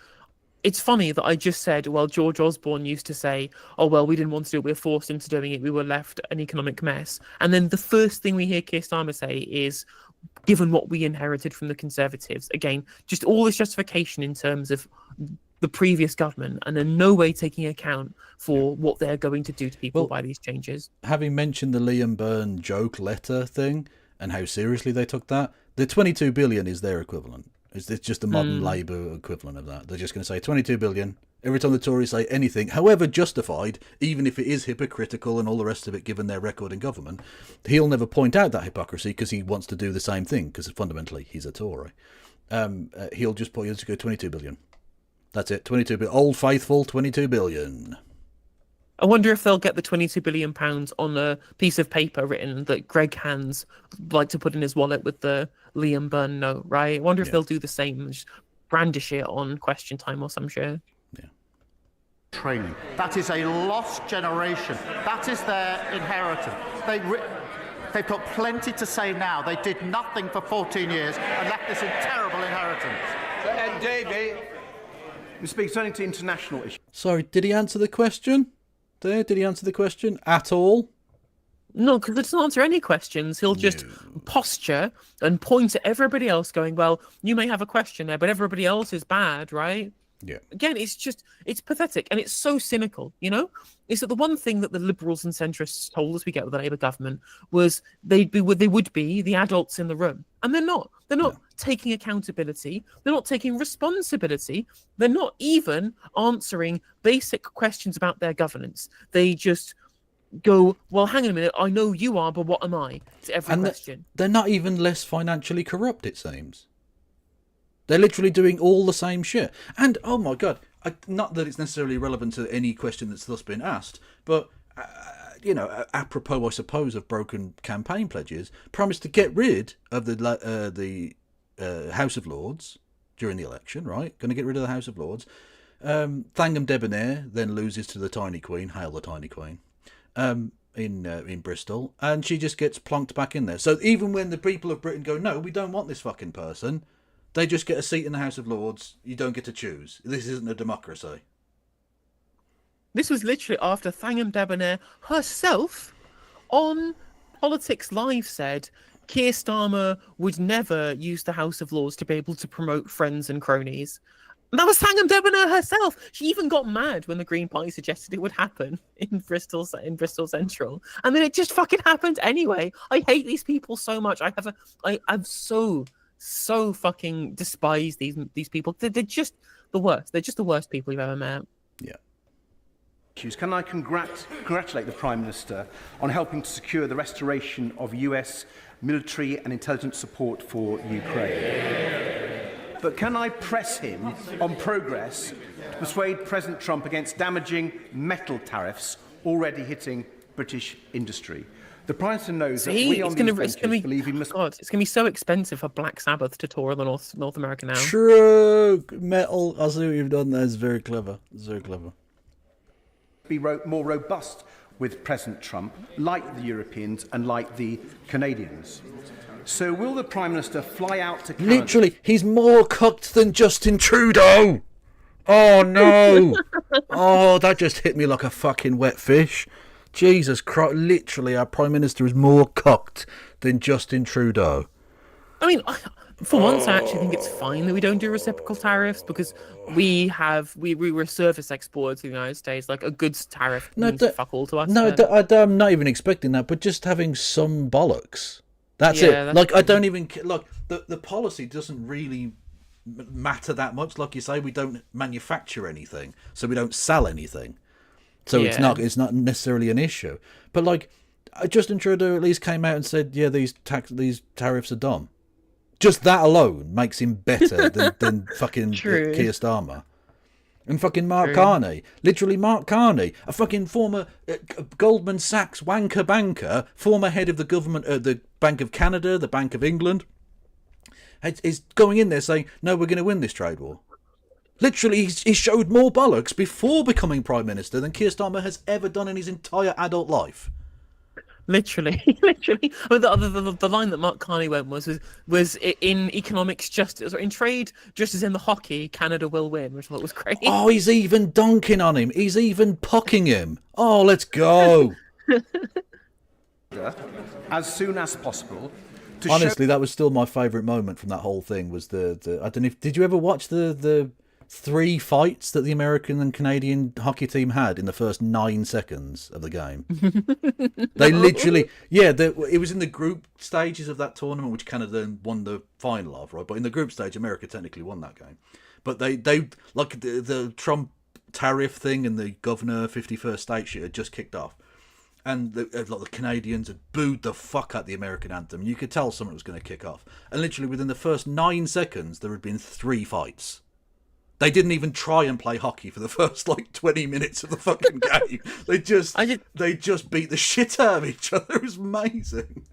it's funny that I just said, well, George Osborne used to say, oh, well, we didn't want to do it, we were forced into doing it, we were left an economic mess. And then the first thing we hear Keir Starmer say is, given what we inherited from the Conservatives, again, just all this justification in terms of the previous government, and in no way taking account for what they're going to do to people by these changes. Having mentioned the Liam Byrne joke letter thing and how seriously they took that, the 22 billion is their equivalent. It's just a modern Labour equivalent of that. They're just going to say 22 billion every time the Tories say anything, however justified, even if it is hypocritical and all the rest of it, given their record in government. He'll never point out that hypocrisy because he wants to do the same thing, because fundamentally he's a Tory. He'll just go 22 billion. That's it, 22 billion. Old Faithful, 22 billion. I wonder if they'll get the £22 billion on a piece of paper written that Greg Hands like to put in his wallet with the Liam Byrne note, right? I wonder if they'll do the same, just brandish it on Question Time or some shit. Yeah. Training. That is a lost generation. That is their inheritance. They've got plenty to say now. They did nothing for 14 years and left this in terrible inheritance. And Davey... Mr. Speaker, turning to international issues. Sorry, did he answer the question? Did he answer the question at all? No, because it doesn't answer any questions. He'll just posture and point at everybody else going, well, you may have a question there, but everybody else is bad, right? Yeah. Again, it's pathetic, and it's so cynical, you know? Is that the one thing that the Liberals and centrists told us we get with the Labour government was they would be the adults in the room. And they're not. They're not taking accountability. They're not taking responsibility. They're not even answering basic questions about their governance. They just go, well, hang on a minute, I know you are, but what am I? To every question. They're not even less financially corrupt, it seems. They're literally doing all the same shit. And, oh my God, not that it's necessarily relevant to any question that's thus been asked, but, apropos, I suppose, of broken campaign pledges, promised to get rid of the House of Lords during the election, right? Going to get rid of the House of Lords. Thangham Debonair then loses to the Tiny Queen, hail the Tiny Queen, in Bristol, and she just gets plonked back in there. So even when the people of Britain go, no, we don't want this fucking person, they just get a seat in the House of Lords. You don't get to choose. This isn't a democracy. This was literally after Thangham Debonair herself on Politics Live said Keir Starmer would never use the House of Lords to be able to promote friends and cronies. And that was Thangham Debonair herself. She even got mad when the Green Party suggested it would happen in Bristol Central. And then it just fucking happened anyway. I hate these people so much. I've so fucking despise these people. They're just the worst. They're just the worst people you've ever met. Yeah. Can I congratulate the Prime Minister on helping to secure the restoration of US military and intelligence support for Ukraine? But can I press him on progress to persuade President Trump against damaging metal tariffs already hitting British industry. The Prime Minister knows that See, we on it's these gonna benches believe he must... God, it's gonna be so expensive for Black Sabbath to tour the North America now. True metal. I see what you've done there. It's very clever. It's very clever. Be more robust with President Trump, like the Europeans and like the Canadians. So will the Prime Minister fly out to Canada? Literally, he's more cooked than Justin Trudeau. Oh no! Oh, that just hit me like a fucking wet fish. Jesus Christ! Literally, our Prime Minister is more cooked than Justin Trudeau. I mean, for once, I actually think it's fine that we don't do reciprocal tariffs because we were service exporters to the United States. Like a goods tariff means fuck all to us. No, I'm not even expecting that, but just having some bollocks. That's it. Like, I don't even like the policy doesn't really matter that much. Like you say, we don't manufacture anything, so we don't sell anything. So it's not necessarily an issue. But like, Justin Trudeau at least came out and said, yeah, these tariffs are dumb. Just that alone makes him better than fucking Keir Starmer. And fucking Mark Carney. Literally Mark Carney, a fucking former Goldman Sachs wanker banker, former head of the government, the Bank of Canada, the Bank of England, is going in there saying, no, we're going to win this trade war. Literally, he showed more bollocks before becoming Prime Minister than Keir Starmer has ever done in his entire adult life. Literally. I mean, the line that Mark Carney went was in economics justice, or in trade, just as in the hockey, Canada will win, which I thought was great. Oh, he's even dunking on him. He's even pucking him. Oh, let's go. As soon as possible. Honestly, that was still my favourite moment from that whole thing. Was the I don't know if did you ever watch the 3 fights that the American and Canadian hockey team had in the first 9 seconds of the game? They literally, it was in the group stages of that tournament, which Canada won the final of, right? But in the group stage, America technically won that game. But they like the Trump tariff thing and the governor 51st state shit had just kicked off. And the Canadians had booed the fuck out the American anthem. You could tell someone was going to kick off. And literally within the first 9 seconds, there had been 3 fights. They didn't even try and play hockey for the first 20 minutes of the fucking game. They just beat the shit out of each other. It was amazing.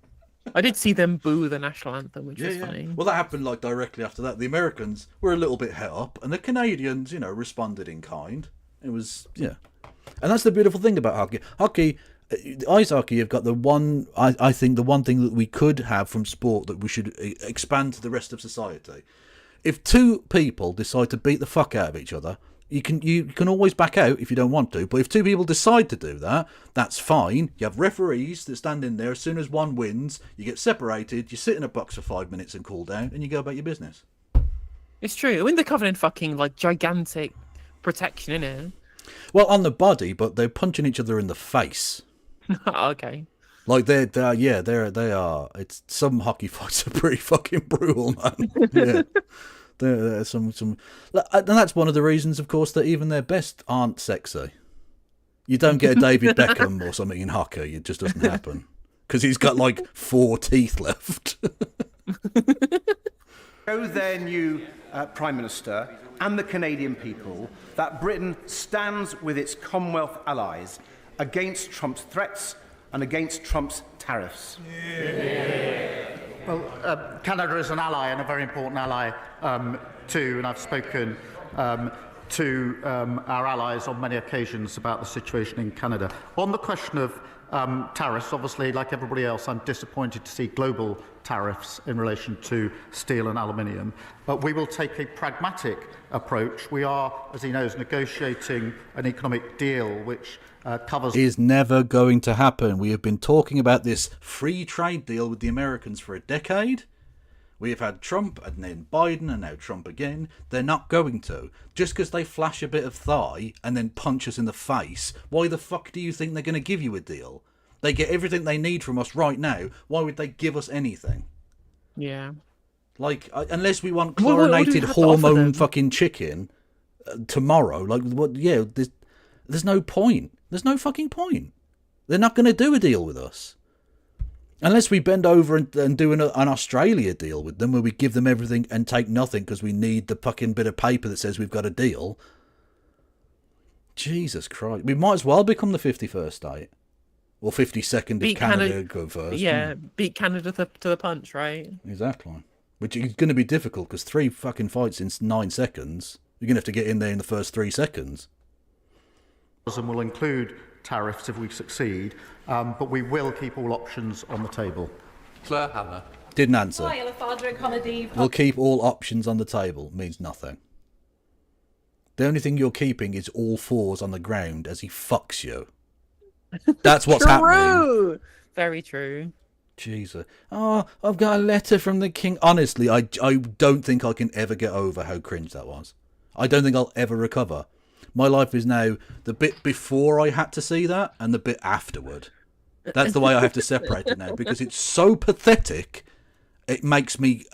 I did see them boo the national anthem, which was funny. Well, that happened directly after that. The Americans were a little bit het up, and the Canadians, responded in kind. It was and that's the beautiful thing about hockey. Ice hockey have got the one. I think the one thing that we could have from sport that we should expand to the rest of society. If 2 people decide to beat the fuck out of each other, you can always back out if you don't want to. But if 2 people decide to do that, that's fine. You have referees that stand in there. As soon as one wins, you get separated. You sit in a box for 5 minutes and cool down, and you go about your business. It's true. I mean, they're covered in fucking gigantic protection, innit? Well, on the body, but they're punching each other in the face. Okay. Like they are. It's some hockey fights are pretty fucking brutal, man. Yeah, there's some, and that's one of the reasons, of course, that even their best aren't sexy. You don't get a David Beckham or something in hockey. It just doesn't happen because he's got 4 teeth left. Show their new Prime Minister and the Canadian people that Britain stands with its Commonwealth allies against Trump's threats and against Trump's tariffs. Well, Canada is an ally and a very important ally too, and I've spoken to our allies on many occasions about the situation in Canada. On the question of tariffs, obviously, like everybody else, I'm disappointed to see global tariffs in relation to steel and aluminium, but we will take a pragmatic approach. We are, as he knows, negotiating an economic deal which covers... Is never going to happen. We have been talking about this free trade deal with the Americans for a decade. We have had Trump and then Biden and now Trump again. They're not going to. Just because they flash a bit of thigh and then punch us in the face, why the fuck do you think they're going to give you a deal? They get everything they need from us right now. Why would they give us anything? Yeah. Unless we want chlorinated hormone fucking chicken tomorrow. There's no point. There's no fucking point. They're not going to do a deal with us. Unless we bend over and do an Australia deal with them where we give them everything and take nothing because we need the fucking bit of paper that says we've got a deal. Jesus Christ. We might as well become the 51st state. Or 52nd if Canada go first. Yeah, beat Canada to the punch, right? Exactly. Which is going to be difficult because 3 fucking fights in 9 seconds. You're going to have to get in there in the first 3 seconds. And will include tariffs if we succeed, but we will keep all options on the table. Claire Hannah. Didn't answer. We'll keep all options on the table. Means nothing. The only thing you're keeping is all 4s on the ground as he fucks you. That's what's happening. Very true. Jesus. Oh, I've got a letter from the king. Honestly, I don't think I can ever get over how cringe that was. I don't think I'll ever recover. My life is now the bit before I had to see that and the bit afterward. That's the way I have to separate it now because it's so pathetic. It makes me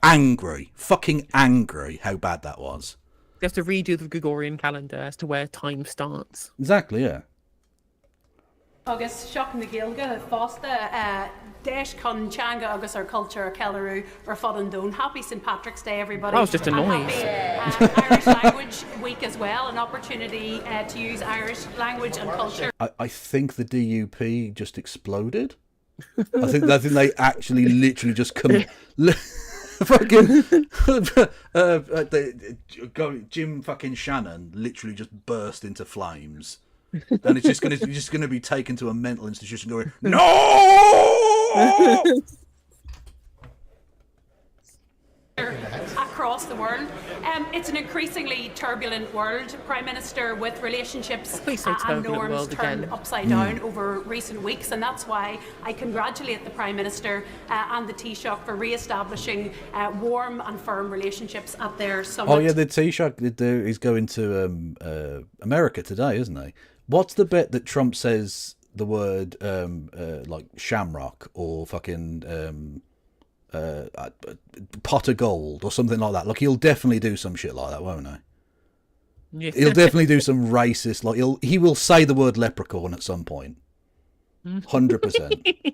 angry. Fucking angry how bad that was. You have to redo the Gregorian calendar as to where time starts. Exactly, yeah. Agus seach na Gaeilge fásta Deis chun teanga agus our culture Kellaroo or fod an dún. Happy St Patrick's Day, everybody. That was just a noise. Happy Irish Language Week as well, an opportunity to use Irish language and culture. I think the DUP just exploded. I think they actually literally just come. Fucking Jim fucking Shannon literally just burst into flames. And it's just gonna be taken to a mental institution going, no! Across the world. It's an increasingly turbulent world, Prime Minister, with relationships and norms turned upside down over recent weeks, and that's why I congratulate the Prime Minister and the Taoiseach for re-establishing warm and firm relationships at their summit. Oh yeah, the Taoiseach is going to America today, isn't he? What's the bet that Trump says the word like shamrock or fucking pot of gold or something like that? Like he'll definitely do some shit like that, won't he? Yeah. He'll definitely do some racist. Like he will say the word leprechaun at some point. 100%.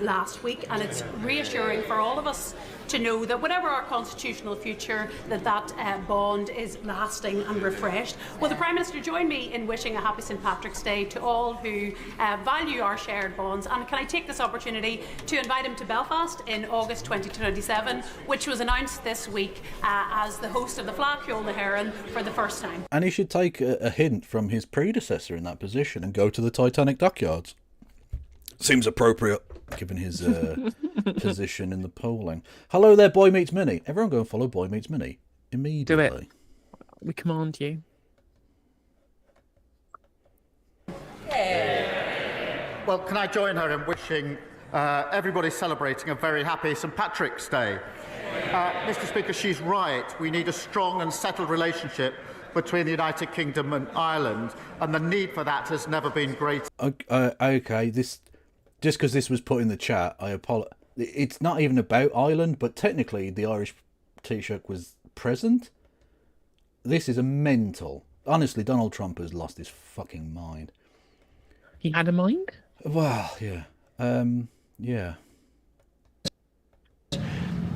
Last week, and it's reassuring for all of us to know that whatever our constitutional future, that bond is lasting and refreshed. Will the Prime Minister join me in wishing a happy St Patrick's Day to all who value our shared bonds? And can I take this opportunity to invite him to Belfast in August 2027, which was announced this week as the host of the Fleadh Cheoil na HÉireann for the first time. And he should take a hint from his predecessor in that position and go to the Titanic dockyards. Seems appropriate, given his position in the polling. Hello there, Boy Meets Minnie. Everyone go and follow Boy Meets Minnie immediately. Do it. We command you. Well, can I join her in wishing everybody celebrating a very happy St Patrick's Day? Mr Speaker, she's right. We need a strong and settled relationship between the United Kingdom and Ireland, and the need for that has never been greater. Okay, just because this was put in the chat, I apologize. It's not even about Ireland, but technically the Irish Taoiseach was present. This is a mental. Honestly, Donald Trump has lost his fucking mind. He had a mind? Well, yeah. Yeah.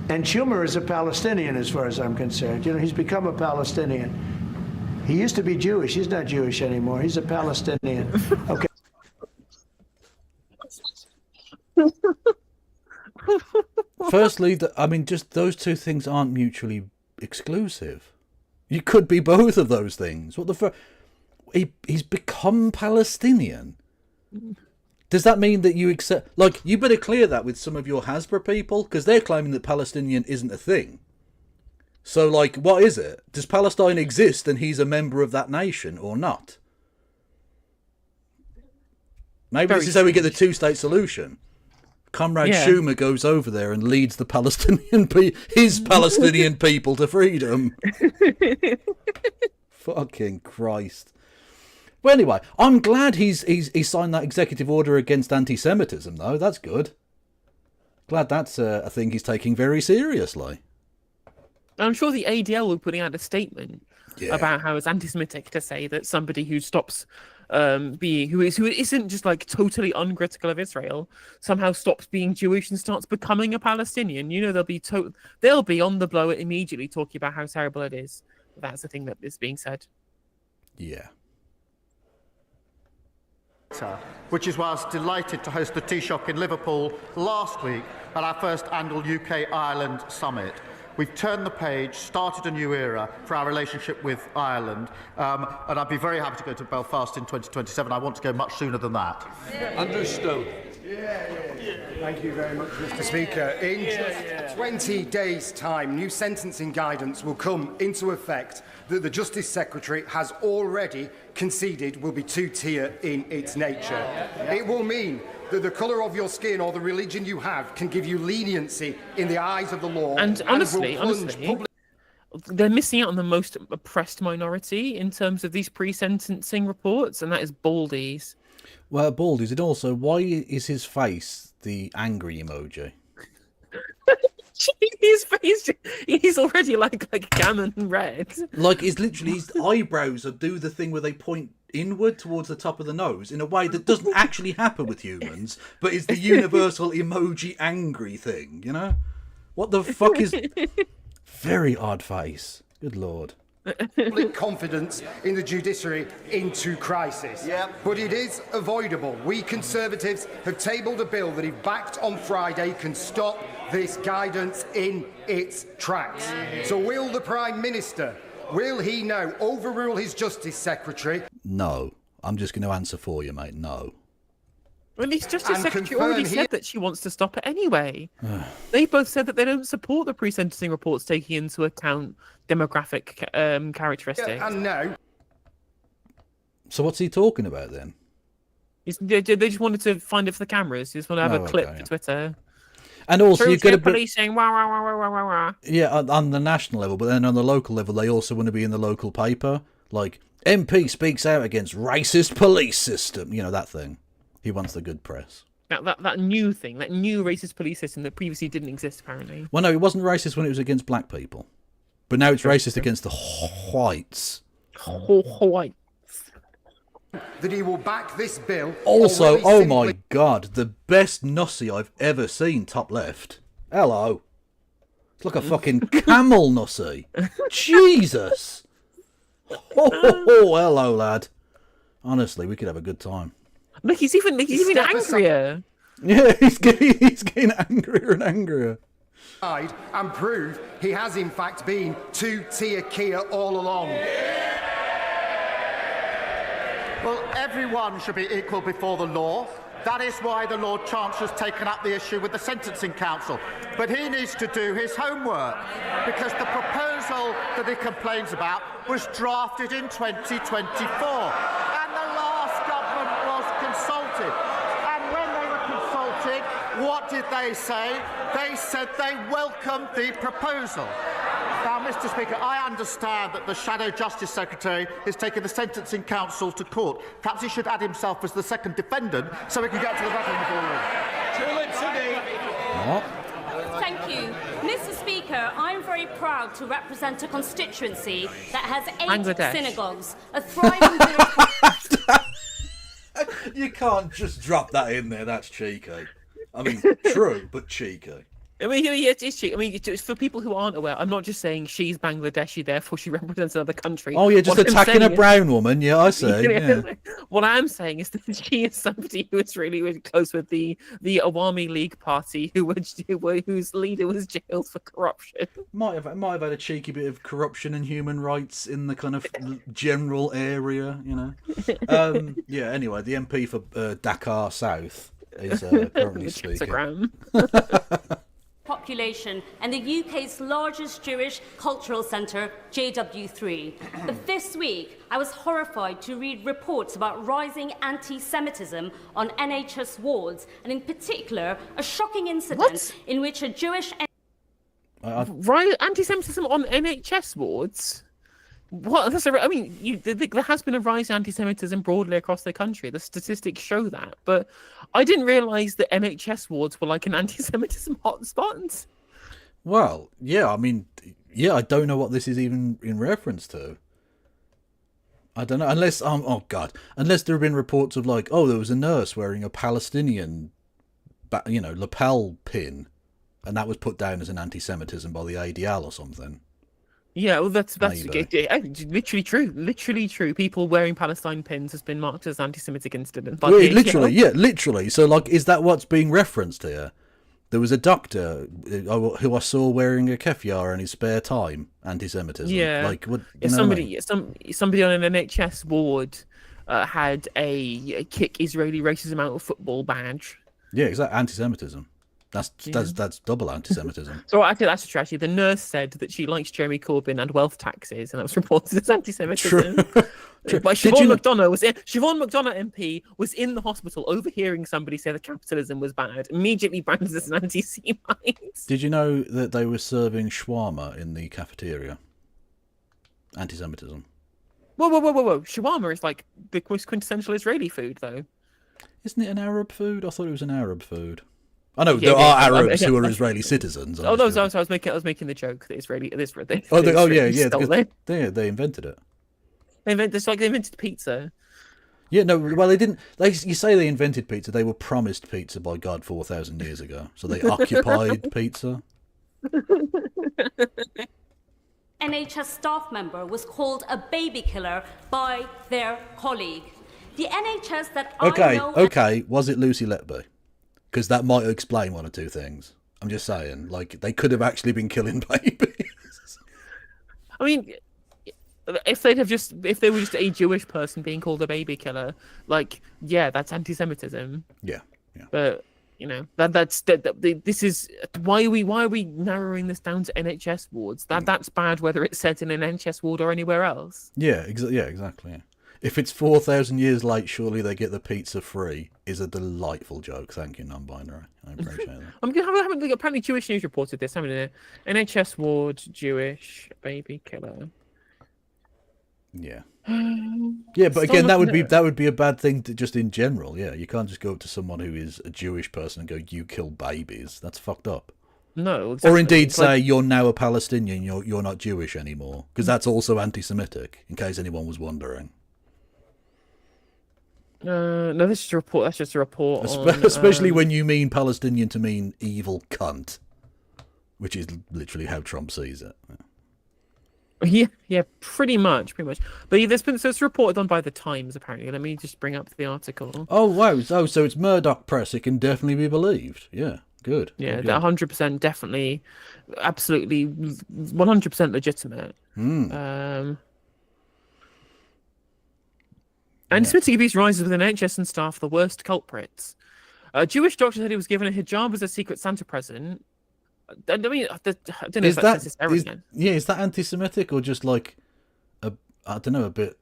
And Schumer is a Palestinian as far as I'm concerned. You know, he's become a Palestinian. He used to be Jewish. He's not Jewish anymore. He's a Palestinian. Okay. Firstly, just those two things aren't mutually exclusive. You could be both of those things. What the fuck? He's become Palestinian. Does that mean that you accept... Like, you better clear that with some of your Hasbro people, because they're claiming that Palestinian isn't a thing. So, like, what is it? Does Palestine exist and he's a member of that nation or not? Maybe this is how we get the two-state solution. Comrade Schumer goes over there and leads the his Palestinian people to freedom. Fucking Christ. Well, anyway, I'm glad he's signed that executive order against anti-Semitism, though. That's good. Glad that's a thing he's taking very seriously. I'm sure the ADL will be putting out a statement about how it's anti-Semitic to say that somebody who stops who isn't just like totally uncritical of Israel somehow stops being Jewish and starts becoming a Palestinian. You know, they'll be on the blower immediately talking about how terrible it is. That's the thing that is being said. Yeah. Which is why I was delighted to host the Taoiseach in Liverpool last week at our first annual UK-Ireland summit. We've turned the page, started a new era for our relationship with Ireland, and I'd be very happy to go to Belfast in 2027. I want to go much sooner than that. Understood. Thank you very much, Mr. Speaker. In just 20 days' time, new sentencing guidance will come into effect that the Justice Secretary has already conceded will be two-tier in its nature. It will mean that the colour of your skin or the religion you have can give you leniency in the eyes of the law. And honestly, they're missing out on the most oppressed minority in terms of these pre-sentencing reports, and that is Baldies. Well, Baldies, and also, why is his face the angry emoji? His face, he's already like gammon red. Like, it's literally, his eyebrows do the thing where they point inward towards the top of the nose in a way that doesn't actually happen with humans, but is the universal emoji angry thing, you know? What the fuck is... Very odd face. Good lord. Public confidence in the judiciary into crisis. But it is avoidable. We Conservatives have tabled a bill that, if backed on Friday, can stop this guidance in its tracks. So will the Prime Minister, will he now overrule his Justice Secretary? No. I'm just going to answer for you, mate. No. Well, his Justice Secretary already said that she wants to stop it anyway. They both said that they don't support the pre-sentencing reports taking into account demographic characteristics. And no. So what's he talking about then? They just wanted to find it for the cameras. They just want to have a clip for Twitter. And also, you've got to policing. Wah, wah, wah, wah, wah, wah. Yeah, on the national level, but then on the local level, they also want to be in the local paper. Like, MP speaks out against racist police system. You know, that thing. He wants the good press. That new thing, that new racist police system that previously didn't exist, apparently. Well, no, it wasn't racist when it was against black people. But now it's racist against the whites. White. That he will back this bill. Also, oh my god, the best nussie I've ever seen, top left. Hello. It's like a fucking camel nussie. Jesus. Oh, hello, lad. Honestly, we could have a good time. Look, he's even angrier. Yeah, he's getting angrier and angrier. And prove he has in fact been two-tier Kia all along. Well, everyone should be equal before the law. That is why the Lord Chancellor's taken up the issue with the Sentencing Council. But he needs to do his homework, because the proposal that he complains about was drafted in 2024. And the last government was consulted. And when they were consulted, what did they say? They said they welcomed the proposal. Now, Mr. Speaker, I understand that the Shadow Justice Secretary is taking the Sentencing Council to court. Perhaps he should add himself as the second defendant so we can get to the bottom of all this. Thank you. Mr. Speaker, I'm very proud to represent a constituency that has 8 synagogues, a thriving Jewish... You can't just drop that in there, that's cheeky. I mean, true, but cheeky. I mean, yeah, it's cheap. I mean, it's for people who aren't aware, I'm not just saying she's Bangladeshi, therefore she represents another country. Oh, yeah, just attacking a brown woman. Yeah, I see. Yeah. What I'm saying is that she is somebody who is really, really close with the Awami League Party, whose leader was jailed for corruption. Might have had a cheeky bit of corruption and human rights in the kind of general area, you know. Yeah. Anyway, the MP for Dakar South is currently speaking. Population and the UK's largest Jewish cultural centre, JW3. But this week, I was horrified to read reports about rising anti-Semitism on NHS wards, and in particular, a shocking incident in which a Jewish... Anti-Semitism on NHS wards? What? I mean, there has been a rise in anti-Semitism broadly across the country. The statistics show that, but I didn't realise that NHS wards were like an anti-Semitism hotspot. Well, yeah, I mean, yeah, I don't know what this is even in reference to. I don't know, unless unless there have been reports of like, oh, there was a nurse wearing a Palestinian, lapel pin, and that was put down as an anti-Semitism by the ADL or something. Yeah, well, that's literally true. Literally true. People wearing Palestine pins has been marked as anti-Semitic incident. By the Literally, ATL. yeah, literally. So, like, is that what's being referenced here? There was a doctor who I saw wearing a keffiyeh in his spare time. Anti-Semitism. Yeah, like what? Yeah, somebody on an NHS ward had a kick Israeli racism out of football badge. Yeah, exactly. Anti-Semitism. That's double anti-Semitism. So actually, that's true. Actually, the nurse said that she likes Jeremy Corbyn and wealth taxes, and that was reported as anti-Semitism. True. But Siobhan McDonough MP was in the hospital overhearing somebody say that capitalism was bad, immediately branded as an anti-Semite. Did you know that they were serving shawarma in the cafeteria? Anti-Semitism. Whoa! Shawarma is like the quintessential Israeli food, though. Isn't it an Arab food? I thought it was an Arab food. I know there are Arabs who are Israeli citizens. Oh no, I was making the joke that Israeli. They invented it. They invented pizza. Yeah, no, well they didn't. You say they invented pizza. They were promised pizza by God 4,000 years ago. So they occupied pizza. NHS staff member was called a baby killer by their colleague. The NHS that I know... Okay, was it Lucy Letby? Because that might explain one or two things. I'm just saying, like, they could have actually been killing babies. I mean, if they were just a Jewish person being called a baby killer, like, yeah, that's anti-Semitism. Yeah. But you know this is why are we narrowing this down to NHS wards? That's bad whether it's set in an NHS ward or anywhere else. Yeah, exactly. Yeah. If it's 4,000 years late, surely they get the pizza free is a delightful joke. Thank you, non-binary. I appreciate that. Apparently Jewish News reported this. Haven't they? NHS ward, Jewish baby killer. Yeah. Yeah, but again, that would be a bad thing to just in general. Yeah, you can't just go up to someone who is a Jewish person and go, "You kill babies." That's fucked up. No, exactly. Or indeed say you're now a Palestinian. You're not Jewish anymore, because that's also anti-Semitic. In case anyone was wondering. No, this is a report. That's just a report. Especially when you mean Palestinian to mean evil cunt, which is literally how Trump sees it. Yeah, pretty much. But yeah, it's reported on by the Times apparently. Let me just bring up the article. Oh wow! So it's Murdoch press. It can definitely be believed. Yeah, good. Yeah, 100% definitely, absolutely, 100% legitimate. Anti-Semitic abuse rises within NHS and staff, the worst culprits. A Jewish doctor said he was given a hijab as a Secret Santa present. I mean, I don't know if that's necessary. Is that anti-Semitic or just like a bit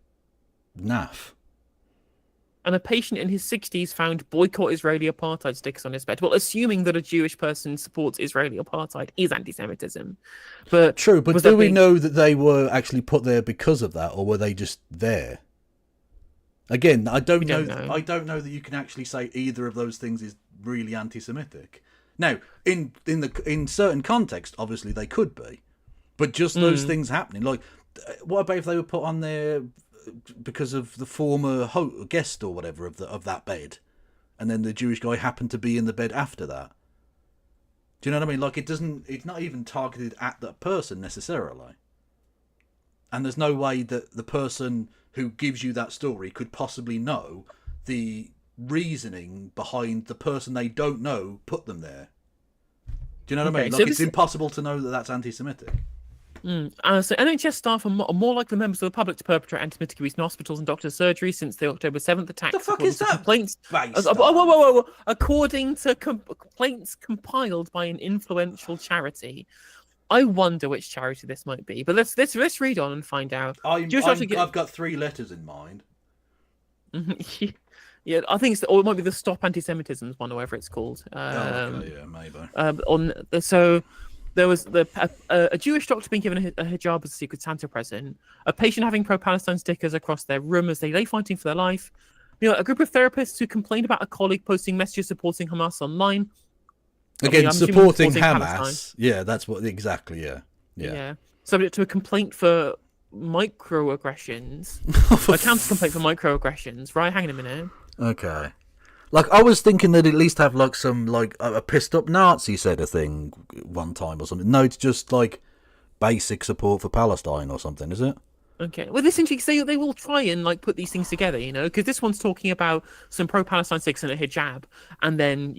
naff? And a patient in his 60s found boycott Israeli apartheid stickers on his bed. Well, assuming that a Jewish person supports Israeli apartheid is anti-Semitism. But true, but do we know that they were actually put there because of that, or were they just there? Again, I don't know that you can actually say either of those things is really anti-Semitic. Now, in certain context, obviously they could be, but just those things happening. Like, what about if they were put on there because of the former guest or whatever of that bed, and then the Jewish guy happened to be in the bed after that? Do you know what I mean? Like, it's not even targeted at that person necessarily, and there's no way that the person who gives you that story could possibly know the reasoning behind the person they don't know put them there. Do you know what I mean? Like, it's impossible to know that that's anti-Semitic. So NHS staff are more likely members of the public to perpetrate anti-Semitic abuse in hospitals and doctors' surgeries since the October 7th attacks. The fuck is that? Complaints. Whoa. According to complaints compiled by an influential charity. I wonder which charity this might be, but let's read on and find out. I've got 3 letters in mind. Yeah, I think it might be the Stop Anti-Semitism one, or whatever it's called. Maybe. So there was a Jewish doctor being given a hijab as a Secret Santa present, a patient having pro-Palestine stickers across their room as they lay fighting for their life. A group of therapists who complained about a colleague posting messages supporting Hamas online. Again, supporting Hamas. Palestine. Yeah, that's what exactly. Yeah. Subject to a complaint for microaggressions. A counter complaint for microaggressions. Right, hang on a minute. Okay. Like, I was thinking they'd at least have like some like a pissed up Nazi said a thing one time or something. No, it's just like basic support for Palestine or something, is it? Okay. Well, this interesting. They will try and like put these things together, you know, because this one's talking about some pro-Palestine sticks and a hijab, and then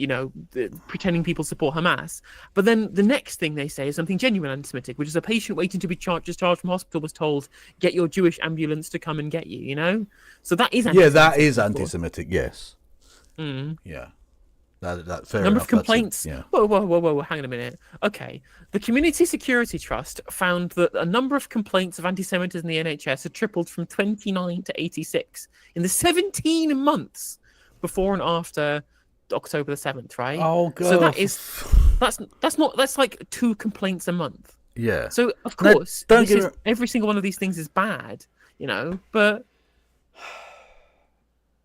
pretending people support Hamas. But then the next thing they say is something genuine anti-Semitic, which is a patient waiting to be discharged from hospital was told, "Get your Jewish ambulance to come and get you." You know, so that is that is anti-Semitic. Yes. Mm. Yeah. That fair Number enough. of complaints. Yeah. Whoa, hang on a minute. Okay. The Community Security Trust found that a number of complaints of anti-Semitism in the NHS had tripled from 29 to 86 in the 17 months before and after October the 7th, right? Oh, God. So that's like 2 complaints a month. Yeah. So, of course, every single one of these things is bad, you know, but...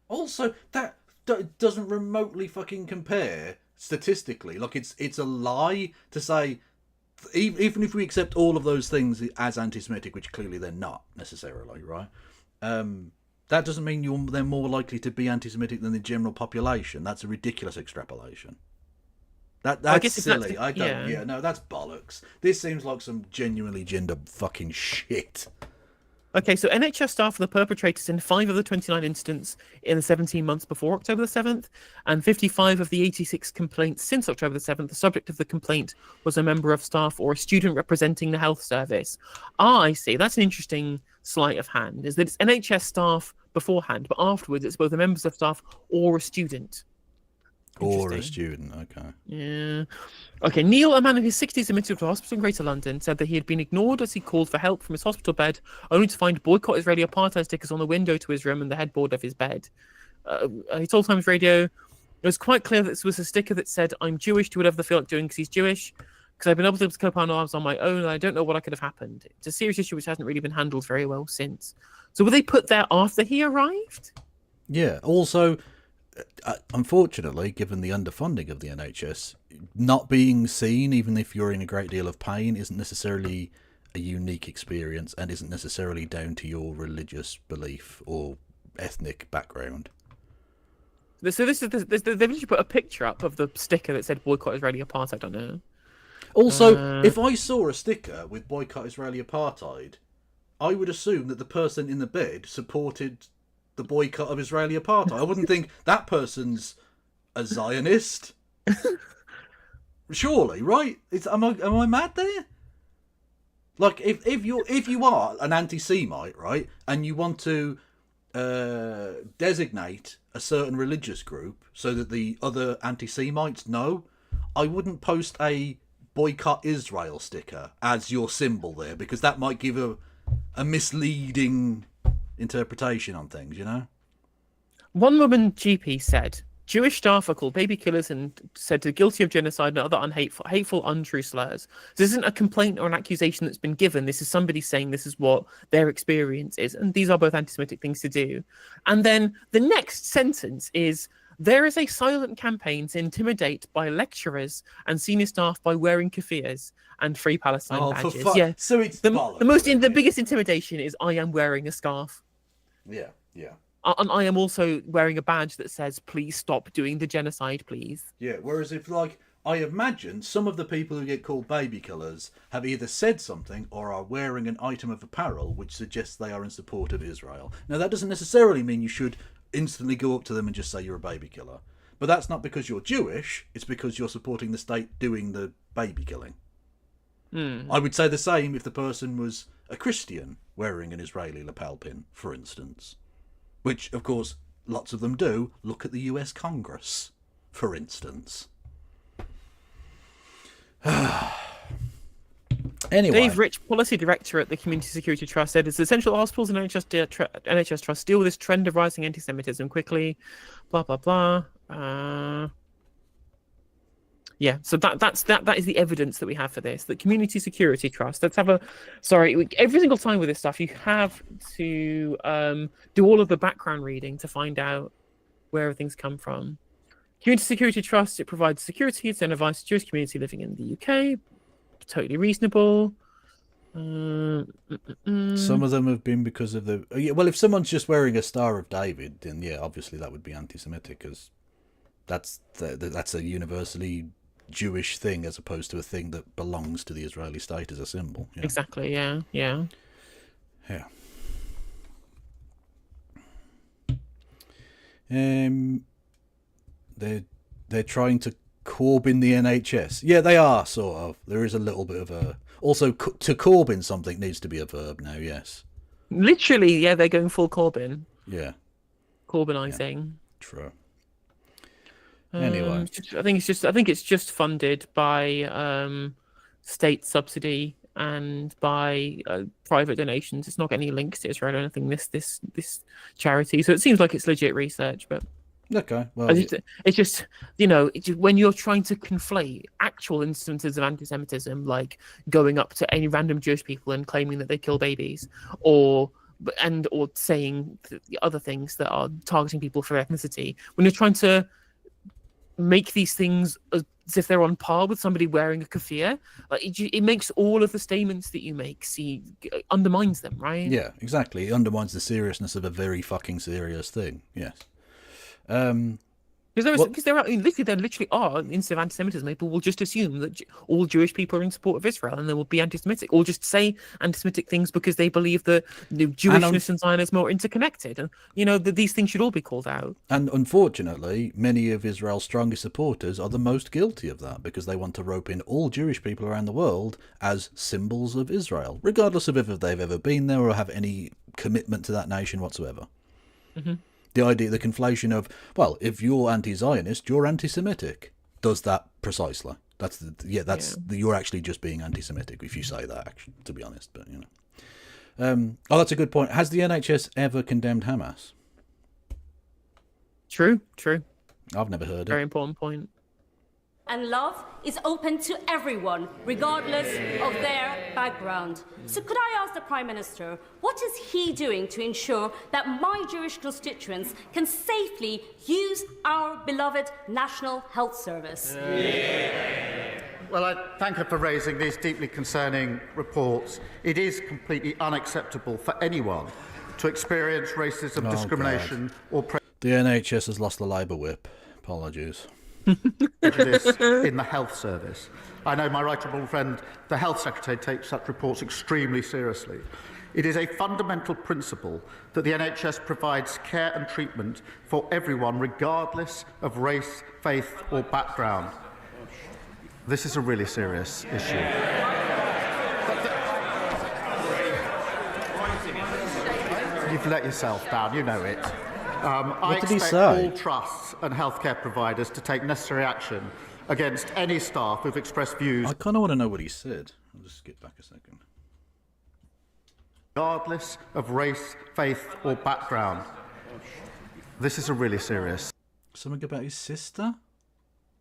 Also, that doesn't remotely fucking compare statistically. Like, it's a lie to say, even if we accept all of those things as anti-Semitic, which clearly they're not necessarily, right? That doesn't mean they're more likely to be anti-Semitic than the general population. That's a ridiculous extrapolation. That's silly. That's bollocks. This seems like some genuinely gender fucking shit. Okay, so NHS staff are the perpetrators in 5 of the 29 incidents in the 17 months before October the 7th, and 55 of the 86 complaints since October the 7th. The subject of the complaint was a member of staff or a student representing the health service. I see. That's an interesting sleight of hand, is that it's NHS staff beforehand, but afterwards it's both a member of staff or a student. Or a student, okay. Yeah. Okay, Neil, a man in his 60s admitted to a hospital in Greater London, said that he had been ignored as he called for help from his hospital bed, only to find boycott Israeli apartheid stickers on the window to his room and the headboard of his bed. He told Times Radio, it was quite clear that this was a sticker that said, "I'm Jewish, do whatever they feel like doing because he's Jewish, because I've been able to cope on arms on my own, and I don't know what could have happened." It's a serious issue which hasn't really been handled very well since. So were they put there after he arrived? Yeah, also... unfortunately, given the underfunding of the NHS, not being seen, even if you're in a great deal of pain, isn't necessarily a unique experience and isn't necessarily down to your religious belief or ethnic background. So they've literally put a picture up of the sticker that said boycott Israeli apartheid on it. Also, if I saw a sticker with boycott Israeli apartheid, I would assume that the person in the bed supported the boycott of Israeli apartheid. I wouldn't think that person's a Zionist. Surely, right? Am I mad there? Like, if you are an anti-Semite, right, and you want to designate a certain religious group so that the other anti-Semites know, I wouldn't post a boycott Israel sticker as your symbol there, because that might give a misleading interpretation on things, you know? One woman GP said, Jewish staff are called baby killers and said to guilty of genocide and other hateful, untrue slurs. This isn't a complaint or an accusation that's been given. This is somebody saying this is what their experience is. And these are both anti-Semitic things to do. And then the next sentence is, there is a silent campaign to intimidate by lecturers and senior staff by wearing keffiyehs and Free Palestine badges. Yeah. So it's the biggest intimidation is I am wearing a scarf. Yeah. And I am also wearing a badge that says, "Please stop doing the genocide, please." Yeah. Whereas if, like, I imagine some of the people who get called baby killers have either said something or are wearing an item of apparel which suggests they are in support of Israel. Now, that doesn't necessarily mean you should instantly go up to them and just say you're a baby killer. But that's not because you're Jewish. It's because you're supporting the state doing the baby killing. I would say the same if the person was a Christian wearing an Israeli lapel pin, for instance. Which, of course, lots of them do. Look at the US Congress, for instance. Anyway. Dave Rich, Policy Director at the Community Security Trust, said it's essential that hospitals and NHS trusts deal with this trend of rising anti-Semitism quickly. Blah, blah, blah. Yeah, so that is the evidence that we have for this. The Community Security Trust. Let's have every single time with this stuff, you have to do all of the background reading to find out where everything's come from. Community Security Trust, it provides security and advice to Jewish community living in the UK. Totally reasonable. Some of them have been because of the... Well, if someone's just wearing a Star of David, then yeah, obviously that would be anti-Semitic, because that's a universally Jewish thing as opposed to a thing that belongs to the Israeli state as a symbol. Yeah. Exactly. Yeah. Yeah. Yeah. They're trying to Corbyn the NHS. Yeah, they are, sort of. There is a little bit of a... Also, to Corbyn something needs to be a verb now, yes. Literally, yeah, they're going full Corbyn. Yeah. Corbynizing. Yeah. True. Anyway. I think it's just funded by state subsidy and by private donations. It's not got any links to Israel or anything, this charity. So it seems like it's legit research, but... Okay, well, it's just, when you're trying to conflate actual instances of anti-Semitism, like going up to any random Jewish people and claiming that they kill babies, or saying the other things that are targeting people for ethnicity, when you're trying to make these things as if they're on par with somebody wearing a keffiyeh, like it makes all of the statements that you make undermines them, right? Yeah, exactly. It undermines the seriousness of a very fucking serious thing. Yes. Because there literally are instances of anti-Semitism. People will just assume that all Jewish people are in support of Israel, and they will be anti-Semitic, or just say anti-Semitic things because they believe that Jewishness and Zionism are interconnected, and that these things should all be called out. And unfortunately, many of Israel's strongest supporters are the most guilty of that, because they want to rope in all Jewish people around the world as symbols of Israel, regardless of if they've ever been there or have any commitment to that nation whatsoever. Mm-hmm. The idea, the conflation of, well, if you're anti-Zionist, you're anti-Semitic, does that precisely. You're actually just being anti-Semitic if you say that, actually, to be honest. But that's a good point. Has the NHS ever condemned Hamas? True. I've never heard it. Very important point. And love is open to everyone, regardless of their background. So could I ask the Prime Minister, what is he doing to ensure that my Jewish constituents can safely use our beloved National Health Service? Well, I thank her for raising these deeply concerning reports. It is completely unacceptable for anyone to experience racism, discrimination, or the NHS has lost the Labour whip. Apologies. Prejudice in the health service. I know my right honourable friend, the Health Secretary, takes such reports extremely seriously. It is a fundamental principle that the NHS provides care and treatment for everyone, regardless of race, faith or background. This is a really serious issue. You've let yourself down, you know it. I expect all trusts and healthcare providers to take necessary action against any staff who've expressed views. I kind of want to know what he said. I'll just skip back a second. Regardless of race, faith or background. This is a really serious... Something about his sister?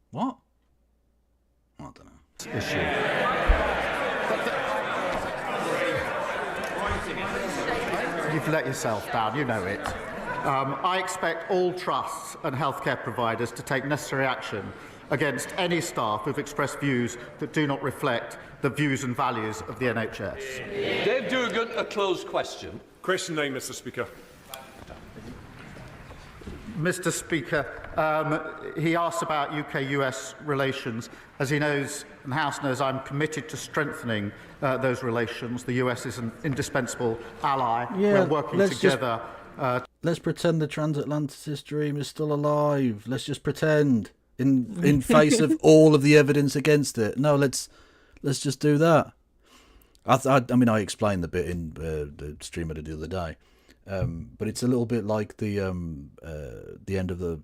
What? I don't know. Issue. You've let yourself down, you know it. I expect all trusts and healthcare providers to take necessary action against any staff who've expressed views that do not reflect the views and values of the NHS. Dave Dugan, a closed question. Question 9, Mr. Speaker. Mr. Speaker, he asked about UK-US relations. As he knows, and the House knows, I'm committed to strengthening those relations. The US is an indispensable ally. We're working together. Let's pretend the transatlanticist dream is still alive. Let's just pretend, in face of all of the evidence against it. No, let's just do that. I mean, I explained the bit in the stream I did the other day, but it's a little bit like the end of the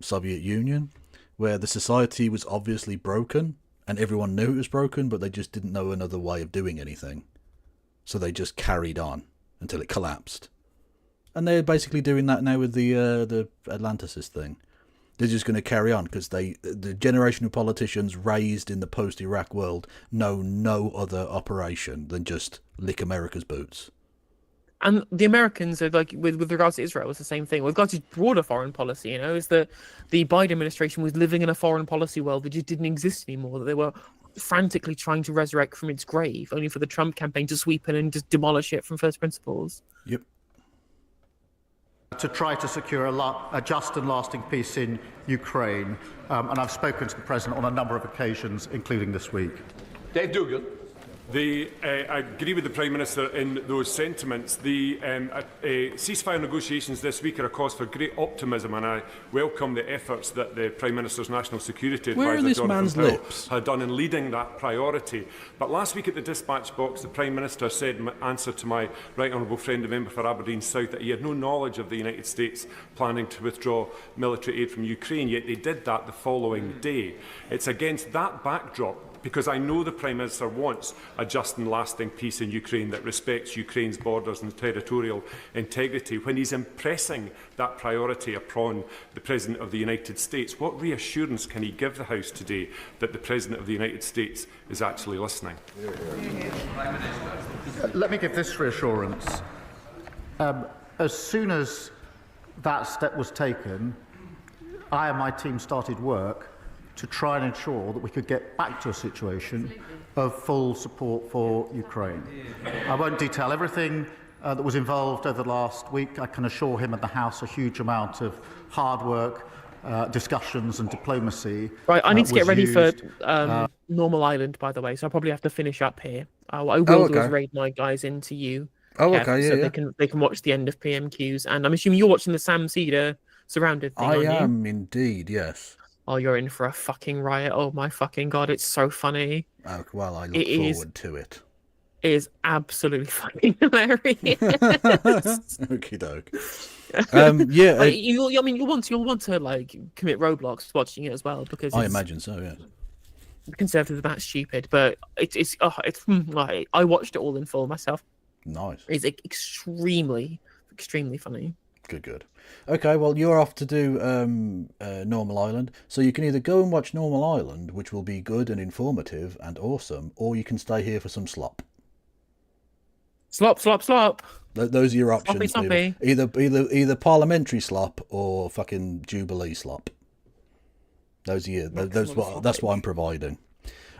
Soviet Union, where the society was obviously broken and everyone knew it was broken, but they just didn't know another way of doing anything, so they just carried on until it collapsed. And they're basically doing that now with the Atlanticist thing. They're just going to carry on because the generation of politicians raised in the post-Iraq world know no other operation than just lick America's boots. And the Americans are like, with regards to Israel, it's the same thing. With regards to broader foreign policy, is that the Biden administration was living in a foreign policy world that just didn't exist anymore. That they were frantically trying to resurrect from its grave, only for the Trump campaign to sweep in and just demolish it from first principles. Yep. to try to secure a just and lasting peace in Ukraine. And I've spoken to the President on a number of occasions, including this week. Dave Dougal. I agree with the Prime Minister in those sentiments. The ceasefire negotiations this week are a cause for great optimism, and I welcome the efforts that the Prime Minister's National Security Where are Advisor this Jonathan man's Powell lips? had done in leading that priority. But last week at the dispatch box, the Prime Minister said in answer to my right honourable friend, the member for Aberdeen South, that he had no knowledge of the United States planning to withdraw military aid from Ukraine, yet they did that the following day. It's against that backdrop, because I know the Prime Minister wants a just and lasting peace in Ukraine that respects Ukraine's borders and territorial integrity. When he's impressing that priority upon the President of the United States, what reassurance can he give the House today that the President of the United States is actually listening? Let me give this reassurance. As soon as that step was taken, I and my team started work to try and ensure that we could get back to a situation of full support for Ukraine. I won't detail everything that was involved over the last week. I can assure him and the House a huge amount of hard work, discussions and diplomacy. Right, I need to get ready used. for Normal Island, by the way, so I probably have to finish up here. I will do is raid my guys into you. Oh, Kev, okay, yeah, so yeah. they can watch the end of PMQs, and I'm assuming you're watching the Sam Seder surrounded thing, I aren't you? am indeed, yes. Oh, you're in for a fucking riot. Oh my fucking god, it's so funny. Oh, well, I look forward to it. It is absolutely fucking hilarious. Okie doke. Yeah, Like, you'll want to like commit Roblox watching it as well, because I imagine so. Yes. The Conservatives are that stupid, but it's like, I watched it all in full myself. Nice. It's extremely funny. Good. Okay, well, you're off to do Normal Island, so you can either go and watch Normal Island, which will be good and informative and awesome, or you can stay here for some slop. Slop. Those are your options. Sloppy. Either parliamentary slop or fucking Jubilee slop. Those are your, that's what I'm providing.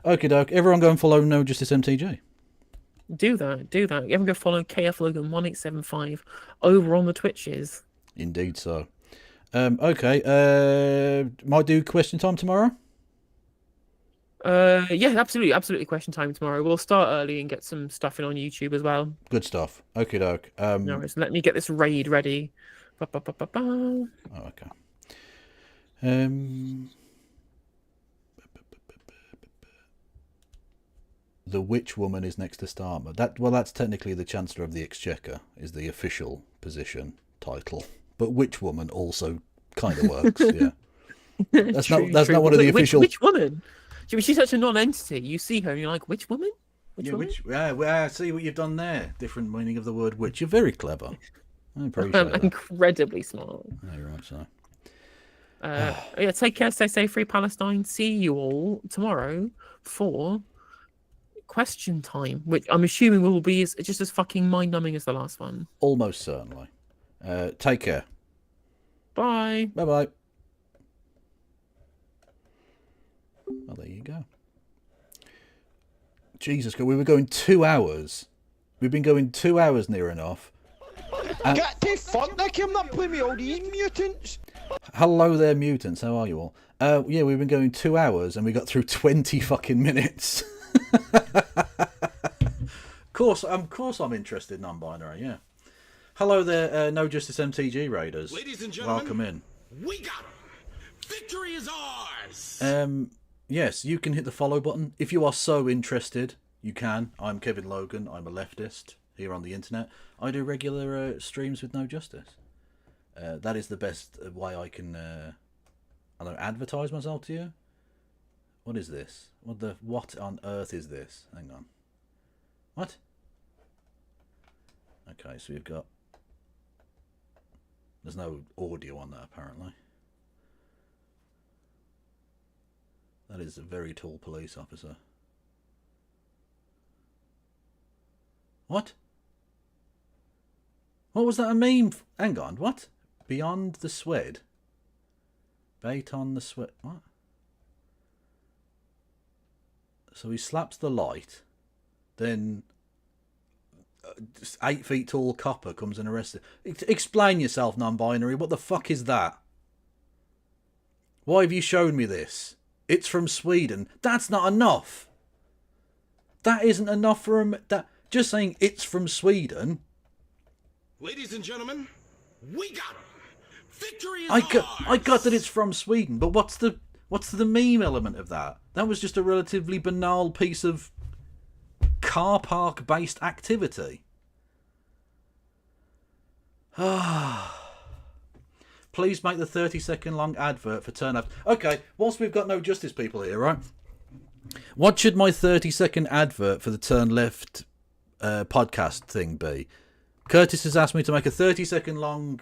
Okie doke. Everyone go and follow No Justice MTG. Do that. Everyone go follow KF Logan 1875 over on the Twitches. Indeed so. Okay. Might do question time tomorrow? Yeah, absolutely question time tomorrow. We'll start early and get some stuff in on YouTube as well. Good stuff. Okie doke. No worries. Let me get this raid ready. Oh, okay. The Witch Woman is next to Starmer. That's technically the Chancellor of the Exchequer, is the official position title. But Witch Woman also kind of works, yeah. That's True. not one of the official... Which woman? She's such a non-entity. You see her and you're like, which woman? I see what you've done there. Different meaning of the word witch. You're very clever. I appreciate that. Incredibly smart. Yeah, you're right, so. Yeah, take care, stay safe, free Palestine. See you all tomorrow for question time, which I'm assuming will be just as fucking mind-numbing as the last one. Almost certainly. Take care. Bye. Bye-bye. Well, there you go. Jesus, we were going 2 hours. We've been going 2 hours near enough. Get the fuck, they came up with me, all these mutants. Hello there, mutants. How are you all? Yeah, we've been going 2 hours and we got through 20 fucking minutes. Of course I'm interested in non-binary, yeah. Hello there, No Justice MTG raiders. Ladies and gentlemen, welcome in. We got him. Victory is ours. Yes, you can hit the follow button. If you are so interested, you can. I'm Kevin Logan. I'm a leftist here on the internet. I do regular streams with No Justice. That is the best way I can advertise myself to you. What is this? What on earth is this? Hang on. What? Okay, so we've got... There's no audio on that, apparently. That is a very tall police officer. What? What was that a meme? Hang on, what? Beyond the Swed? Bait on the Swed? What? So he slaps the light, then 8 feet tall copper comes and arrests it. Explain yourself, non-binary. What the fuck is that? Why have you shown me this? It's from Sweden. That's not enough. That isn't enough for him. That just saying it's from Sweden. Ladies and gentlemen, we got him. Victory is I got that it's from Sweden, but what's the meme element of that? That was just a relatively banal piece of car park based activity. Please make the 30-second long advert for turn up. Okay, whilst we've got no justice people here, right? What should my 30-second advert for the Turn Left podcast thing be? Curtis has asked me to make a 30-second long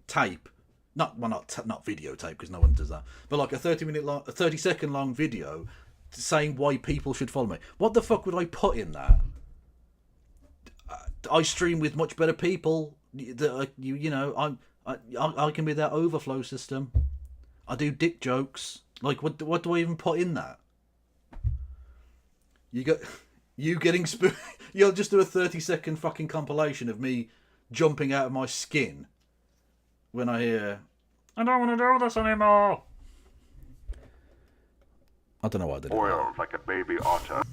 tape. Not videotape, because no one does that. But like a 30-second long video saying why people should follow me. What the fuck would I put in that? I stream with much better people. I can be their overflow system. I do dick jokes. Like, what do I even put in that? You'll just do a 30-second fucking compilation of me jumping out of my skin when I hear, I don't want to do this anymore. I don't know why I did it. Boiled like a baby otter.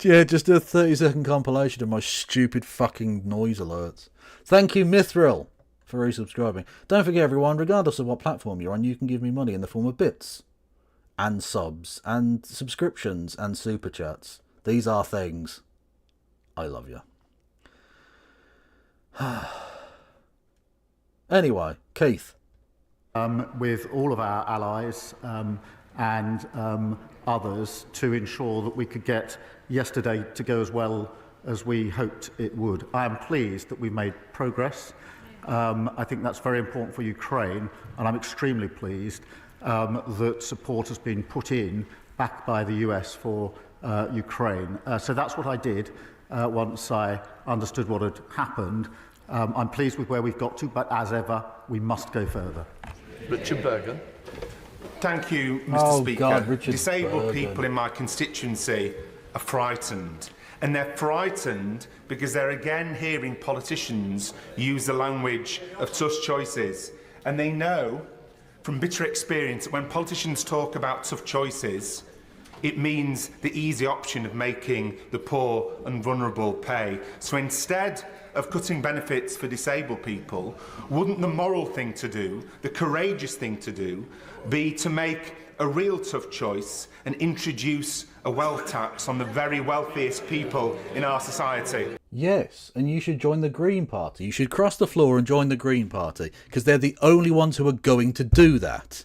Yeah, just do a 30-second compilation of my stupid fucking noise alerts. Thank you, Mithril, for resubscribing. Don't forget, everyone, regardless of what platform you're on, you can give me money in the form of bits and subs and subscriptions and super chats. These are things. I love you. Anyway, Keith. With all of our allies and others to ensure that we could get yesterday to go as well as we hoped it would. I am pleased that we made progress. I think that's very important for Ukraine, and I'm extremely pleased that support has been put in, backed by the US, for Ukraine. So that's what I did once I understood what had happened. I'm pleased with where we've got to, but as ever, we must go further. Richard Bergen. Thank you, Mr. Speaker. God, Disabled people in my constituency are frightened. And they're frightened because they're again hearing politicians use the language of tough choices. And they know from bitter experience that when politicians talk about tough choices, it means the easy option of making the poor and vulnerable pay. So instead of cutting benefits for disabled people, wouldn't the moral thing to do, the courageous thing to do, be to make a real tough choice and introduce a wealth tax on the very wealthiest people in our society? Yes, and you should join the Green Party. You should cross the floor and join the Green Party, because they're the only ones who are going to do that.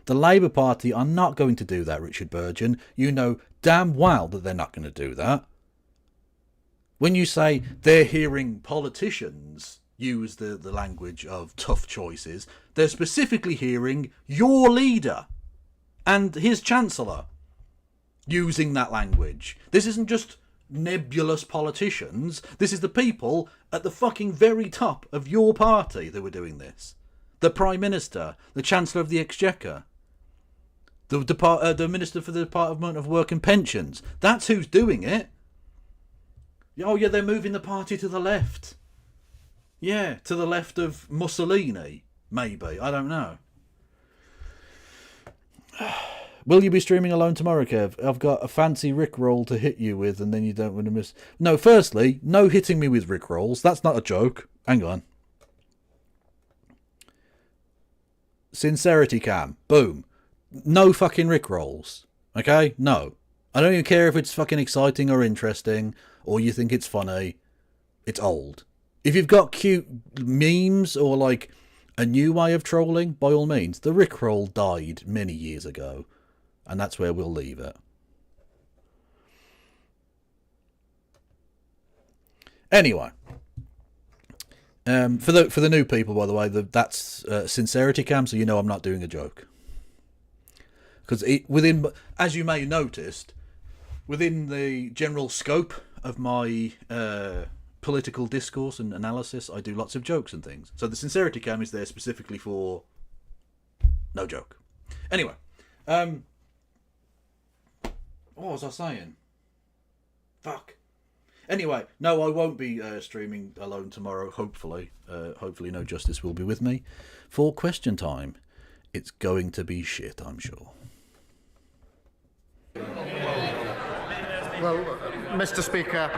The Labour Party are not going to do that, Richard Burgeon. You know damn well that they're not going to do that. When you say they're hearing politicians use the language of tough choices, they're specifically hearing your leader and his chancellor using that language. This isn't just nebulous politicians. This is the people at the fucking very top of your party that were doing this. The Prime Minister, the Chancellor of the Exchequer, the Minister for the Department of Work and Pensions. That's who's doing it. Oh yeah, they're moving the party to the left. Yeah, to the left of Mussolini, maybe. I don't know. Will you be streaming alone tomorrow, Kev? I've got a fancy Rickroll to hit you with, and then you don't want to miss... No, firstly, no hitting me with Rickrolls. That's not a joke. Hang on. Sincerity cam. Boom. No fucking Rickrolls. Okay? No. I don't even care if it's fucking exciting or interesting, or you think it's funny. It's old. If you've got cute memes or like a new way of trolling, by all means. The Rickroll died many years ago, and that's where we'll leave it. Anyway, for the new people, by the way, that's sincerity cam, so you know I'm not doing a joke. Because within, as you may have noticed, within the general scope of my political discourse and analysis, I do lots of jokes and things. So the sincerity cam is there specifically for no joke. Anyway, what was I saying? Fuck. Anyway, no, I won't be streaming alone tomorrow, hopefully. Hopefully No Justice will be with me for question time. It's going to be shit, I'm sure. Well, Mr. Speaker,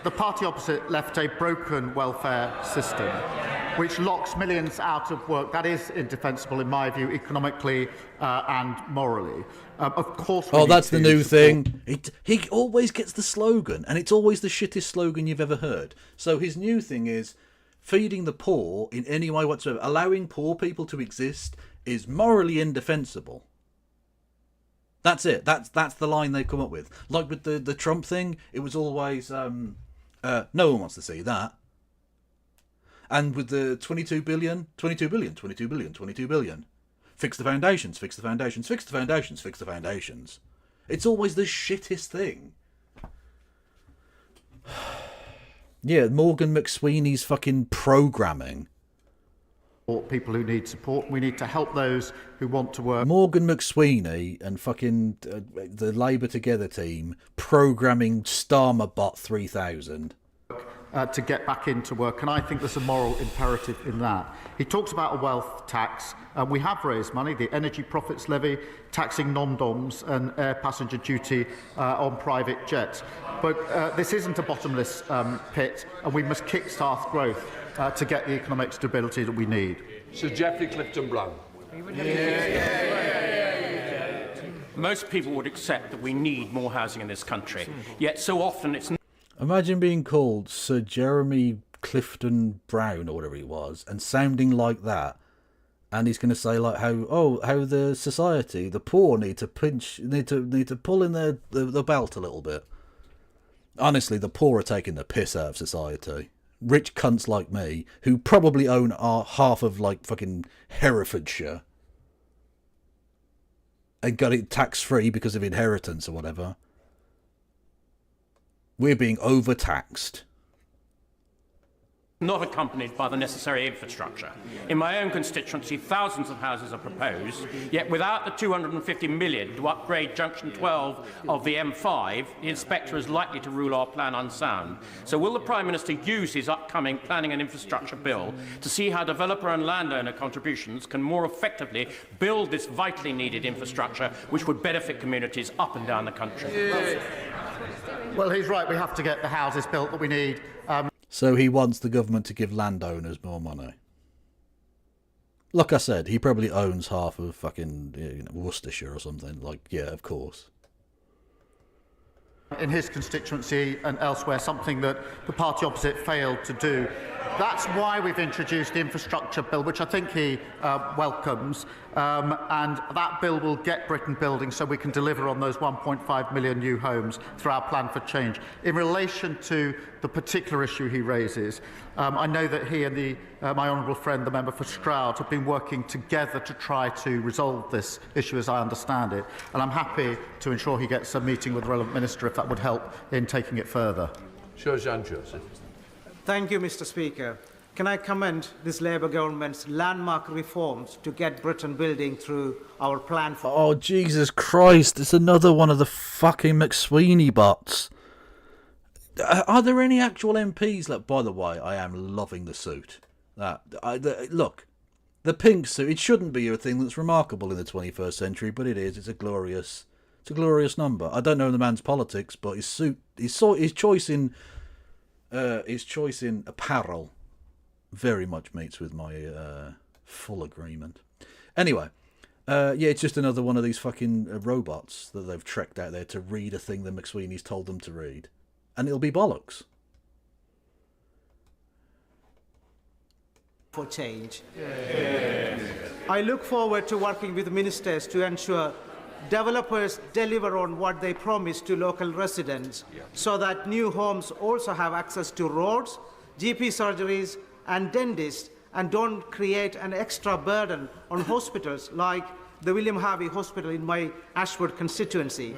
the party opposite left a broken welfare system which locks millions out of work. That is indefensible, in my view, economically and morally. Of course. That's the new thing. He always gets the slogan, and it's always the shittest slogan you've ever heard. So his new thing is feeding the poor in any way whatsoever. Allowing poor people to exist is morally indefensible. That's it. That's the line they've come up with. Like with the Trump thing, it was always no one wants to see that. And with the 22 billion, fix the foundations, fix the foundations, fix the foundations, fix the foundations. It's always the shittest thing. Yeah, Morgan McSweeney's fucking programming. People who need support. We need to help those who want to work. Morgan McSweeney and fucking the Labour Together team programming StarmerBot 3000. To get back into work, and I think there's a moral imperative in that. He talks about a wealth tax. We have raised money, the energy profits levy, taxing non-doms and air passenger duty on private jets. But this isn't a bottomless pit, and we must kick-start growth to get the economic stability that we need. Sir Geoffrey Clifton-Brown. Most people would accept that we need more housing in this country, yet so often it's... Imagine being called Sir Jeremy Clifton Brown or whatever he was, and sounding like that, and he's going to say like how the society, the poor need to pull in the belt a little bit. Honestly, the poor are taking the piss out of society. Rich cunts like me, who probably own half of like fucking Herefordshire, and got it tax free because of inheritance or whatever. We're being overtaxed. not accompanied by the necessary infrastructure. In my own constituency, thousands of houses are proposed, yet without the 250 million to upgrade Junction 12 of the M5, the inspector is likely to rule our plan unsound. So will the Prime Minister use his upcoming planning and infrastructure bill to see how developer and landowner contributions can more effectively build this vitally needed infrastructure which would benefit communities up and down the country? Well, he's right. We have to get the houses built that we need. So he wants the government to give landowners more money. Like I said, he probably owns half of fucking Worcestershire or something. Like, yeah, of course. In his constituency and elsewhere, something that the party opposite failed to do. That's why we've introduced the infrastructure bill, which I think he welcomes, and that bill will get Britain building so we can deliver on those 1.5 million new homes through our plan for change. In relation to the particular issue he raises, I know that he and my honourable friend, the member for Stroud, have been working together to try to resolve this issue as I understand it, and I'm happy to ensure he gets a meeting with the relevant minister if that would help in taking it further. Sure, Jean Joseph. Thank you, Mr. Speaker. Can I commend this Labour government's landmark reforms to get Britain building through our plan for... Oh, Jesus Christ, it's another one of the fucking McSweeney bots. Are there any actual MPs? Look, by the way, I am loving the suit. Look, the pink suit, it shouldn't be a thing that's remarkable in the 21st century, but it is. It's a glorious number. I don't know the man's politics, but his suit, his choice in apparel very much meets with my full agreement. Anyway, yeah, it's just another one of these fucking robots that they've trekked out there to read a thing that McSweeney's told them to read. And it'll be bollocks. For change. I look forward to working with ministers to ensure developers deliver on what they promise to local residents, so that new homes also have access to roads, GP surgeries and dentists, and don't create an extra burden on hospitals like the William Harvey Hospital in my Ashford constituency.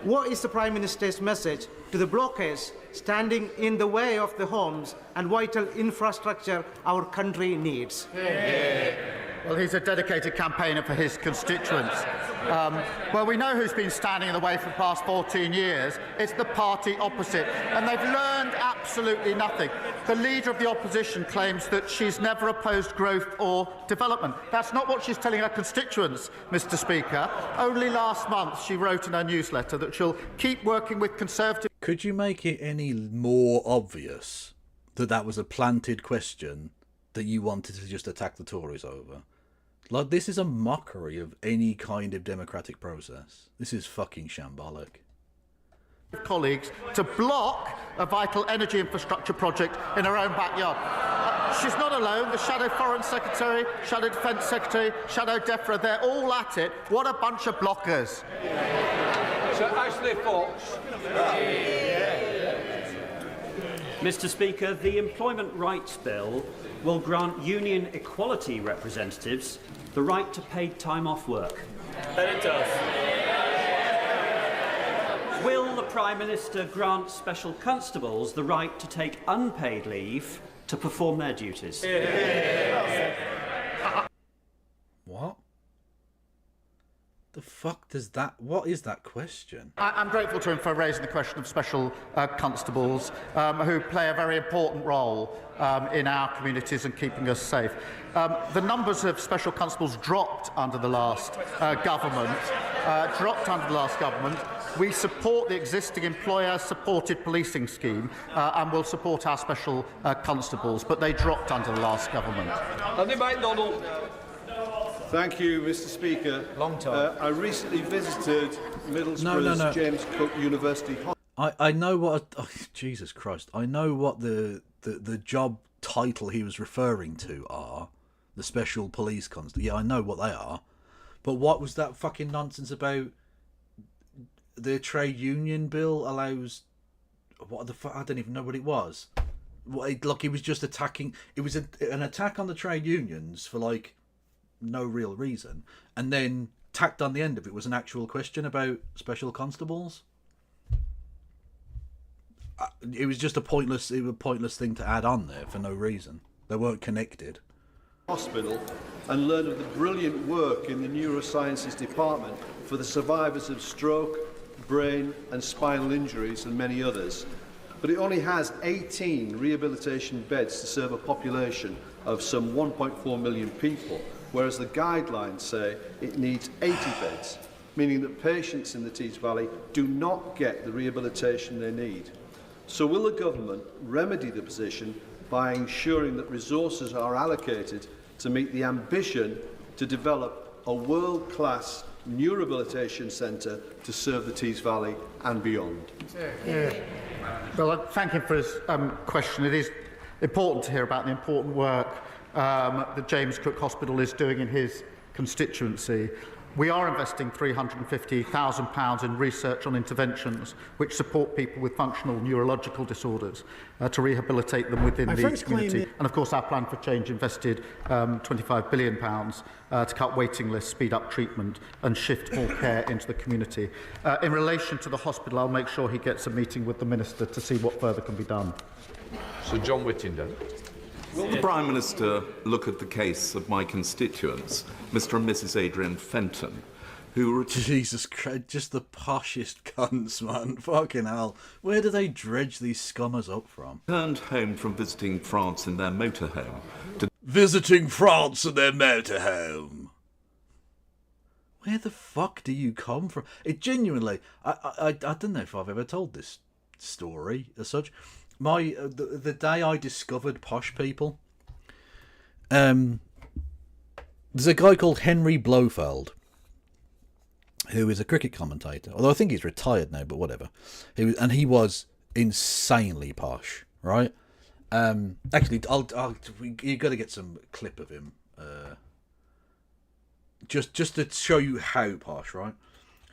What is the Prime Minister's message to the blockades standing in the way of the homes and vital infrastructure our country needs? Well, he's a dedicated campaigner for his constituents. Well, we know who's been standing in the way for the past 14 years. It's the party opposite. And they've learned absolutely nothing. The leader of the opposition claims that she's never opposed growth or development. That's not what she's telling her constituents, Mr. Speaker. Only last month she wrote in her newsletter that she'll keep working with Conservative... Could you make it any more obvious that that was a planted question that you wanted to just attack the Tories over? Like, this is a mockery of any kind of democratic process. This is fucking shambolic. ...colleagues to block a vital energy infrastructure project in her own backyard. She's not alone. The Shadow Foreign Secretary, Shadow Defence Secretary, Shadow DEFRA, they're all at it. What a bunch of blockers. Sir Ashley Fox. Mr. Speaker, the Employment Rights Bill will grant union equality representatives the right to paid time off work. Then it does. Will the Prime Minister grant special constables the right to take unpaid leave to perform their duties? What? The fuck does that... What is that question? I'm grateful to him for raising the question of special constables who play a very important role in our communities and keeping us safe. The numbers of special constables dropped under the last government. We support the existing employer-supported policing scheme and will support our special constables, but they dropped under the last government. Andy MacDonald. Thank you, Mr. Speaker. Long time. I recently visited Middlesbrough's James Cook University. I know what... Oh, Jesus Christ. I know what the job title he was referring to are. The special police constable. Yeah, I know what they are. But what was that fucking nonsense about the trade union bill allows... What the fuck? I don't even know what it was. Look, he was just attacking... It was an attack on the trade unions for, like, no real reason. And then tacked on the end of it was an actual question about special constables. It was just a pointless thing to add on there for no reason. They weren't connected. Hospital and learned of the brilliant work in the neurosciences department for the survivors of stroke, brain and spinal injuries and many others. But it only has 18 rehabilitation beds to serve a population of some 1.4 million people, whereas the guidelines say it needs 80 beds, meaning that patients in the Tees Valley do not get the rehabilitation they need. So will the government remedy the position by ensuring that resources are allocated to meet the ambition to develop a world-class new rehabilitation centre to serve the Tees Valley and beyond? Well, I thank him for his question. It is important to hear about the important work that James Cook Hospital is doing in his constituency. We are investing £350,000 in research on interventions which support people with functional neurological disorders to rehabilitate them within the community. And of course our plan for change invested £25 billion to cut waiting lists, speed up treatment and shift more care into the community. In relation to the hospital, I'll make sure he gets a meeting with the Minister to see what further can be done. Sir John Whittington. Will the Prime Minister look at the case of my constituents, Mr. and Mrs. Adrian Fenton, who were... Jesus Christ, just the poshest cunts, man. Fucking hell. Where do they dredge these scummers up from? ...returned home from visiting France in their motorhome. Visiting France in their motorhome. Where the fuck do you come from? It genuinely... I don't know if I've ever told this story as such. The day I discovered posh people, there's a guy called Henry Blofeld, who is a cricket commentator. Although I think he's retired now, but whatever. He was insanely posh, right? Actually, you got to get some clip of him, just to show you how posh, right?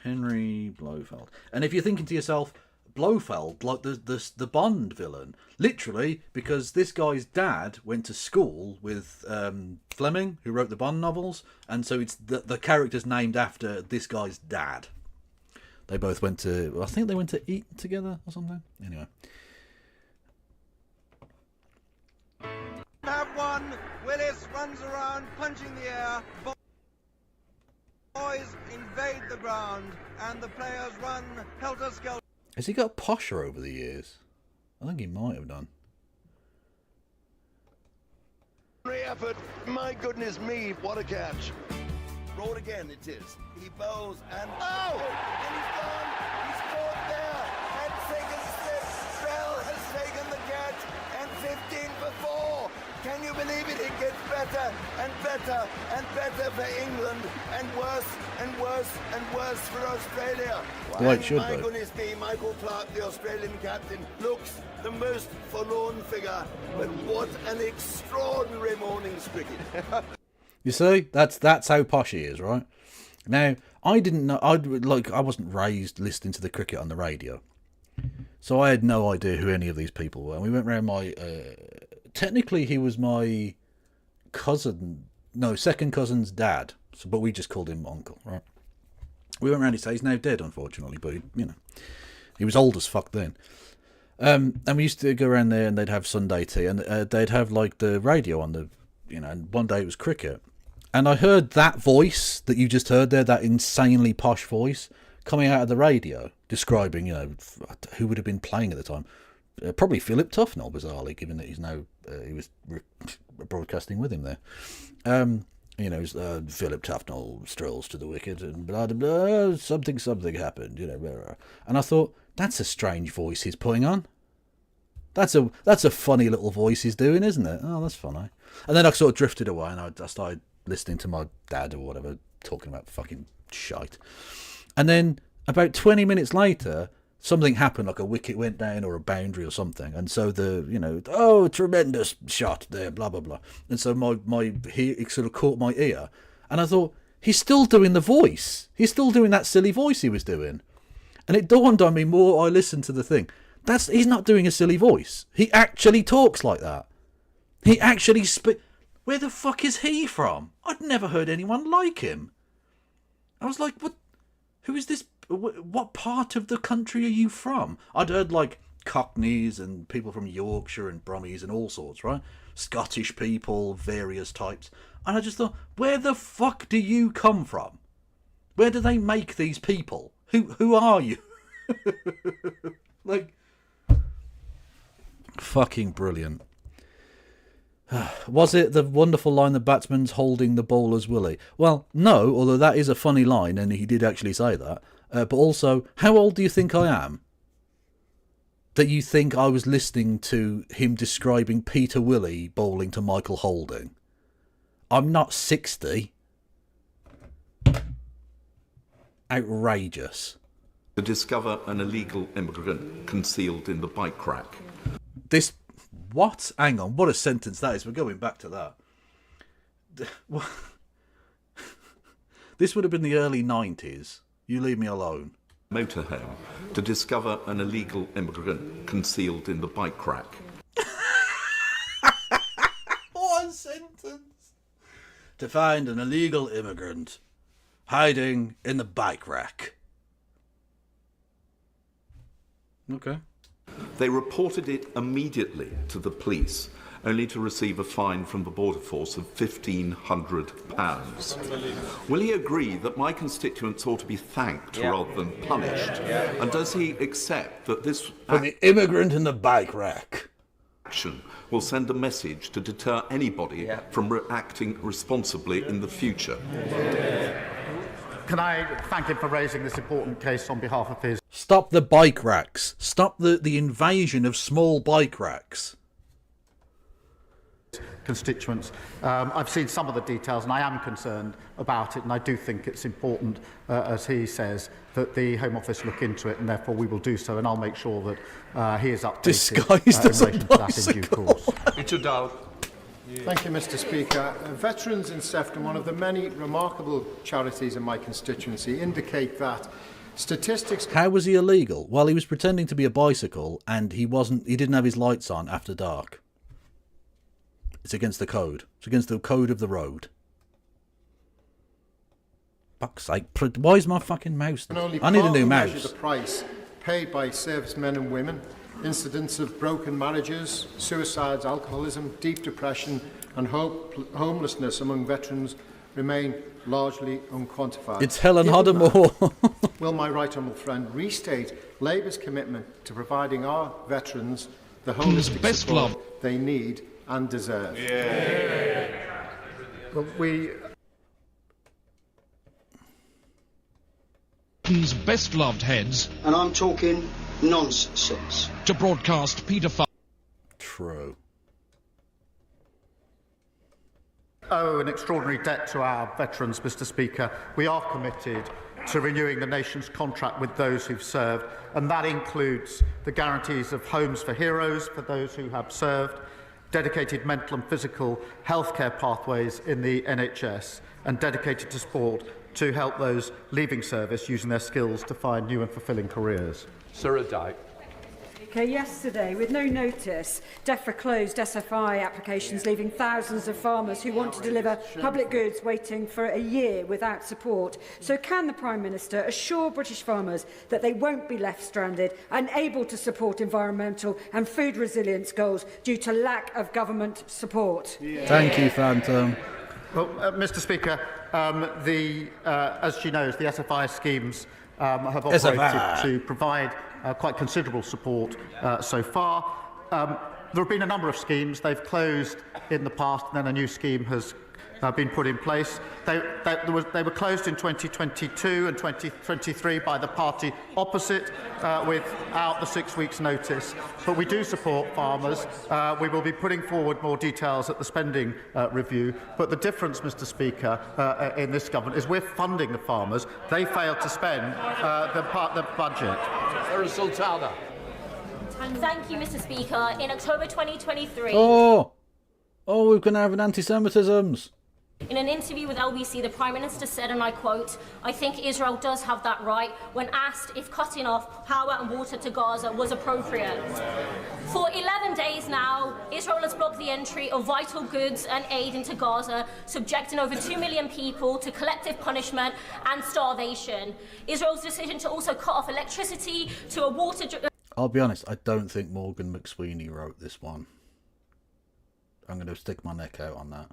Henry Blofeld. And if you're thinking to yourself, Blofeld, like the Bond villain, literally, because this guy's dad went to school with Fleming, who wrote the Bond novels, and so it's the character's named after this guy's dad. They both went to, I think they went to Eton together or something. Anyway. Have one. Willis runs around punching the air. Boys invade the ground and the players run helter-skelter. Has he got posher over the years? I think he might have done. Effort. My goodness me, what a catch. Roll again, it is. He bows and... Oh! And he's gone. He's caught there. And second slip. Bell has taken the catch. And 15 for 4. Can you believe it? It gets better and better and better for England. And worse and worse and worse for Australia. Well, it should, my though. goodness me, Michael Clark, the Australian captain, looks the most forlorn figure. But what an extraordinary morning's cricket. You see, that's how posh he is, right? Now, I didn't know. I wasn't raised listening to the cricket on the radio, so I had no idea who any of these people were. And we went round my. Technically, he was my cousin, second cousin's dad. So, but we just called him uncle, right? We went round his house. He's now dead, unfortunately, but he was old as fuck then. And we used to go around there, and they'd have Sunday tea, and they'd have like the radio on the, and one day it was cricket. And I heard that voice that you just heard there, that insanely posh voice, coming out of the radio, describing, who would have been playing at the time. Probably Philip Tufnell, bizarrely, given that he's now, he was broadcasting with him there. Philip Tufnell strolls to the wicket and blah, blah, blah, something happened, And I thought, that's a strange voice he's putting on. That's a funny little voice he's doing, isn't it? Oh, that's funny. And then I sort of drifted away, and I started listening to my dad or whatever talking about fucking shite. And then about 20 minutes later, something happened, like a wicket went down or a boundary or something. And so tremendous shot there, blah, blah, blah. And so it sort of caught my ear. And I thought, he's still doing the voice. He's still doing that silly voice he was doing. And it dawned on me more I listened to the thing. He's not doing a silly voice. He actually talks like that. He actually Where the fuck is he from? I'd never heard anyone like him. I was like, what? Who is this? What part of the country are you from? I'd heard like Cockneys and people from Yorkshire and Brummies and all sorts, right? Scottish people, various types. And I just thought, where the fuck do you come from? Where do they make these people? Who are you? Like, fucking brilliant. Was it the wonderful line, the batsman's holding the bowler's willy? Well, no, although that is a funny line, and he did actually say that. But also, how old do you think I am? That you think I was listening to him describing Peter Willey bowling to Michael Holding? I'm not 60. Outrageous. To discover an illegal immigrant concealed in the bike rack. What? Hang on, what a sentence that is. We're going back to that. This would have been the early 90s. You leave me alone. Motorhome to discover an illegal immigrant concealed in the bike rack. What a sentence! To find an illegal immigrant hiding in the bike rack. Okay. They reported it immediately to the police, only to receive a fine from the Border Force of £1,500. Will he agree that my constituents ought to be thanked rather than punished? And does he accept that this... For the immigrant in the bike rack. ...action will send a message to deter anybody from acting responsibly in the future? Can I thank him for raising this important case on behalf of his... Stop the bike racks. Stop the invasion of small bike racks. Constituents. I've seen some of the details and I am concerned about it, and I do think it's important, as he says, that the Home Office look into it, and therefore we will do so, and I'll make sure that he is updated disguised as in relation to that in due course. Richard Dowd. Thank you, Mr. Speaker. Veterans in Sefton, one of the many remarkable charities in my constituency, indicate that statistics... How was he illegal? Well, he was pretending to be a bicycle, and he didn't have his lights on after dark. It's against the code. It's against the code of the road. Fuck's sake. Why is my fucking mouse... I need a new mouse. Measure the price paid by servicemen and women, incidents of broken marriages, suicides, alcoholism, deep depression and homelessness among veterans remain largely unquantified. It's Helen Given Hoddermore. that, will my right honourable friend restate Labour's commitment to providing our veterans the holistic best support love. they need and deserve? Well, Britain's best loved heads. And I'm talking nonsense. To broadcast paedophile. True. Owe an extraordinary debt to our veterans, Mr. Speaker. We are committed to renewing the nation's contract with those who've served, and that includes the guarantees of homes for heroes for those who have served, dedicated mental and physical healthcare pathways in the NHS, and dedicated to sport to help those leaving service using their skills to find new and fulfilling careers. Sarah Dyke. Yesterday, with no notice, DEFRA closed SFI applications, leaving thousands of farmers who want to deliver public goods waiting for a year without support. So can the Prime Minister assure British farmers that they won't be left stranded and able to support environmental and food resilience goals due to lack of government support? Thank you, Phantom. Well, Mr. Speaker, as she knows, the SFI schemes have operated to provide quite considerable support so far. There have been a number of schemes. They've closed in the past, and then a new scheme has been put in place. They were closed in 2022 and 2023 by the party opposite without the 6 weeks' notice. But we do support farmers. We will be putting forward more details at the spending review. But the difference, Mr. Speaker, in this government is we're funding the farmers. They failed to spend the budget. Sultana. Thank you, Mr. Speaker. In October 2023... Oh, we're going to have an anti-Semitisms. In an interview with LBC, the Prime Minister said, and I quote, "I think Israel does have that right," when asked if cutting off power and water to Gaza was appropriate. For 11 days now, Israel has blocked the entry of vital goods and aid into Gaza, subjecting over 2 million people to collective punishment and starvation. Israel's decision to also cut off electricity to a water... I'll be honest, I don't think Morgan McSweeney wrote this one. I'm going to stick my neck out on that.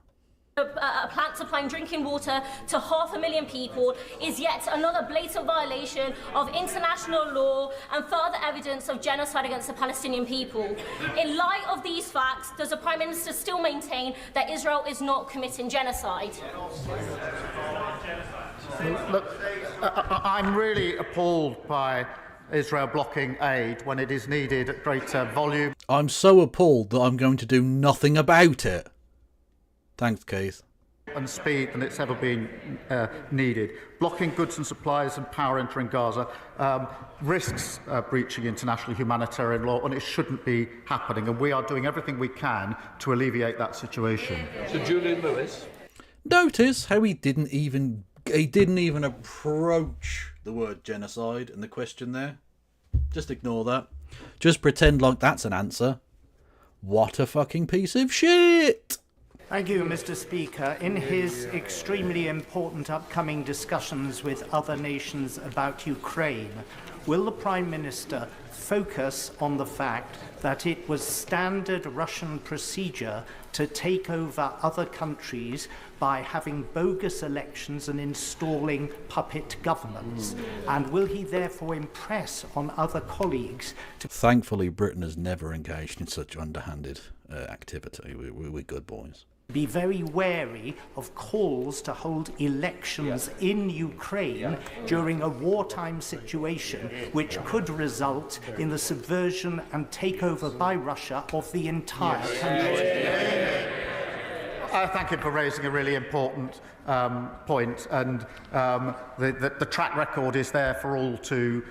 A plant supplying drinking water to 500,000 people is yet another blatant violation of international law and further evidence of genocide against the Palestinian people. In light of these facts, does the Prime Minister still maintain that Israel is not committing genocide? Look, I'm really appalled by Israel blocking aid when it is needed at greater volume. I'm so appalled that I'm going to do nothing about it. Thanks, Keith. And speed than it's ever been needed. Blocking goods and supplies and power entering Gaza risks breaching international humanitarian law, and it shouldn't be happening. And we are doing everything we can to alleviate that situation. Sir Julian Lewis. Notice how he didn't even approach the word genocide and the question there. Just ignore that. Just pretend like that's an answer. What a fucking piece of shit! Thank you, Mr. Speaker. In his extremely important upcoming discussions with other nations about Ukraine, will the Prime Minister focus on the fact that it was standard Russian procedure to take over other countries by having bogus elections and installing puppet governments? And will he therefore impress on other colleagues to... Thankfully, Britain has never engaged in such underhanded activity. We're good boys. Be very wary of calls to hold elections in Ukraine during a wartime situation, which could result in the subversion and takeover by Russia of the entire country. Thank you for raising a really important point, and the track record is there for all to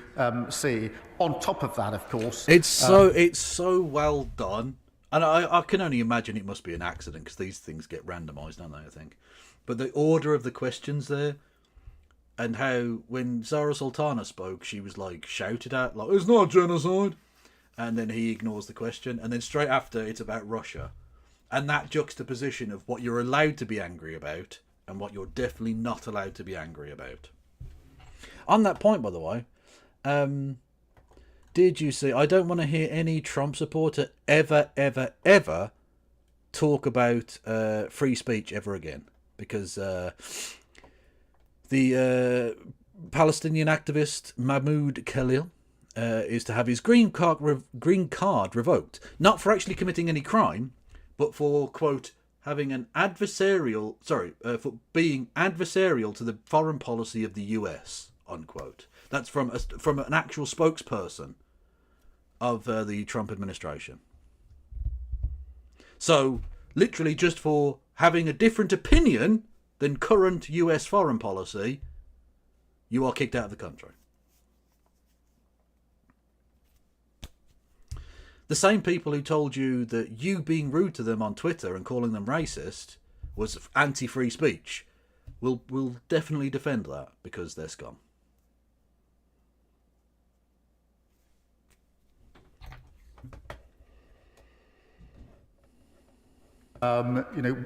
see. On top of that, of course, it's so well done. And I can only imagine it must be an accident, because these things get randomised, don't they, I think. But the order of the questions there, and how when Zara Sultana spoke, she was like shouted at, like, "It's not genocide!" And then he ignores the question, and then straight after it's about Russia. And that juxtaposition of what you're allowed to be angry about and what you're definitely not allowed to be angry about. On that point, by the way, did you see, I don't want to hear any Trump supporter ever talk about free speech ever again. because the Palestinian activist Mahmoud Khalil is to have his green card revoked, not for actually committing any crime, but for, quote, having an adversarial, for being adversarial to the foreign policy of the US, unquote. That's from an actual spokesperson of the Trump administration. So, literally just for having a different opinion than current US foreign policy, you are kicked out of the country. The same people who told you that you being rude to them on Twitter and calling them racist was anti-free speech will definitely defend that, because they're scum.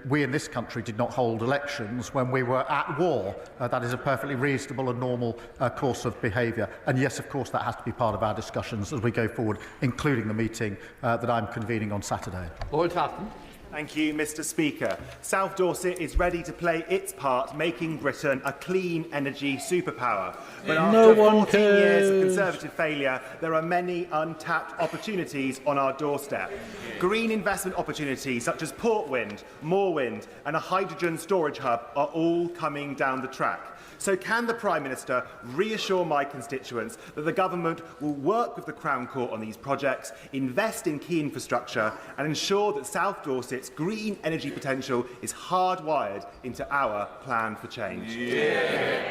We in this country did not hold elections when we were at war. That is a perfectly reasonable and normal course of behaviour. And yes, of course, that has to be part of our discussions as we go forward, including the meeting that I'm convening on Saturday. Lord Hatton. Thank you, Mr. Speaker. South Dorset is ready to play its part, making Britain a clean energy superpower. But after 14 years of Conservative failure, there are many untapped opportunities on our doorstep. Green investment opportunities such as Port Wind, Moor Wind and a hydrogen storage hub are all coming down the track. So can the Prime Minister reassure my constituents that the government will work with the Crown Court on these projects, invest in key infrastructure and ensure that South Dorset's green energy potential is hardwired into our plan for change? Yeah.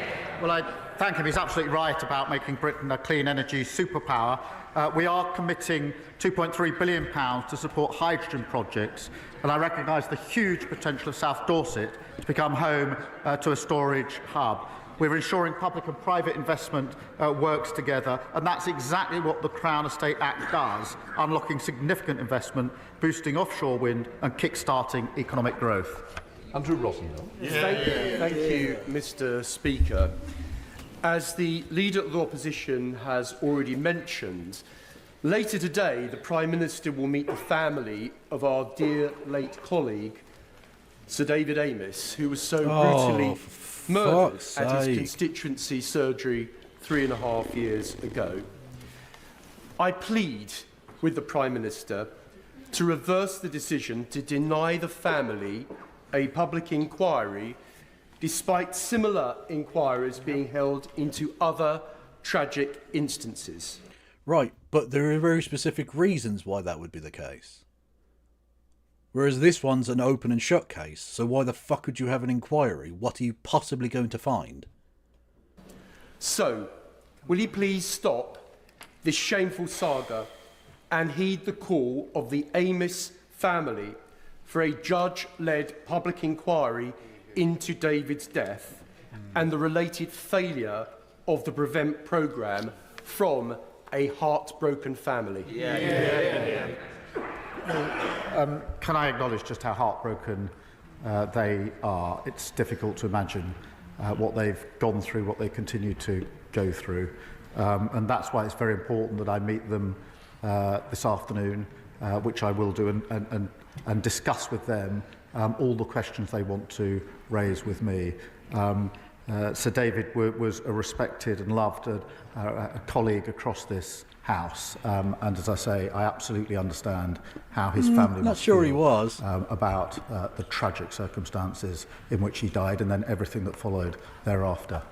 Well, I thank him. He's absolutely right about making Britain a clean energy superpower. We are committing £2.3 billion to support hydrogen projects, and I recognise the huge potential of South Dorset to become home to a storage hub. We're ensuring public and private investment works together, and that's exactly what the Crown Estate Act does, unlocking significant investment, boosting offshore wind and kick-starting economic growth. Andrew Rossendale. Thank you, Mr. Speaker. As the Leader of the Opposition has already mentioned, later today the Prime Minister will meet the family of our dear late colleague, Sir David Amess, who was so brutally murdered at his constituency surgery 3.5 years ago. I plead with the Prime Minister to reverse the decision to deny the family a public inquiry, despite similar inquiries being held into other tragic instances. Right, but there are very specific reasons why that would be the case. Whereas this one's an open and shut case, so why the fuck would you have an inquiry? What are you possibly going to find? So, will you please stop this shameful saga and heed the call of the Amess family for a judge-led public inquiry into David's death and the related failure of the Prevent programme from a heartbroken family? Can I acknowledge just how heartbroken they are? It's difficult to imagine what they've gone through, what they continue to go through. And that's why it's very important that I meet them this afternoon, which I will do, and discuss with them all the questions they want to raise with me. Sir David was a respected and loved a colleague across this House, and as I say, I absolutely understand how his family not sure he was about the tragic circumstances in which he died, and then everything that followed thereafter.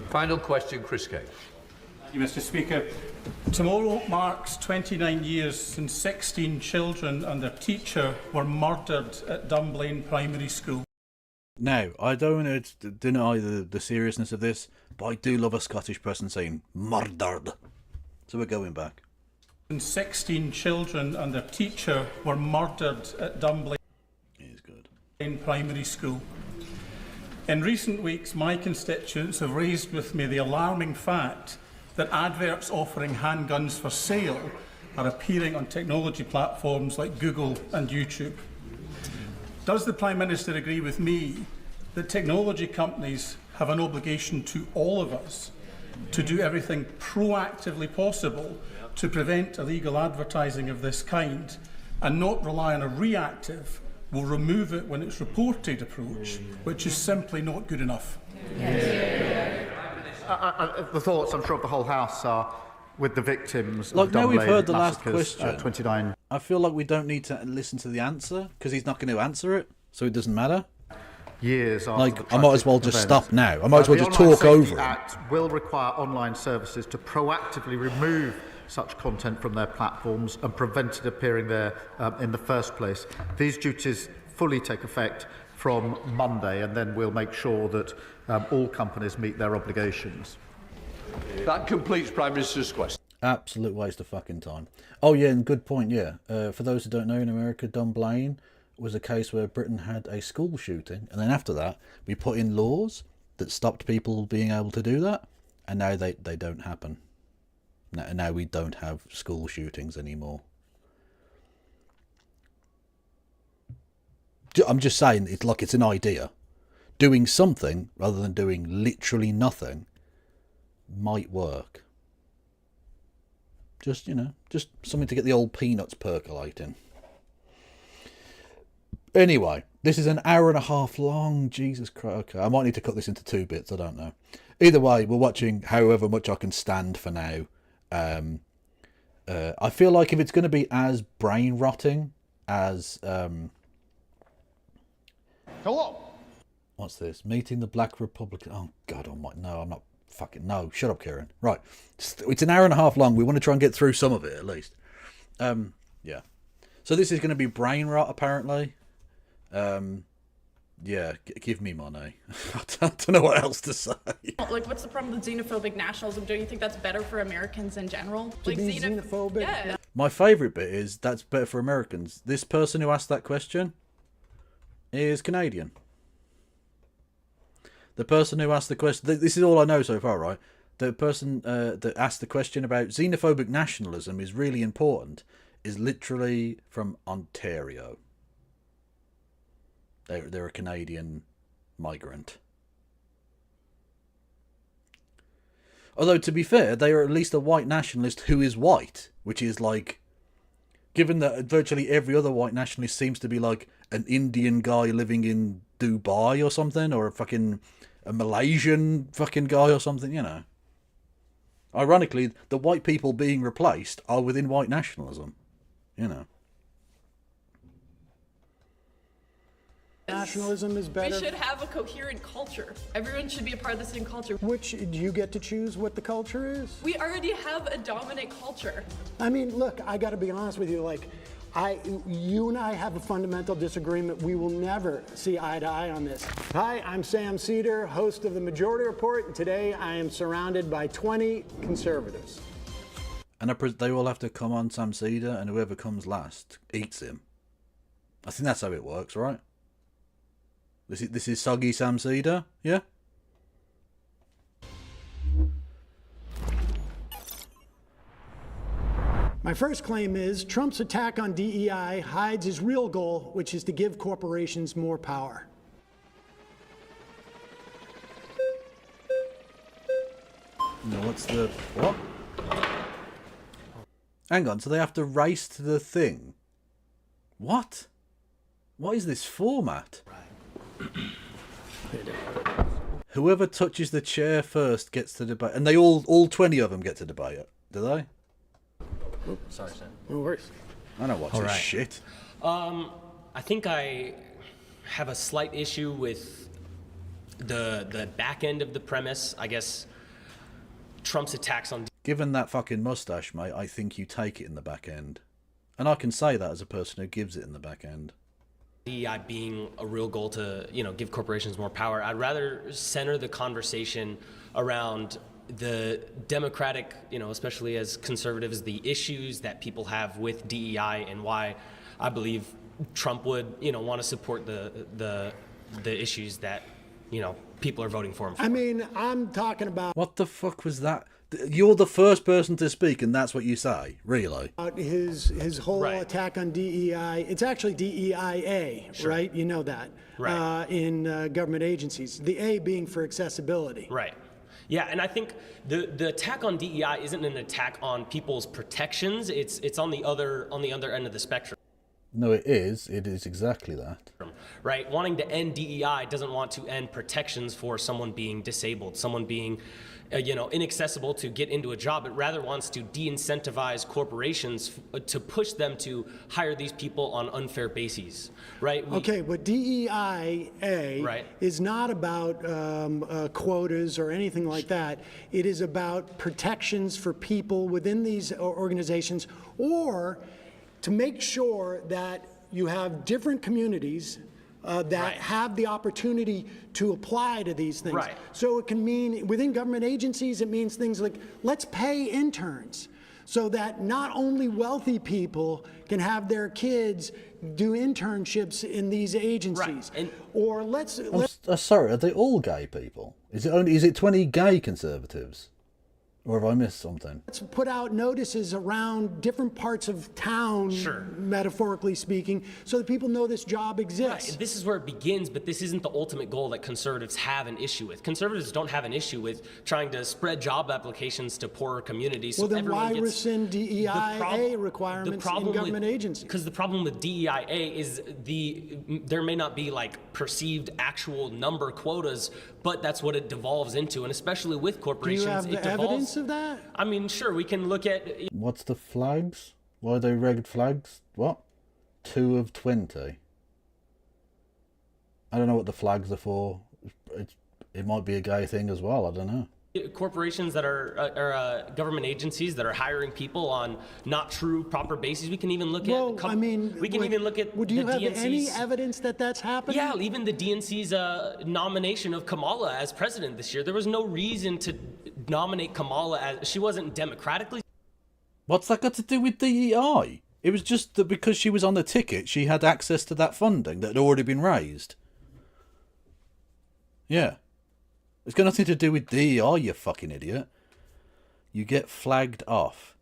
Final question, Chris Cage. Thank you, Mr. Speaker. Tomorrow marks 29 years since 16 children and their teacher were murdered at Dunblane Primary School. Now, I don't want to deny the seriousness of this, but I do love a Scottish person saying murdered. So we're going back. 16 children and their teacher were murdered at Dunblane Primary School. In recent weeks, my constituents have raised with me the alarming fact that adverts offering handguns for sale are appearing on technology platforms like Google and YouTube. Does the Prime Minister agree with me that technology companies have an obligation to all of us to do everything proactively possible to prevent illegal advertising of this kind and not rely on a reactive, will remove it when it's reported approach, which is simply not good enough. The thoughts, I'm sure, of the whole House are with the victims Like, of now we've Dunblane heard the last massacres, question. 29. I feel like we don't need to listen to the answer because he's not going to answer it, so it doesn't matter. Years after Like, the I might as well tragic just events. stop now. I might as well The just Online talk over Safety him. Act will require online services to proactively remove such content from their platforms and prevent it appearing there in the first place. These duties fully take effect from Monday, and then we'll make sure that all companies meet their obligations. That completes Prime Minister's question. Absolute waste of fucking time. Oh yeah, and good point, yeah. For those who don't know, in America, Dunblane was a case where Britain had a school shooting, and then after that, we put in laws that stopped people being able to do that, and now they don't happen. Now we don't have school shootings anymore. I'm just saying, it's like it's an idea. Doing something, rather than doing literally nothing, might work. Just, you know, just something to get the old peanuts percolating. Anyway, this is an hour and a half long. Jesus Christ. Okay, I might need to cut this into 2 bits. I don't know. Either way, we're watching however much I can stand for now. I feel like if it's going to be as brain rotting as... Hello. What's this? Meeting the Black Republican. Oh, God almighty. No, I'm not fucking... No, shut up, Kieran. Right. It's an hour and a half long. We want to try and get through some of it, at least. Yeah. So this is going to be brain rot, apparently. Yeah, give me money. I don't know what else to say. Like, what's the problem with xenophobic nationalism? Don't you think that's better for Americans in general? Like, xenophobic? Yeah. My favourite bit is that's better for Americans. This person who asked that question is Canadian. The person who asked the question... This is all I know so far, right? The person that asked the question about xenophobic nationalism is really important is literally from Ontario. They're a Canadian migrant. Although, to be fair, they are at least a white nationalist who is white, which is like... Given that virtually every other white nationalist seems to be like an Indian guy living in Dubai or something, or a Malaysian fucking guy or something, you know. Ironically, the white people being replaced are within white nationalism, you know. Nationalism is better. We should have a coherent culture. Everyone should be a part of the same culture. Which, do you get to choose what the culture is? We already have a dominant culture. I mean, look, I got to be honest with you. Like, you and I have a fundamental disagreement. We will never see eye to eye on this. Hi, I'm Sam Seder, host of the Majority Report, and today I am surrounded by 20 conservatives. And they all have to come on Sam Seder, and whoever comes last eats him. I think that's how it works, right? This is soggy Sam Seder, yeah? My first claim is Trump's attack on DEI hides his real goal, which is to give corporations more power. No, what's the... What? Hang on, so they have to race to the thing? What? What is this format? Whoever touches the chair first gets to debate. And they all 20 of them get to debate it, do they? Oops, sorry, Sam. No worries. I don't watch this shit. I think I have a slight issue with the back end of the premise. I guess Trump's attacks on... Given that fucking mustache, mate, I think you take it in the back end. And I can say that as a person who gives it in the back end. DEI being a real goal to, give corporations more power. I'd rather center the conversation around the democratic, especially as conservatives, the issues that people have with DEI and why I believe Trump would, want to support the issues that, people are voting for him for. I mean, I'm talking about... What the fuck was that? You're the first person to speak and that's what you say? Really? His whole attack on DEI. It's actually DEIA, right? You know that. Right. In government agencies. The A being for accessibility. Right. Yeah, and I think the attack on DEI isn't an attack on people's protections. It's on the other end of the spectrum. No, it is. It is exactly that. Right? Wanting to end DEI doesn't want to end protections for someone being disabled, someone being, inaccessible to get into a job. It rather wants to de-incentivize corporations to push them to hire these people on unfair bases, right? Okay, but DEIA is not about quotas or anything like that. It is about protections for people within these organizations, or to make sure that you have different communities that have the opportunity to apply to these things. Right. So it can mean, within government agencies, it means things like, let's pay interns so that not only wealthy people can have their kids do internships in these agencies. Right. Or let's sorry, are they all gay people? Is it 20 gay conservatives? Or have I missed something? Let's put out notices around different parts of town, metaphorically speaking, so that people know this job exists. Right. This is where it begins, but this isn't the ultimate goal that conservatives have an issue with. Conservatives don't have an issue with trying to spread job applications to poorer communities. Well, so then why rescind DEIA requirements in government agencies? Because the problem with DEIA is there may not be like perceived actual number quotas, but that's what it devolves into, and especially with corporations, Do you have the evidence of that? I mean, sure, we can look at... What's the flags? Why are they red flags? What? 2 of 20? I don't know what the flags are for. It might be a gay thing as well, I don't know. Corporations that are government agencies that are hiring people on not true proper bases. We can even look at. I mean, we can even look at. Would you the have DNC's, any evidence that that's happening? Yeah, even the DNC's nomination of Kamala as president this year. There was no reason to nominate Kamala as she wasn't democratically. What's that got to do with DEI? It was just that because she was on the ticket, she had access to that funding that had already been raised. Yeah. It's got nothing to do with DEI, you fucking idiot. You get flagged off.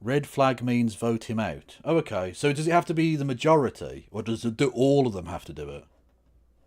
Red flag means vote him out. Oh, okay. So does it have to be the majority, or do all of them have to do it?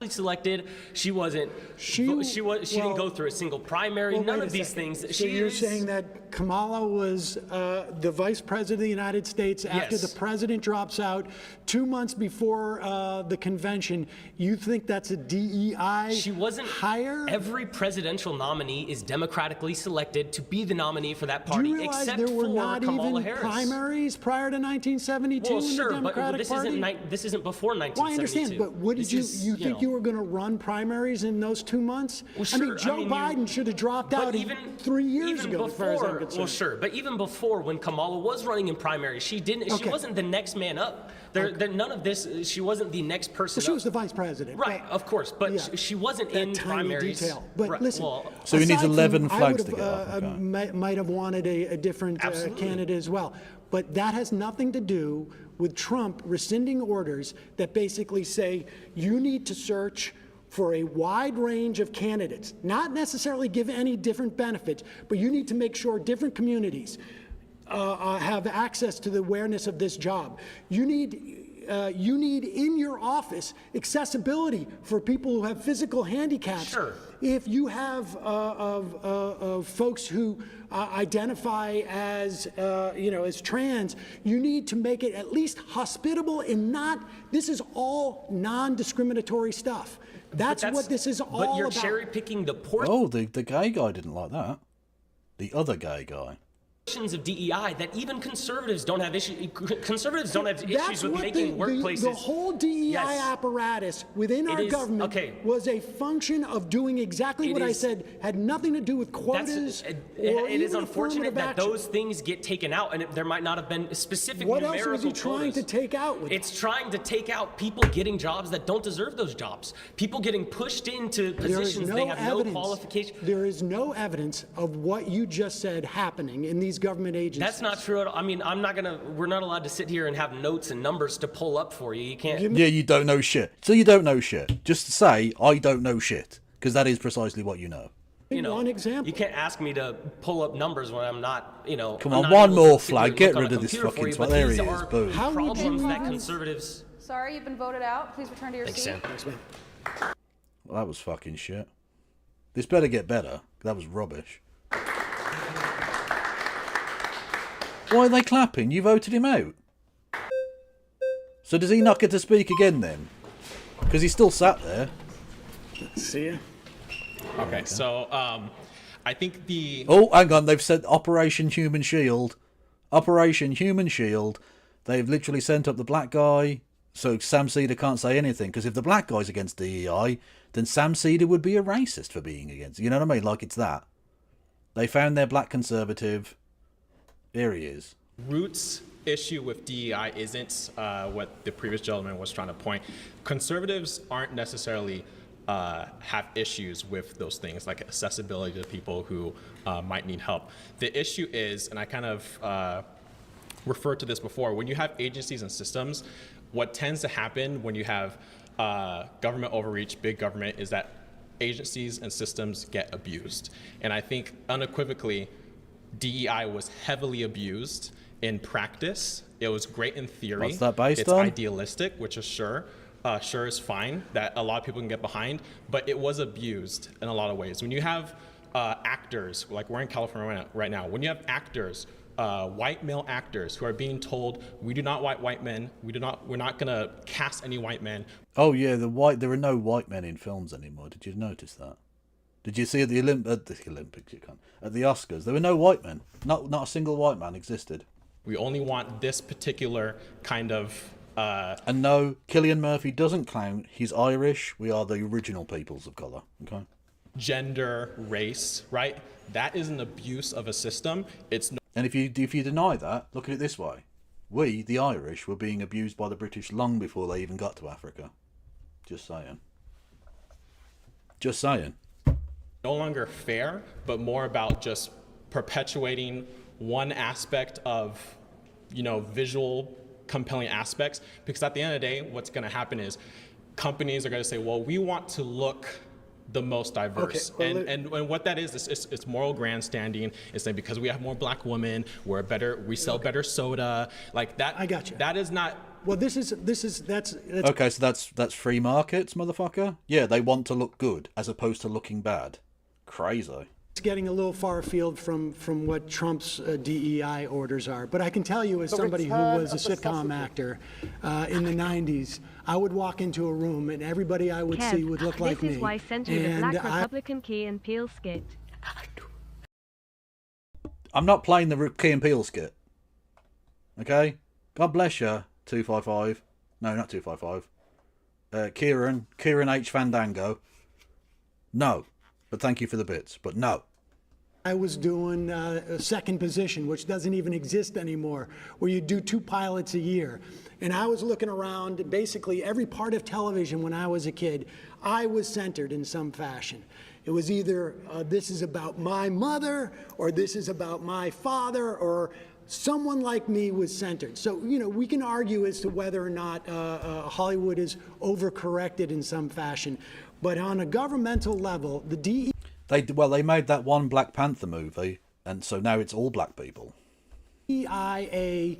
Selected. She wasn't. She didn't go through a single primary. None of these things. So you're saying that Kamala was the vice president of the United States after the president drops out 2 months before the convention. You think that's a DEI? She wasn't higher. Every presidential nominee is democratically selected to be the nominee for that party, Do you realize except there were for not Kamala even Harris. primaries prior to 1972 well, in sure, the Democratic but Party? this isn't before 1972. Well, I understand, but what did you think you were going to run primaries in those 2 months? Well, sure. I mean, Joe Biden should have dropped out even 3 years ago, as far as I'm concerned. Well, sure, but even before, when Kamala was running in primaries, she didn't. She wasn't the next man up. None of this. She wasn't the next person. Well, she was the vice president, right? Of course, but she wasn't in primaries. Detail. But listen, so he needs 11 flags to get off. Might have wanted a different candidate as well, but that has nothing to do with Trump rescinding orders that basically say you need to search for a wide range of candidates, not necessarily give any different benefits, but you need to make sure different communities have access to the awareness of this job. You need in your office accessibility for people who have physical handicaps. Sure. If you have folks who identify as as trans, you need to make it at least hospitable and not. This is all non-discriminatory stuff. That's what this is all about. But you're cherry picking the portion. Oh, the gay guy didn't like that. The other gay guy. Of DEI that even conservatives don't have issues. Conservatives don't have issues with making workplaces. The whole DEI apparatus within our government was a function of doing exactly what I said. Had nothing to do with quotas. It is unfortunate that those things get taken out, and there might not have been specific what numerical else was he trying quotas. to take out? It's trying to take out people getting jobs that don't deserve those jobs. People getting pushed into positions they have no qualification. There is no evidence of what you just said happening in these government agencies. That's not true at all. I mean, we're not allowed to sit here and have notes and numbers to pull up for you. You can't. Yeah, you don't know shit. So you don't know shit. Just say, I don't know shit. Because that is precisely what you know. One example. You can't ask me to pull up numbers when I'm not, Come on, one more flag. Get rid of this fucking spot. There he is. Boom. Problems that conservatives. Sorry, you've been voted out. Please return to your seat. Thanks, Sam. Well, that was fucking shit. This better get better. That was rubbish. Why are they clapping? You voted him out. So does he not get to speak again then? Because he's still sat there. See ya. Okay, so I think the... Oh, hang on. They've said Operation Human Shield. Operation Human Shield. They've literally sent up the black guy, so Sam Seder can't say anything. Because if the black guy's against DEI, then Sam Seder would be a racist for being against. You know what I mean? Like, it's that. They found their black conservative. Here he is. Roots issue with DEI isn't what the previous gentleman was trying to point. Conservatives aren't necessarily have issues with those things like accessibility to people who might need help. The issue is, and I kind of referred to this before, when you have agencies and systems, what tends to happen when you have government overreach, big government, is that agencies and systems get abused. And I think unequivocally, DEI was heavily abused in practice. It was great in theory. What's that based it's on? Idealistic, which is sure is fine, that a lot of people can get behind, but it was abused in a lot of ways. When you have actors, like we're in California right now, when you have actors, white male actors who are being told, we do not want white men, we're not gonna cast any white men. Oh yeah, there are no white men in films anymore. Did you notice that? Did you see at the Olympics? You can't. At the Oscars, there were no white men. Not a single white man existed. We only want this particular kind of... And no, Cillian Murphy doesn't count. He's Irish. We are the original peoples of colour. Okay. Gender, race, right? That is an abuse of a system. It's no... And if you deny that, look at it this way. We, the Irish, were being abused by the British long before they even got to Africa. Just saying. Just saying. No longer fair, but more about just perpetuating one aspect of, visual compelling aspects. Because at the end of the day, what's going to happen is companies are going to say, well, we want to look the most diverse. Okay, well, and what that is it's moral grandstanding. It's saying because we have more black women, we sell better soda. Like that. I got you. That is not... Well, that's okay, so that's free markets, motherfucker. Yeah, they want to look good as opposed to looking bad. Crazy. It's getting a little far afield from what Trump's DEI orders are. But I can tell you, as somebody who was a sitcom actor in the 90s, I would walk into a room and everybody I would see would look like me. This is why sent you the Black Republican Key and Peele skit. I'm not playing the Key and Peele skit. Okay? God bless you, 255. No, not 255. Kieran H. Fandango. No. But thank you for the bits. But no. I was doing a second position, which doesn't even exist anymore, where you do 2 pilots a year. And I was looking around basically every part of television when I was a kid. I was centered in some fashion. It was either this is about my mother, or this is about my father, or someone like me was centered. So, we can argue as to whether or not Hollywood is overcorrected in some fashion. But on a governmental level, the DE... They made that one Black Panther movie, and so now it's all black people. DEIA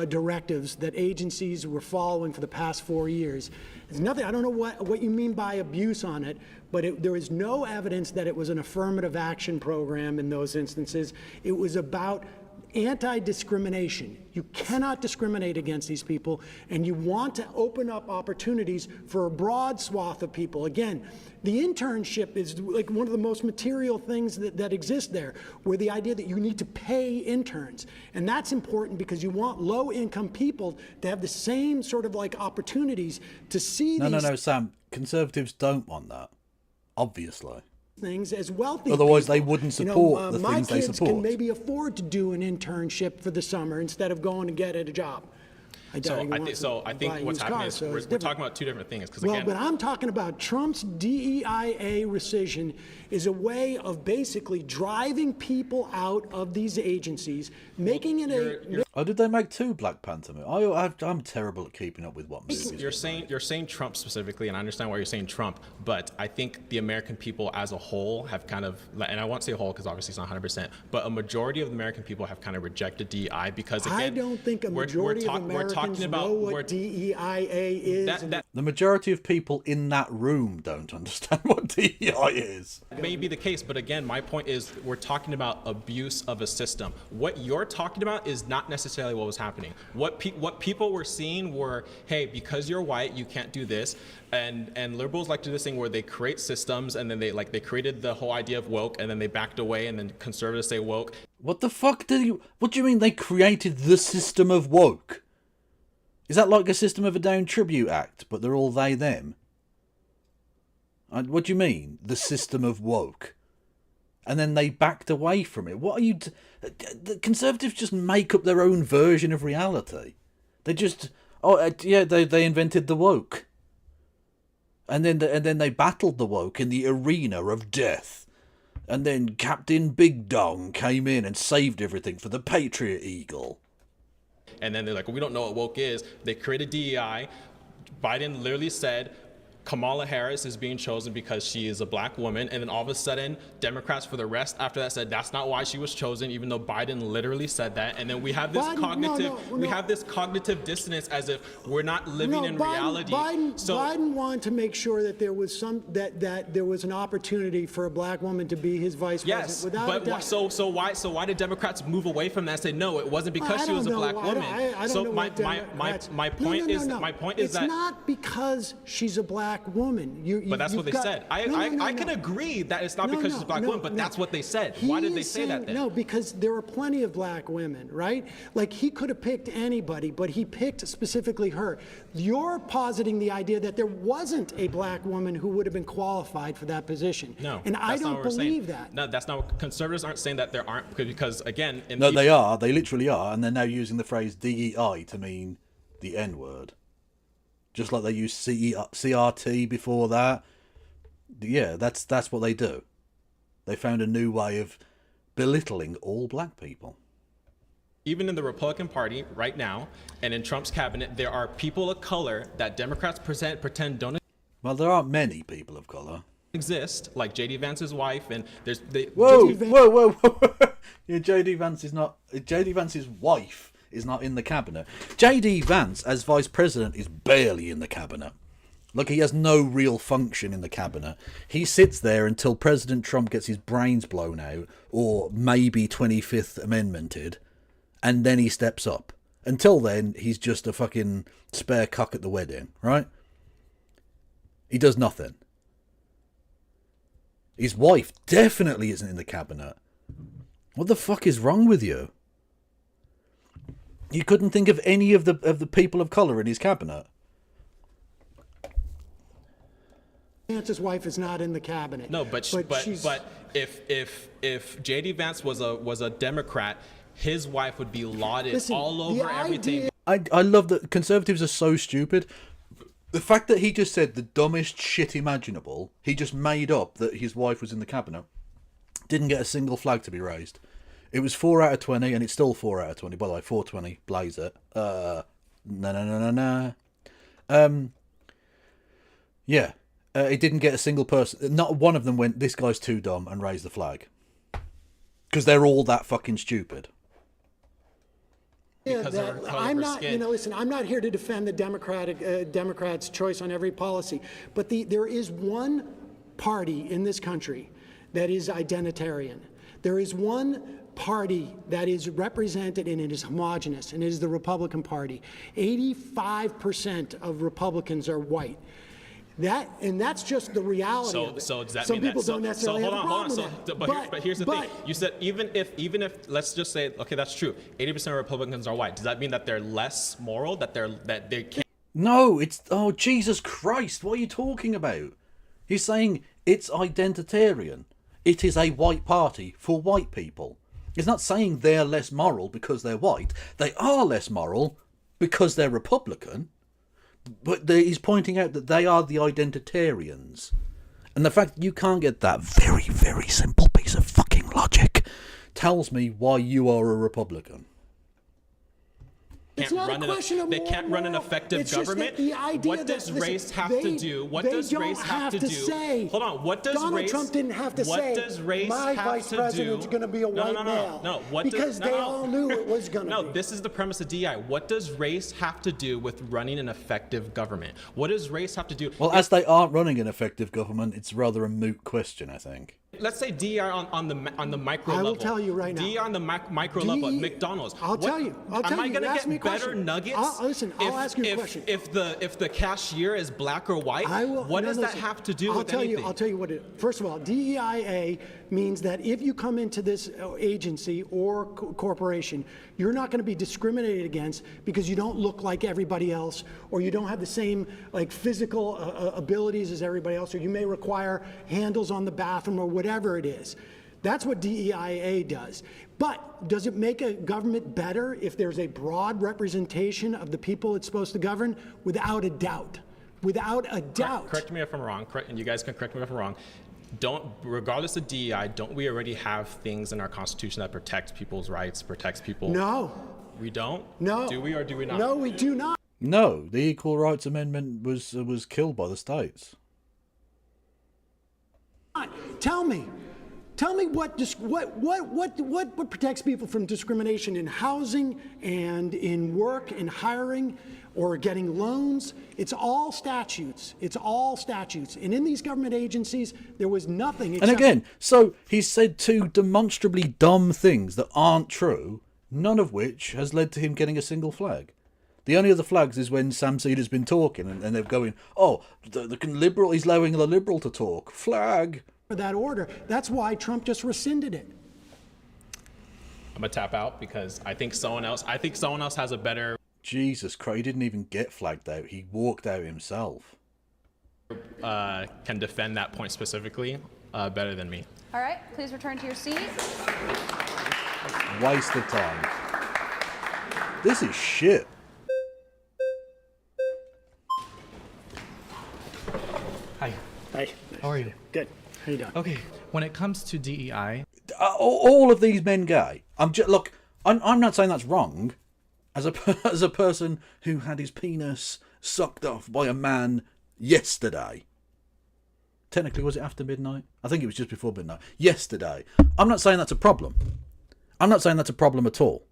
directives that agencies were following for the past 4 years. There's nothing, I don't know what you mean by abuse on it, but there is no evidence that it was an affirmative action program in those instances. It was about anti-discrimination. You cannot discriminate against these people, and you want to open up opportunities for a broad swath of people. Again, the internship is like one of the most material things that exist there, where the idea that you need to pay interns. And that's important because you want low-income people to have the same sort of like opportunities to see these... No, Sam. Conservatives don't want that, obviously. Things as wealthy otherwise people. They wouldn't support the things they support. My kids can maybe afford to do an internship for the summer instead of going to get a job. I think what's happening is we're talking about 2 different things. But I'm talking about Trump's DEIA rescission is a way of basically driving people out of these agencies, making it Oh, did they make 2 Black Panther movies? I'm terrible at keeping up with what movies. You're saying Trump specifically, and I understand why you're saying Trump, but I think the American people as a whole have kind of, and I won't say whole because obviously it's not 100%, but a majority of the American people have kind of rejected DEI because, again, I don't think a majority of Americans talking about know what DEIA is. The majority of people in that room don't understand what DEI is. That may be the case, but again, my point is we're talking about abuse of a system. What you're talking about is not necessarily what was happening. What people were seeing were, hey, because you're white, you can't do this. And liberals like to do this thing where they create systems, and then they created the whole idea of woke, and then they backed away, and then conservatives say woke. What the fuck what do you mean they created the system of woke? Is that like a System of a Down tribute act, but they're all they, them? What do you mean, the system of woke? And then they backed away from it. What are you... The conservatives just make up their own version of reality. They just... they invented the woke. And then they battled the woke in the arena of death. And then Captain Big Dong came in and saved everything for the Patriot Eagle. And then they're like, well, we don't know what woke is. They created DEI. Biden literally said Kamala Harris is being chosen because she is a black woman. And then all of a sudden, Democrats for the rest after that said that's not why she was chosen, even though Biden literally said that. And then we have this this cognitive dissonance as if we're not living in reality. Biden wanted to make sure that there was that there was an opportunity for a black woman to be his vice president. Without a doubt. So why did Democrats move away from that and say no, it wasn't because she was a black woman? I don't know my point is it's not because she's a black woman. But that's what they said. I can agree that it's not because she's a black woman, but that's what they said. Why did they say that then? No, because there are plenty of black women, right? Like, he could have picked anybody, but he picked specifically her. You're positing the idea that there wasn't a black woman who would have been qualified for that position. No, and I don't believe that. No, that's not what conservatives aren't saying, that there aren't, because again, they are. They literally are, and they're now using the phrase DEI to mean the N-word. Just like they used CRT before that. Yeah, that's what they do. They found a new way of belittling all black people. Even in the Republican Party right now, and in Trump's cabinet, there are people of color that Democrats pretend don't. Well, there aren't many people of color exist, like J.D. Vance's wife, and there's whoa. Yeah, J.D. Vance is not. J.D. Vance's wife is not in the cabinet. J.D. Vance, as vice president, is barely in the cabinet. Look, he has no real function in the cabinet. He sits there until President Trump gets his brains blown out, or maybe 25th Amendmented, and then he steps up. Until then, he's just a fucking spare cock at the wedding, right? He does nothing. His wife definitely isn't in the cabinet. What the fuck is wrong with you? You couldn't think of any of the people of colour in his cabinet. Vance's wife is not in the cabinet. No, but if J.D. Vance was a Democrat, his wife would be lauded all over everything. I love that conservatives are so stupid. The fact that he just said the dumbest shit imaginable, he just made up that his wife was in the cabinet, didn't get a single flag to be raised. It was 4 out of 20, and it's still 4 out of 20. By the way, 420, blaze it. Yeah. It didn't get a single person. Not one of them went, this guy's too dumb, and raised the flag. Because they're all that fucking stupid. Yeah, I'm not. Listen. I'm not here to defend the Democrats' choice on every policy, but there is one party in this country that is identitarian. There is one party that is represented and it is homogenous, and it is the Republican Party. 85% of Republicans are white. That's just the reality of it. So does that Some mean people that? don't necessarily have a problem with that. But here's the thing. You said even if let's just say, okay, that's true. 80% of Republicans are white. Does that mean that they're less moral? That they can't? No, oh Jesus Christ! What are you talking about? He's saying it's identitarian. It is a white party for white people. He's not saying they're less moral because they're white. They are less moral because they're Republican. But he's pointing out that they are the identitarians. And the fact that you can't get that very, very simple piece of fucking logic tells me why you are a Republican. It's not a question of they moral, can't run an effective it's just government. that the idea What does that, race listen, have to do? What they does don't race have to do? say. Hold on. What does Donald race? Trump didn't have to what say. Does race my have vice to president is do? going to be a white male. No. What because does, they all knew it was going to No, be. this is the premise of DEI. What does race have to do with running an effective government? What does race have to do? Well, as they aren't running an effective government, it's rather a moot question, I think. Let's say DEI on the micro level. I will tell you right now. DEI on the micro level at McDonald's. I'll tell you. Am I you. going to Ask me a get better question. nuggets? Listen, I'll ask you a question. If the cashier is black or white, what does that have to do with anything? I'll tell you what it is. First of all, DEIA means that if you come into this agency or corporation, you're not going to be discriminated against because you don't look like everybody else, or you don't have the same physical abilities as everybody else, or you may require handles on the bathroom or whatever it is. That's what DEIA does. But does it make a government better if there's a broad representation of the people it's supposed to govern? Without a doubt. Without a doubt. Correct me if I'm wrong, and you guys can correct me if I'm wrong. Regardless of DEI, don't we already have things in our Constitution that protect people's rights, protects people? No. We don't? No. Do we or do we not? No, we do not. No, the Equal Rights Amendment was killed by the states. Tell me what protects people from discrimination in housing and in work and hiring or getting loans. It's all statutes. It's all statutes. And in these government agencies, there was nothing. And again, so he said two demonstrably dumb things that aren't true, none of which has led to him getting a single flag. The only other flags is when Sam Seder's been talking and they're going, oh, the liberal, he's allowing the liberal to talk. Flag. That order. That's why Trump just rescinded it. I'm gonna tap out because I think someone else has a better. Jesus Christ, he didn't even get flagged out. He walked out himself. Can defend that point specifically better than me. All right, please return to your seat. Waste of time. This is shit. Hi. Hi. How are you? Good. How you doing? Okay. When it comes to DEI, all of these men gay. Look. I'm not saying that's wrong. As a person who had his penis sucked off by a man yesterday. Technically, was it after midnight? I think it was just before midnight. Yesterday. I'm not saying that's a problem. I'm not saying that's a problem at all.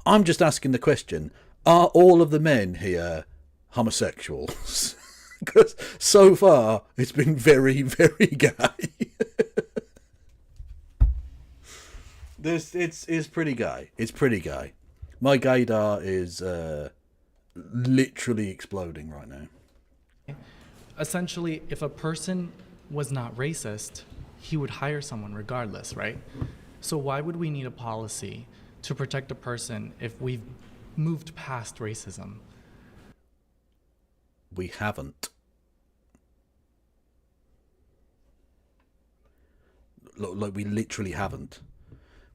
I'm just asking the question: are all of the men here homosexuals? Because so far it's been very, very gay. It's pretty gay. It's pretty gay. My gaydar is literally exploding right now. essentially, if a person was not racist, he would hire someone regardless, right? So why would we need a policy to protect a person if we've moved past racism? We haven't. Like, we literally haven't.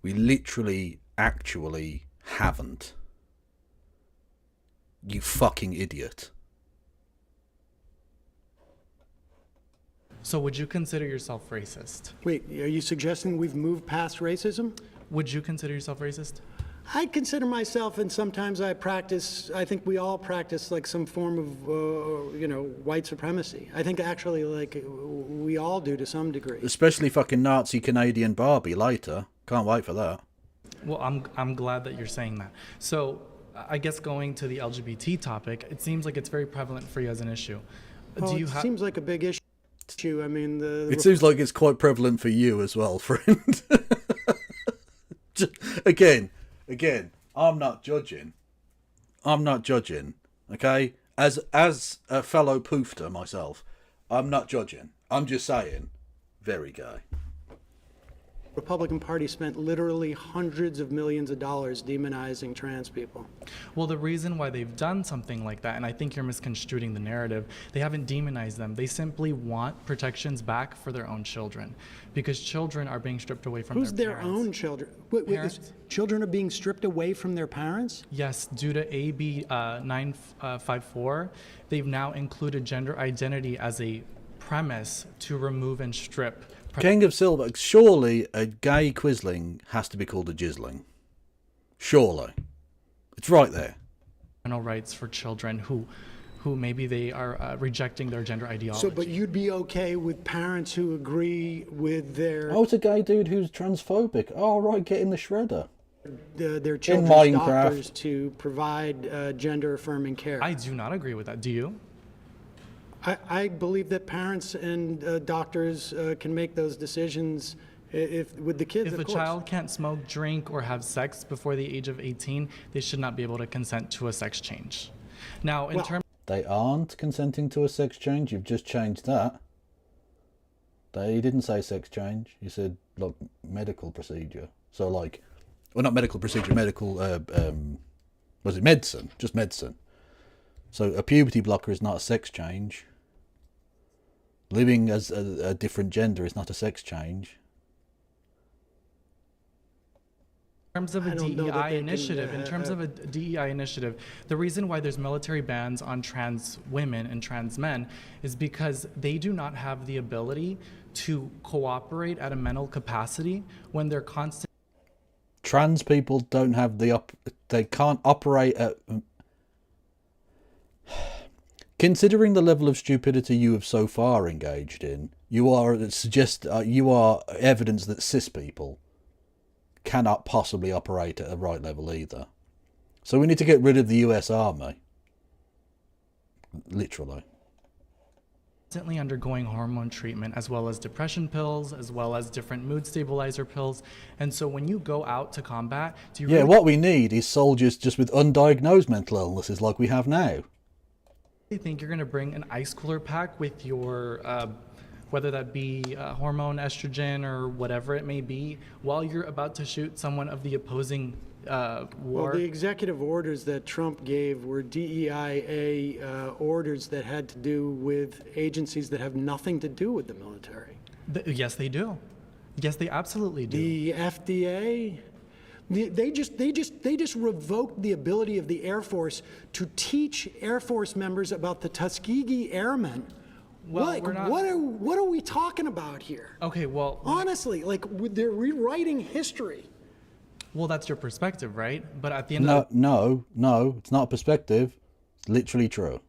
We literally, actually haven't. You fucking idiot. So would you consider yourself racist? Wait, are you suggesting we've moved past racism? Would you consider yourself racist? I consider myself, and sometimes I practice, I think we all practice like some form of, white supremacy. I think actually like we all do to some degree. Especially fucking Nazi Canadian Barbie later. Can't wait for that. Well, I'm glad that you're saying that. So I guess going to the LGBT topic, it seems like it's very prevalent for you as an issue. Well, it seems like a big issue. I mean, it seems like it's quite prevalent for you as well, friend. Again, I'm not judging. Okay, as a fellow poofter myself, I'm not judging. I'm just saying, very gay. Republican Party spent literally hundreds of millions of dollars demonizing trans people. Well, the reason why they've done something like that, and I think you're misconstruing the narrative, they haven't demonized them. They simply want protections back for their own children, because children are being stripped away from Who's their their parents. own children? Wait, children are being stripped away from their parents? Yes, due to AB 954, they've now included gender identity as a premise to remove and strip. King of Silver, surely a gay quisling has to be called a jizzling. Surely. It's right there. rights for children who maybe they are rejecting their gender ideology. So, but you'd be okay with parents who agree with their... Oh, it's a gay dude who's transphobic. Oh, right, get in the shredder. Their children's Minecraft. doctors to provide gender-affirming care. I do not agree with that. Do you? I believe that parents and doctors can make those decisions with the kids, If of a course. child can't smoke, drink, or have sex before the age of 18, they should not be able to consent to a sex change. Now, in terms... They aren't consenting to a sex change. You've just changed that. They didn't say sex change. You said, like, medical procedure. So, like... Well, not medical procedure, medical... was it medicine? Just medicine. So, a puberty blocker is not a sex change. Living as a different gender is not a sex change. In terms of a DEI initiative, the reason why there's military bans on trans women and trans men is because they do not have the ability to cooperate at a mental capacity when they're constant. Trans people don't have they can't operate at... Considering the level of stupidity you have so far engaged in, you are evidence that cis people cannot possibly operate at a right level either. So we need to get rid of the US Army. Literally. Constantly undergoing hormone treatment, as well as depression pills, as well as different mood stabilizer pills. And so when you go out to combat, do you really what we need is soldiers just with undiagnosed mental illnesses like we have now. think you're going to bring an ice cooler pack with your whether that be hormone, estrogen, or whatever it may be, while you're about to shoot someone of the opposing war? Well, the executive orders that Trump gave were DEIA orders that had to do with agencies that have nothing to do with the military. Yes, they do. Yes, they absolutely do. The FDA, they just revoked the ability of the Air Force to teach Air Force members about the Tuskegee Airmen. Well, what are we talking about here? Okay, well, honestly, like they're rewriting history. Well, that's your perspective, right? But at the end No, of the no, it's not a perspective. It's literally true.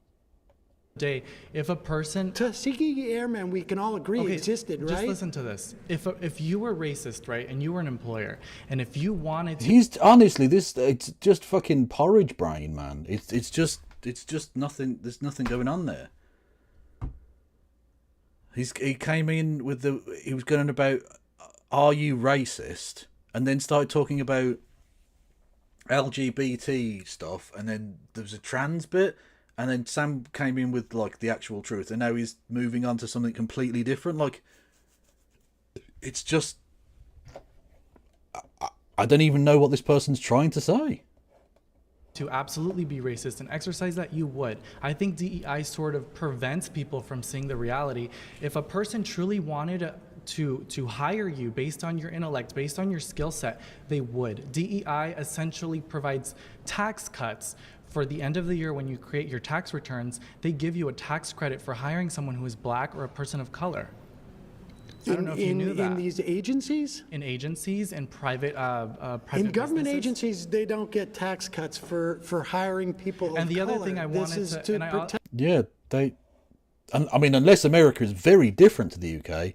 day, if a person... Tuskegee Airmen, we can all agree, existed, right? Just listen to this. If you were racist, right, and you were an employer, and if you wanted to... He's honestly, it's just fucking porridge brain, man. It's just nothing. There's nothing going on there. He came in with he was going about, are you racist? And then started talking about LGBT stuff, and then there was a trans bit, and then Sam came in with like the actual truth, and now he's moving on to something completely different. Like, it's just, I don't even know what this person's trying to say. To absolutely be racist and exercise that, you would. I think DEI sort of prevents people from seeing the reality. If a person truly wanted to hire you based on your intellect, based on your skill set, they would. DEI essentially provides tax cuts for the end of the year. When you create your tax returns, they give you a tax credit for hiring someone who is black or a person of color. I don't know if you knew that. In these agencies? In agencies and private In government businesses. agencies, they don't get tax cuts for hiring people of color. And the other thing I wanted to protect. Yeah, I mean, unless America is very different to the UK,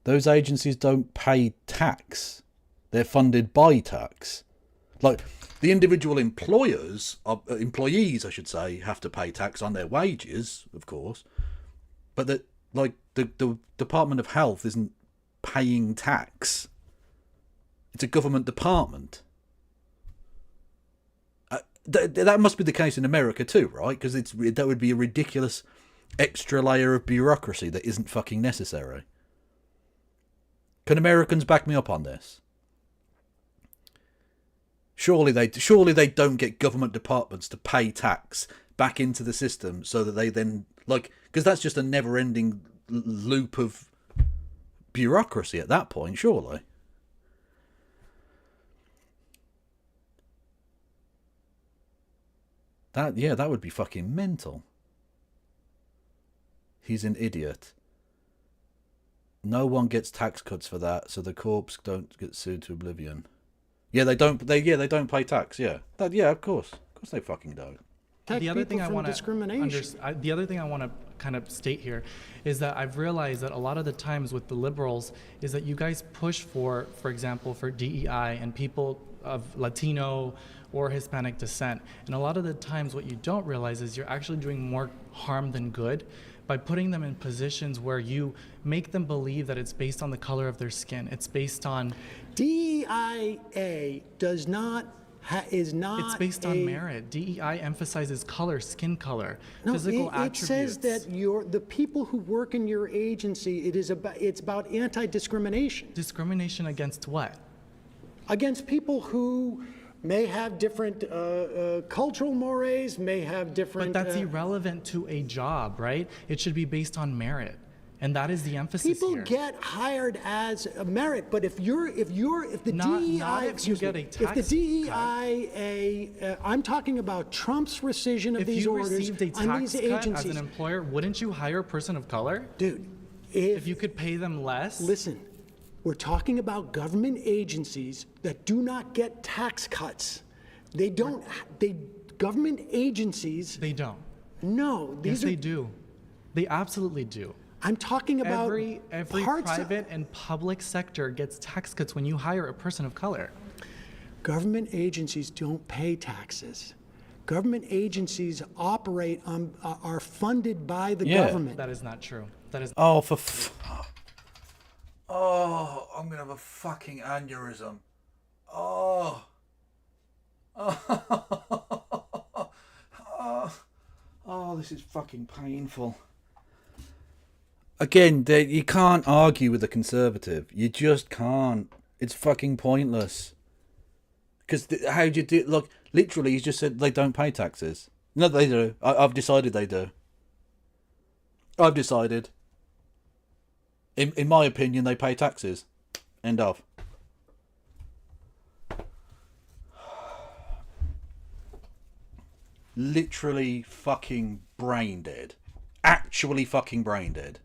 those agencies don't pay tax. They're funded by tax. Like, the individual employees, I should say, have to pay tax on their wages, of course. But the Department of Health isn't paying tax. It's a government department. That must be the case in America too, right? Because that would be a ridiculous extra layer of bureaucracy that isn't fucking necessary. Can Americans back me up on this? Surely they don't get government departments to pay tax back into the system so that they then, like, because that's just a never-ending loop of bureaucracy at that point, surely. That would be fucking mental. He's an idiot. No one gets tax cuts for that, so the corps don't get sued to oblivion. Yeah, they don't. They don't pay tax. Yeah, of course they fucking don't. protect the other people thing from discrimination. The other thing I want to kind of state here is that I've realized that a lot of the times with the liberals is that you guys push for example, for DEI and people of Latino or Hispanic descent. And a lot of the times what you don't realize is you're actually doing more harm than good by putting them in positions where you make them believe that it's based on the color of their skin. It's based on... DEIA does not is not. It's based on merit. DEI emphasizes color, skin color, No, physical it attributes. says that the people who work in your agency, it's about anti-discrimination. Discrimination against what? Against people who may have different cultural mores, may have different. But that's irrelevant to a job, right? It should be based on merit. And that is the emphasis People here. get hired as a merit, but if the DEI, if the DEIA, I'm talking about Trump's rescission of these orders on these If you received a tax cut as agencies. an employer, wouldn't you hire a person of color? Dude, if you could pay them less? Listen, we're talking about government agencies that do not get tax cuts. They don't. Government agencies. They don't. No, Yes, they do. They absolutely do. I'm talking about every private and public sector gets tax cuts when you hire a person of color. Government agencies don't pay taxes. Government agencies operate on, are funded by the government. That is not true. That is. Oh, oh, I'm gonna have a fucking aneurysm. Oh. Oh, this is fucking painful. Again, you can't argue with a conservative. You just can't. It's fucking pointless. Because how do you do? Look, literally, he's just said they don't pay taxes. No, they do. I've decided they do. I've decided. In my opinion, they pay taxes. End of. Literally fucking brain dead. Actually fucking brain dead.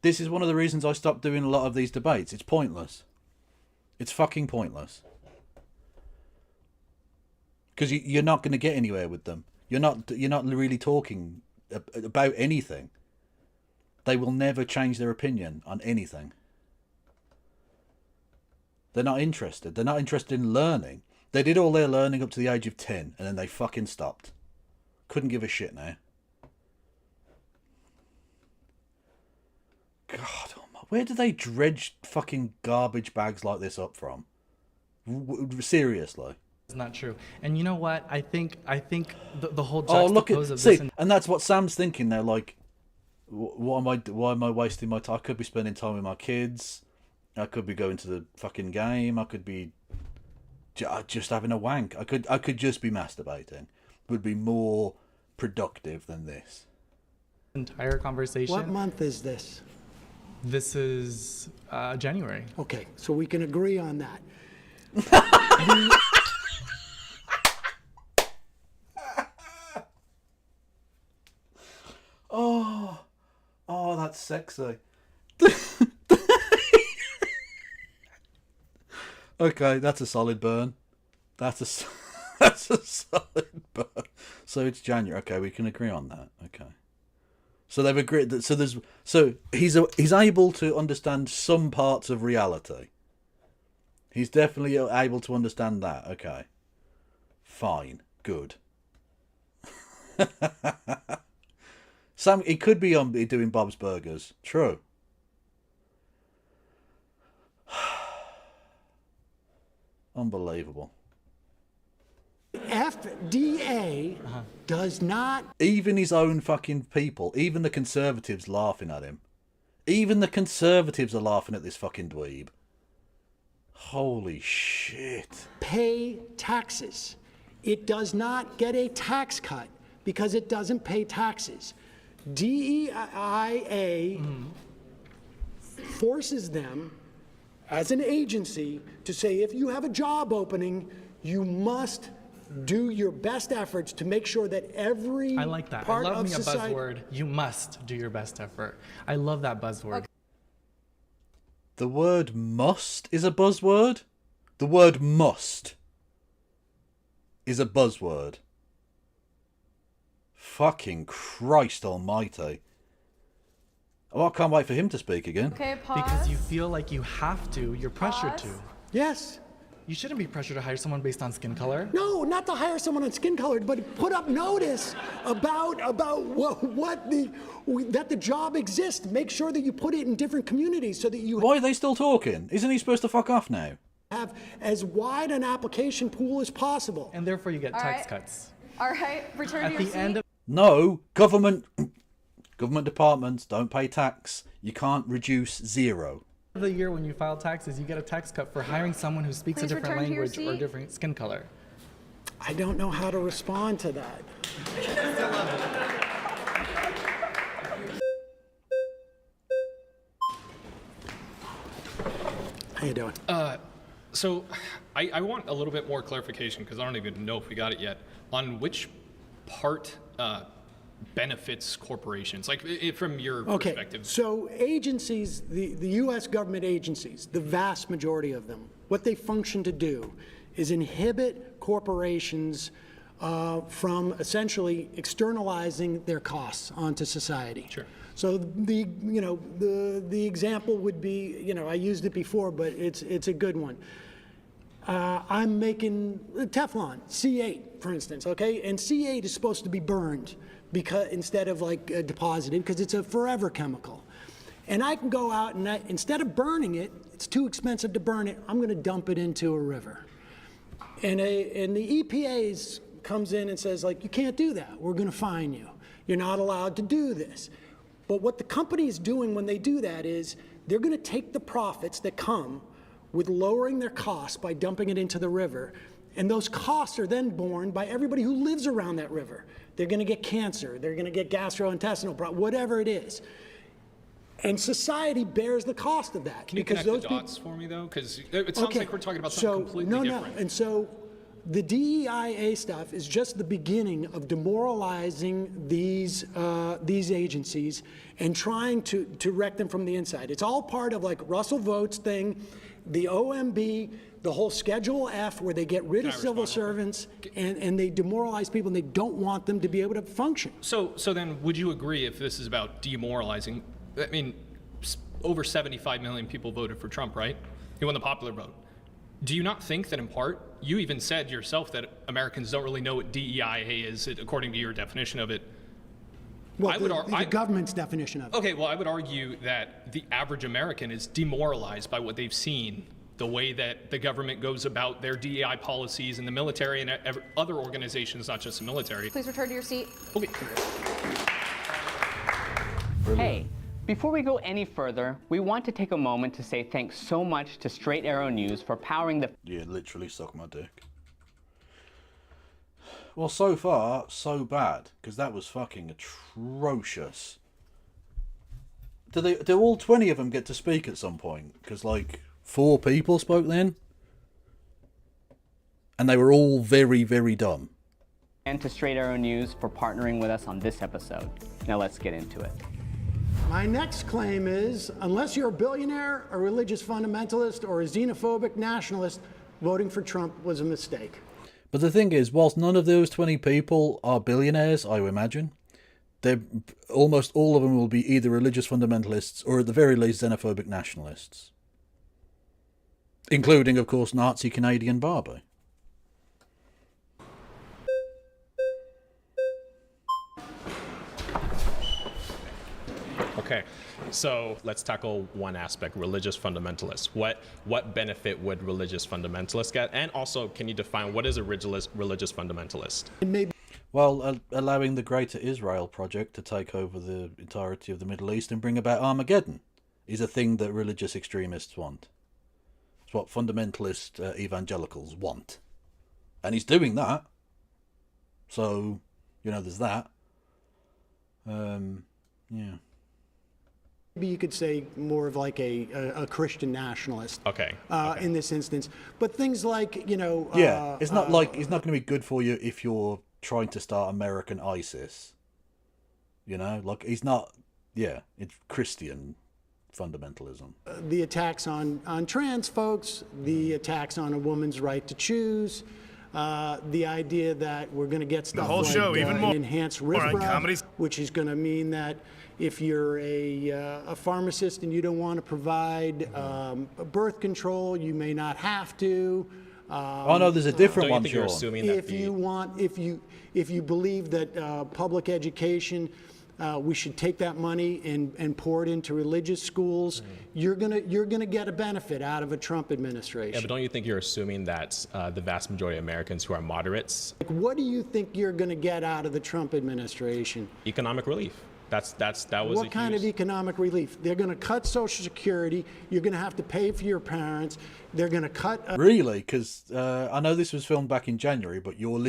This is one of the reasons I stopped doing a lot of these debates. It's pointless. It's fucking pointless. Because you're not going to get anywhere with them. You're not really talking about anything. They will never change their opinion on anything. They're not interested. They're not interested in learning. They did all their learning up to the age of 10 and then they fucking stopped. Couldn't give a shit now. God, where do they dredge fucking garbage bags like this up from? Seriously. It's not true. And you know what? I think the whole juxtapose of this. See, and that's what Sam's thinking now. Like, why am I wasting my time? I could be spending time with my kids. I could be going to the fucking game. I could be just having a wank. I could just be masturbating. It would be more productive than this. Entire conversation. What month is this? This is January. Okay, so we can agree on that. Oh, that's sexy. Okay, that's a solid burn. That's a solid burn. So it's January. Okay, we can agree on that. Okay. So they've agreed that. So he's able to understand some parts of reality. He's definitely able to understand that. Okay. Fine. Good. Sam, he could be doing Bob's Burgers. True. Unbelievable. FDA does not. Even his own fucking people, even the conservatives laughing at him. Even the conservatives are laughing at this fucking dweeb. Holy shit. Pay taxes. It does not get a tax cut because it doesn't pay taxes. DEIA forces them as an agency to say if you have a job opening, you must do your best efforts to make sure that every I like that. part I love of me a society. buzzword. You must do your best effort. I love that buzzword. Okay. The word must is a buzzword? The word must. is a buzzword. Fucking Christ almighty. Oh, I can't wait for him to speak again. Okay, pause. Because you feel like you have to, you're pressured to. Yes. You shouldn't be pressured to hire someone based on skin color. No, not to hire someone on skin color, but put up notice about that the job exists. Make sure that you put it in different communities so that you... Why are they still talking? Isn't he supposed to fuck off now? ...have as wide an application pool as possible. And therefore you get All tax right. cuts. All right, return to your seat. No, government departments don't pay tax. You can't reduce zero. The year when you file taxes, you get a tax cut for hiring someone who speaks a different language or a different skin color. I don't know how to respond to that. How you doing? So I want a little bit more clarification, because I don't even know if we got it yet, on which part benefits corporations, like from your perspective. So agencies, the U.S. government agencies, the vast majority of them, what they function to do is inhibit corporations from essentially externalizing their costs onto society. Sure. So the example would be, I used it before, but it's a good one. I'm making Teflon, C8, for instance, okay? And C8 is supposed to be burned because instead of deposited, because it's a forever chemical. And I can go out and instead of burning it, it's too expensive to burn it, I'm gonna dump it into a river. And the EPA comes in and says, you can't do that, we're gonna fine you. You're not allowed to do this. But what the company is doing when they do that is they're gonna take the profits that come with lowering their costs by dumping it into the river, and those costs are then borne by everybody who lives around that river. They're gonna get cancer, they're gonna get gastrointestinal problems, whatever it is. And society bears the cost of that. Can you connect the dots for me, though? Because it sounds like we're talking about something completely different. No. And so the DEIA stuff is just the beginning of demoralizing these agencies and trying to wreck them from the inside. It's all part of Russell Votes thing, the OMB, the whole Schedule F, where they get rid of civil servants and they demoralize people and they don't want them to be able to function. So then would you agree, if this is about demoralizing, I mean, over 75 million people voted for Trump, right? He won the popular vote. Do you not think that in part, you even said yourself that Americans don't really know what DEIA is, according to your definition of it? Well, the government's definition of it. Okay, well, I would argue that the average American is demoralized by what they've seen, the way that the government goes about their DEI policies and the military and other organizations, not just the military. Please return to your seat. Okay. Hey, before we go any further, we want to take a moment to say thanks so much to Straight Arrow News for powering the... Yeah, literally suck my dick. Well, so far, so bad, because that was fucking atrocious. Do all 20 of them get to speak at some point? Because, 4 people spoke then? And they were all very, very dumb. And to Straight Arrow News for partnering with us on this episode. Now let's get into it. My next claim is, unless you're a billionaire, a religious fundamentalist, or a xenophobic nationalist, voting for Trump was a mistake. But the thing is, whilst none of those 20 people are billionaires, I would imagine, almost all of them will be either religious fundamentalists or at the very least xenophobic nationalists. Including, of course, Nazi Canadian Barbie. Okay, so let's tackle one aspect, religious fundamentalists. What benefit would religious fundamentalists get? And also, can you define what is a religious fundamentalist? Well, allowing the Greater Israel Project to take over the entirety of the Middle East and bring about Armageddon is a thing that religious extremists want. It's what fundamentalist evangelicals want. And he's doing that. So, there's that. Yeah. Maybe you could say more of a Christian nationalist. Okay. In this instance, but things like yeah, it's not it's not going to be good for you if you're trying to start American ISIS. He's not. Yeah, it's Christian fundamentalism. The attacks on trans folks, the attacks on a woman's right to choose, the idea that we're going to get stuff whole like show, even more enhanced on RIFRA, comedy. which is going to mean that if you're a pharmacist and you don't want to provide birth control, you may not have to. Oh no, there's a different one, Sean. If you believe that public education, we should take that money and pour it into religious schools, you're gonna get a benefit out of a Trump administration. Yeah, but don't you think you're assuming that the vast majority of Americans who are moderates? Like, what do you think you're gonna get out of the Trump administration? Economic relief. That was what kind of economic relief? They're going to cut Social Security. You're going to have to pay for your parents. They're going to cut. Really? Because I know this was filmed back in January, but your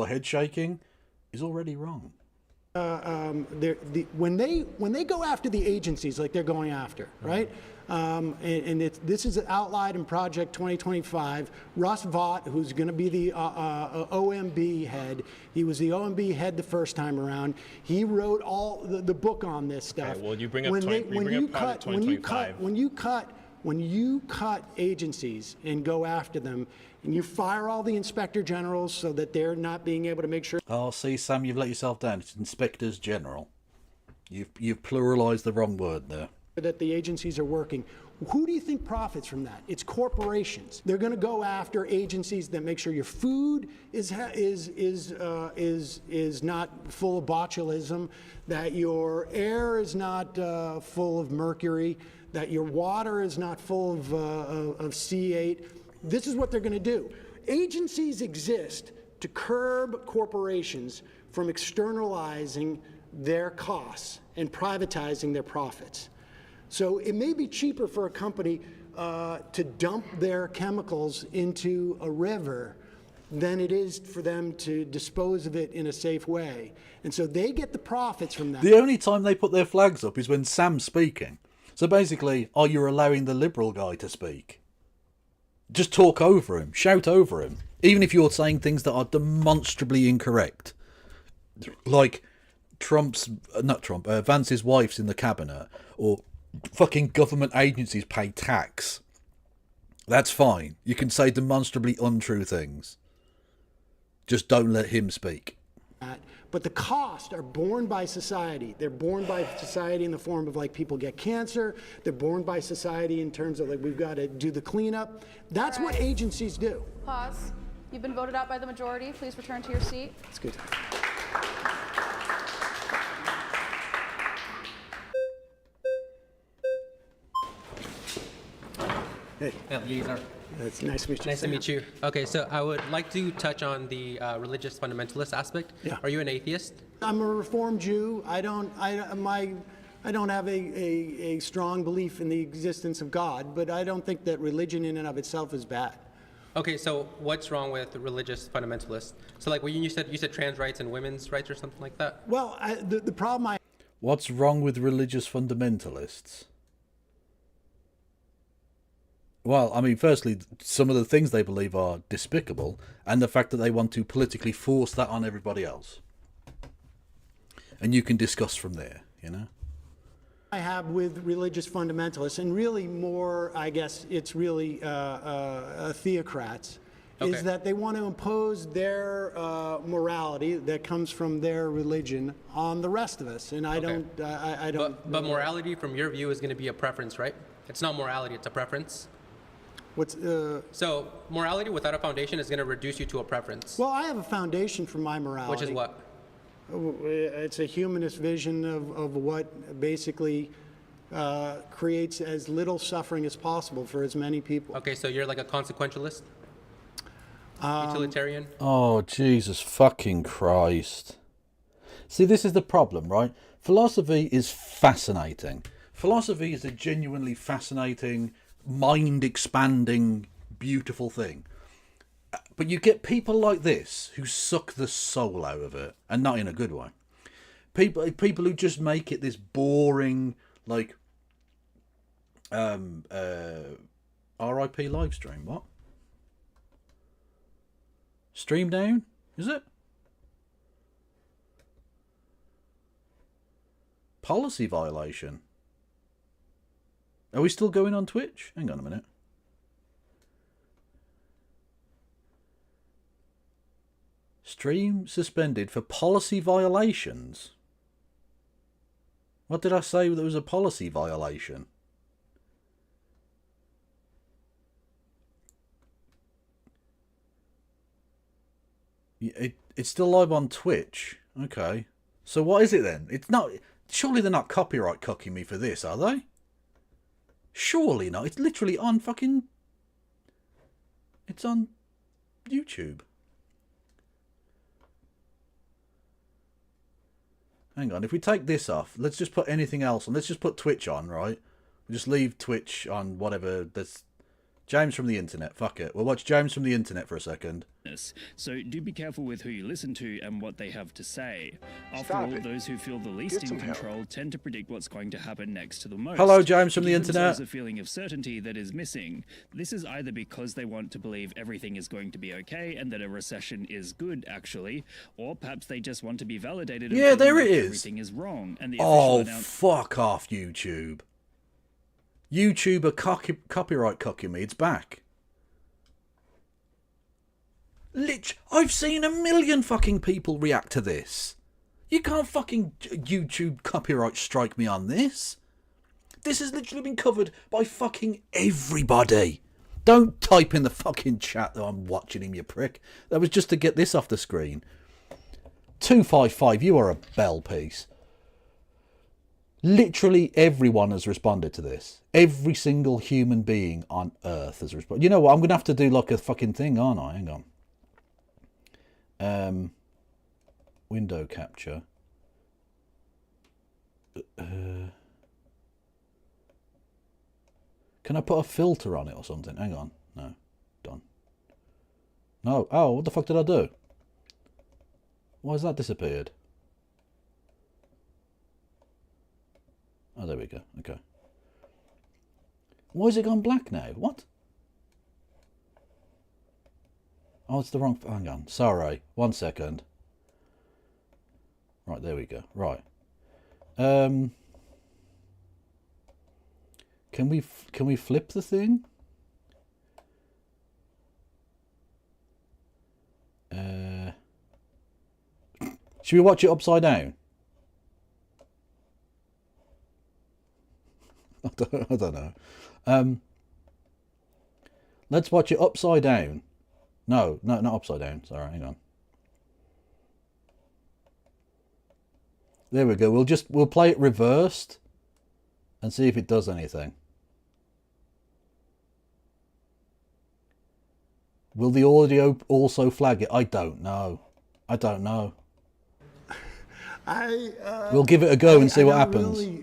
head shaking is already wrong. When they go after the agencies like they're going after, right? This is outlined in Project 2025. Russ Vought, who's going to be the OMB head, he was the OMB head the first time around. He wrote all the book on this stuff. Okay, well, you bring up Project 2025. When you cut agencies and go after them, and you fire all the inspector generals so that they're not being able to make sure. Oh, see, Sam, you've let yourself down. It's inspectors general. You've pluralized the wrong word there. That the agencies are working. Who do you think profits from that? It's corporations. They're going to go after agencies that make sure your food is not full of botulism, that your air is not full of mercury, that your water is not full of C8. This is what they're going to do. Agencies exist to curb corporations from externalizing their costs and privatizing their profits. So it may be cheaper for a company to dump their chemicals into a river than it is for them to dispose of it in a safe way. And so they get the profits from that. The only time they put their flags up is when Sam's speaking. So basically, you're allowing the liberal guy to speak. Just talk over him, shout over him, even if you're saying things that are demonstrably incorrect. Like Vance's wife's in the cabinet, or fucking government agencies pay tax. That's fine. You can say demonstrably untrue things. Just don't let him speak. But the costs are borne by society. They're borne by society in the form of, like, people get cancer. They're borne by society in terms of, like, we've got to do the cleanup. That's what agencies do. Pause. You've been voted out by the majority. Please return to your seat. That's good. Hey. It's nice to meet you. Nice to meet you. Okay, so I would like to touch on the religious fundamentalist aspect. Yeah. Are you an atheist? I'm a Reformed Jew. I don't have a strong belief in the existence of God, but I don't think that religion in and of itself is bad. Okay, so what's wrong with religious fundamentalists? So, like, you said trans rights and women's rights or something like that. Well, the problem What's wrong with religious fundamentalists? Well, I mean, firstly, some of the things they believe are despicable, and the fact that they want to politically force that on everybody else. And you can discuss from there, you know? I have with religious fundamentalists, and really more, I guess, it's really theocrats, is that they want to impose their morality that comes from their religion on the rest of us, and I don't. But morality, from your view, is going to be a preference, right? It's not morality; it's a preference. So morality without a foundation is going to reduce you to a preference. Well, I have a foundation for my morality. Which is what? It's a humanist vision of what basically creates as little suffering as possible for as many people. Okay, so you're like a consequentialist? Utilitarian? Oh, Jesus fucking Christ. See, this is the problem, right? Philosophy is fascinating. Philosophy is a genuinely fascinating, mind-expanding, beautiful thing. But you get people like this who suck the soul out of it, and not in a good way. People who just make it this boring, like, RIP live stream. What? Stream down? Is it? Policy violation. Are we still going on Twitch? Hang on a minute. Stream suspended for policy violations. What did I say that was a policy violation? It's still live on Twitch. Okay. So what is it then? It's not... Surely they're not copyright cucking me for this, are they? Surely not. It's literally on fucking... It's on YouTube. Hang on. If we take this off, let's just put anything else on. Let's just put Twitch on, right? We'll just leave Twitch on whatever. That's James from the internet. Fuck it. We'll watch James from the internet for a second. So do be careful with who you listen to and what they have to say. After all, those who feel the least in control tend to predict what's going to happen next to the most. Hello, James from the internet. There's a feeling of certainty that is missing. This is either because they want to believe everything is going to be okay and that a recession is good, actually, or perhaps they just want to be validated. Yeah, there it is. Everything is wrong. And the oh, fuck off, YouTube. YouTube are copyright cocking me. It's back. I've seen 1 million fucking people react to this. You can't fucking YouTube copyright strike me on this. This has literally been covered by fucking everybody. Don't type in the fucking chat that I'm watching him, you prick. That was just to get this off the screen. 255, you are a bell piece. Literally everyone has responded to this. Every single human being on Earth has responded. You know what? I'm going to have to do like a fucking thing, aren't I? Hang on. Window capture. Can I put a filter on it or something? Hang on. No. Done. No. Oh, what the fuck did I do? Why has that disappeared? Oh, there we go. Okay. Why has it gone black now? What? Oh, it's the wrong... Hang on. Sorry. 1 second. Right, there we go. Right. Can we flip the thing? Should we watch it upside down? I don't know. Let's watch it upside down. No, not upside down. Sorry, hang on. There we go. We'll play it reversed and see if it does anything. Will the audio also flag it? I don't know. I don't know. We'll give it a go and see what happens. Really,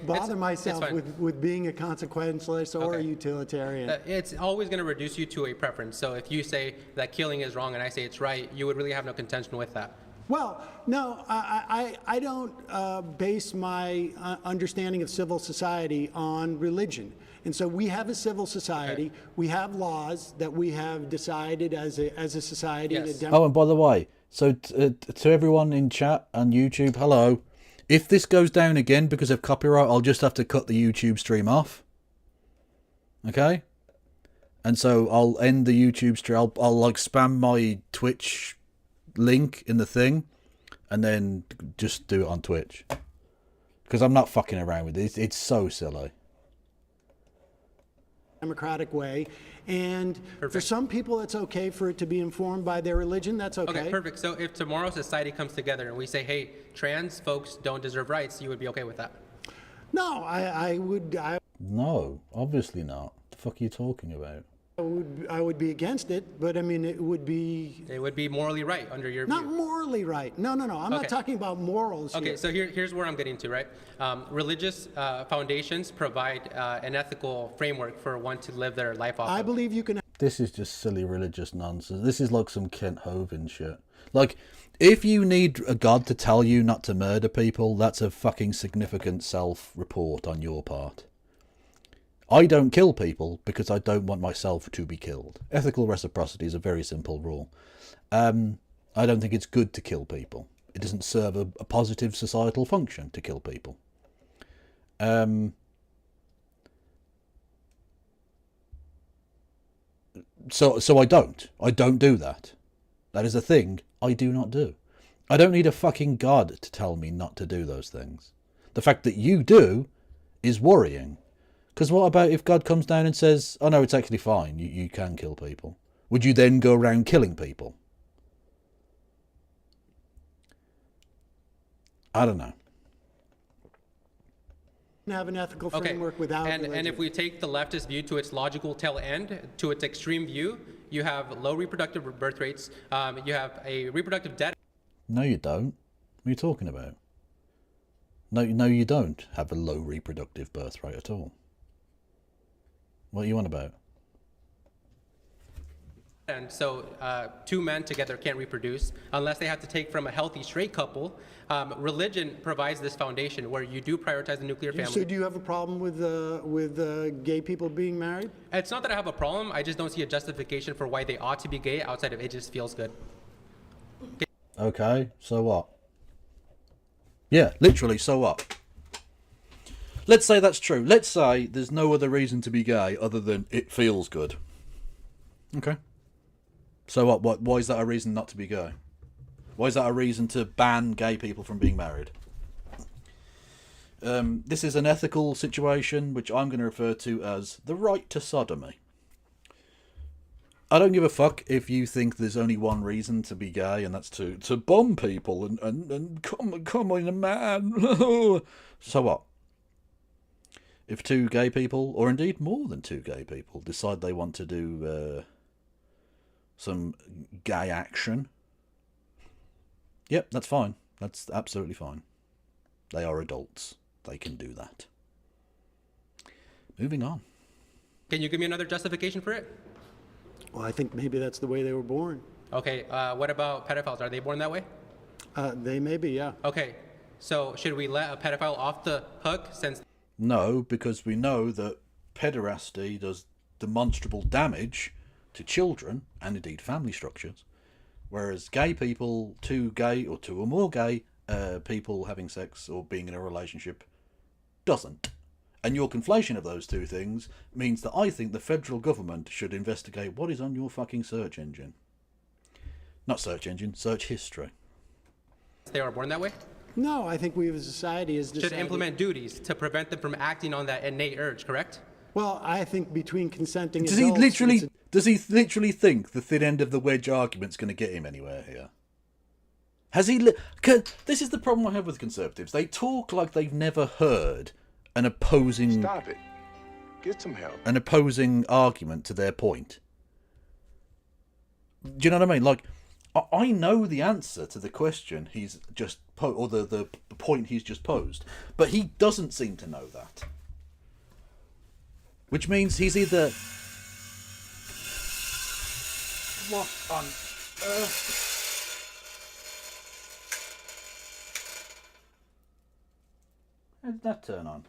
bother myself with being a consequentialist or a utilitarian. It's always going to reduce you to a preference. So if you say that killing is wrong and I say it's right, you would really have no contention with that. Well, no, I don't base my understanding of civil society on religion. And so we have a civil society. Okay. We have laws that we have decided as a society. Yes. Oh, and by the way, so to everyone in chat and YouTube, hello. If this goes down again because of copyright, I'll just have to cut the YouTube stream off. Okay? And so I'll end the YouTube stream. I'll like spam my Twitch link in the thing and then just do it on Twitch. Because I'm not fucking around with it. It's so silly. Democratic way, and for some people it's okay for it to be informed by their religion. That's okay. Okay, perfect. So if tomorrow society comes together and we say, hey, trans folks don't deserve rights, you would be okay with that? No, I would. No, obviously not. What the fuck are you talking about? I would be against it, but I mean it would be... It would be morally right under your view. Not morally right. No. I'm not talking about morals here. Okay, so here's where I'm getting to, right? Religious foundations provide an ethical framework for one to live their life off I of. believe you can... This is just silly religious nonsense. This is like some Kent Hovind shit. Like, if you need a god to tell you not to murder people, that's a fucking significant self-report on your part. I don't kill people because I don't want myself to be killed. Ethical reciprocity is a very simple rule. I don't think it's good to kill people. It doesn't serve a positive societal function to kill people. So I don't do that. That is a thing I do not do. I don't need a fucking God to tell me not to do those things. The fact that you do is worrying. Because what about if God comes down and says, oh no, it's actually fine, you can kill people? Would you then go around killing people? I don't know. Have an ethical framework without religion. And if we take the leftist view to its logical tail end, to its extreme view, you have low reproductive birth rates, you have a reproductive debt. No, you don't. What are you talking about? No, you don't have a low reproductive birth rate at all. What are you on about? And so two men together can't reproduce unless they have to take from a healthy straight couple. Religion provides this foundation where you do prioritize the nuclear family. So do you have a problem with gay people being married? It's not that I have a problem. I just don't see a justification for why they ought to be gay outside of it just feels good. Okay, so what? Yeah, literally, so what? Let's say that's true. Let's say there's no other reason to be gay other than it feels good. Okay. So what? Why is that a reason not to be gay? Why is that a reason to ban gay people from being married? This is an ethical situation, which I'm going to refer to as the right to sodomy. I don't give a fuck if you think there's only one reason to be gay, and that's to bomb people and come in a man. So what? If two gay people, or indeed more than two gay people, decide they want to do some gay action, yep, that's fine. That's absolutely fine. They are adults. They can do that. Moving on. Can you give me another justification for it? Well, I think maybe that's the way they were born. Okay, what about pedophiles? Are they born that way? They may be, yeah. Okay, so should we let a pedophile off the hook since... No, because we know that pederasty does demonstrable damage to children and indeed family structures, whereas gay people, two or more gay people having sex or being in a relationship doesn't. And your conflation of those two things means that I think the federal government should investigate what is on your fucking search engine. Not search engine, search history. They are born that way? No, I think we as a society has decided... Should implement duties to prevent them from acting on that innate urge, correct? Well, I think between consenting Does adults... he literally think the thin end of the wedge argument's going to get him anywhere here? Has he... This is the problem I have with conservatives. They talk like they've never heard an opposing... Stop it. Get some help. An opposing argument to their point. Do you know what I mean? Like, I know the answer to the question he's just posed, or the point he's just posed, but he doesn't seem to know that. Which means he's either... What on earth? How did that turn on?